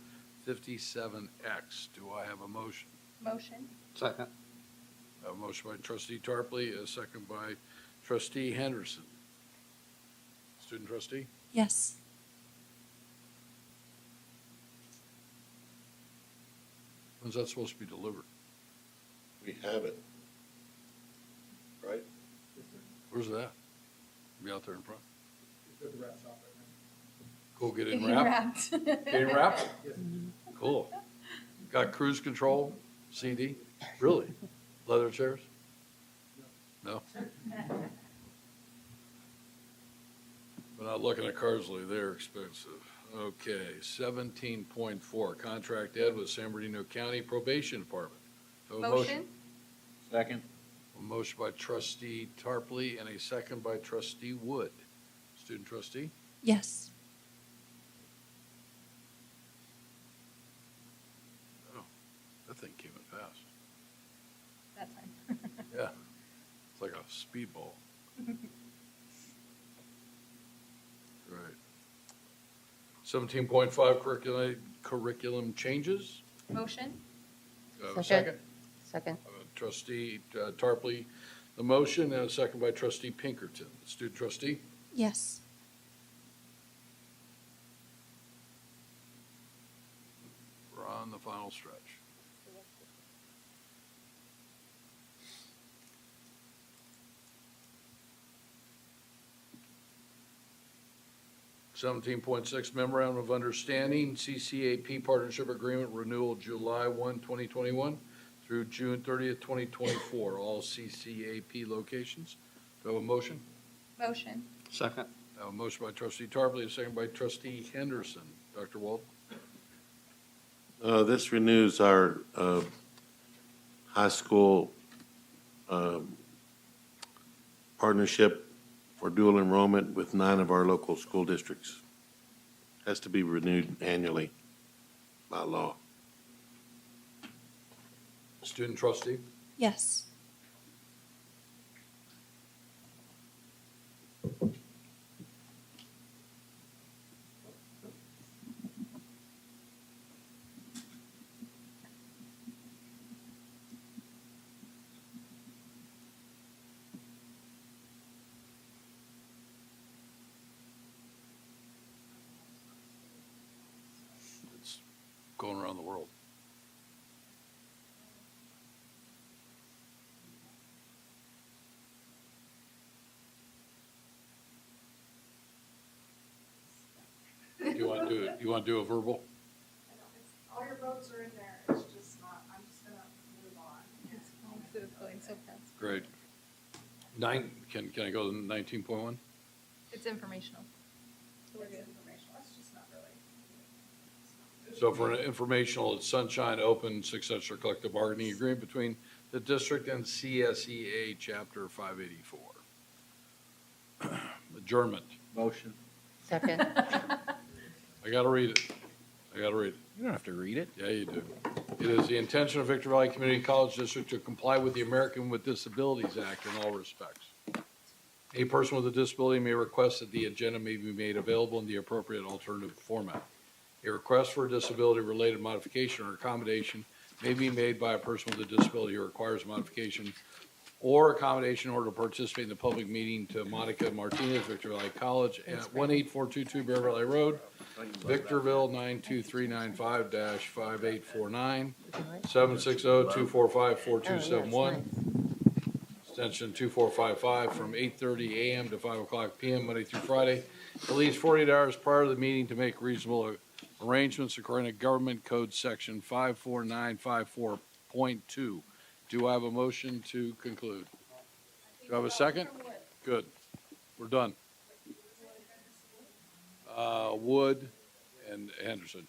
57X. Do I have a motion? Motion? Second. I have a motion by trustee Tarpley, a second by trustee Henderson. Student trustee? Yes. When's that supposed to be delivered? We have it. Right? Where's that? Be out there in front. Go get it Getting wrapped? wrapped. Getting wrapped? Cool. Got cruise control, CD? Really? Leather chairs? No? We're not looking at Carsley, they're expensive. Okay, 17.4, contract ed with San Bernardino County Probation Department. Do I have a Motion? Second. A motion by trustee Tarpley and a second by trustee Wood. Student trustee? Yes. Oh, that thing came in fast. That time. Yeah, it's like a speedball. Right. 17.5, curriculum changes. Motion? Do I have a second? Second. Trustee Tarpley, the motion, and a second by trustee Pinkerton. Student trustee? Yes. We're on the final stretch. $17.6 memorandum of understanding, CCAP partnership agreement renewal July 1, 2021 through June 30th, 2024, all CCAP locations. Do I have a motion? Motion. Second. I have a motion by trustee Tarpley, a second by trustee Henderson. Dr. Wald? This renews our high school partnership for dual enrollment with 9 of our local school districts. Has to be renewed annually by law. Student trustee? Yes. It's going around the world. Do you want to do a verbal? All your votes are in there, it's just not, I'm just gonna move on. It's going so fast. Great. Can I go to 19.1? It's informational. So we're It's good. informational, it's just not really. So for an informational, it's Sunshine Open Successor Collective Bargaining Agreement between the district and CSEA Chapter 584. Adjournment. Motion. Second. I gotta read it. You don't have to read it. Yeah, you do. It is the intention of Victor Valley Community College District to comply with the American with Disabilities Act in all respects. A person with a disability may request that the agenda may be made available in the appropriate alternative format. A request for a disability-related modification or accommodation may be made by a person with a disability who requires modification or accommodation in order to participate in the public meeting to Monica Martinez, Victor Valley College, at 18422 Bear Valley Road, Victorville 92395-5849, 760-245-4271, extension 2455, from 8:30 a.m. to 5 o'clock p.m., Monday through Friday, at least 48 hours prior to the meeting to make reasonable arrangements according to Government Code Section 54954.2. Do I have a motion to conclude? Do I have a second? Good. We're done. Wood and Henderson.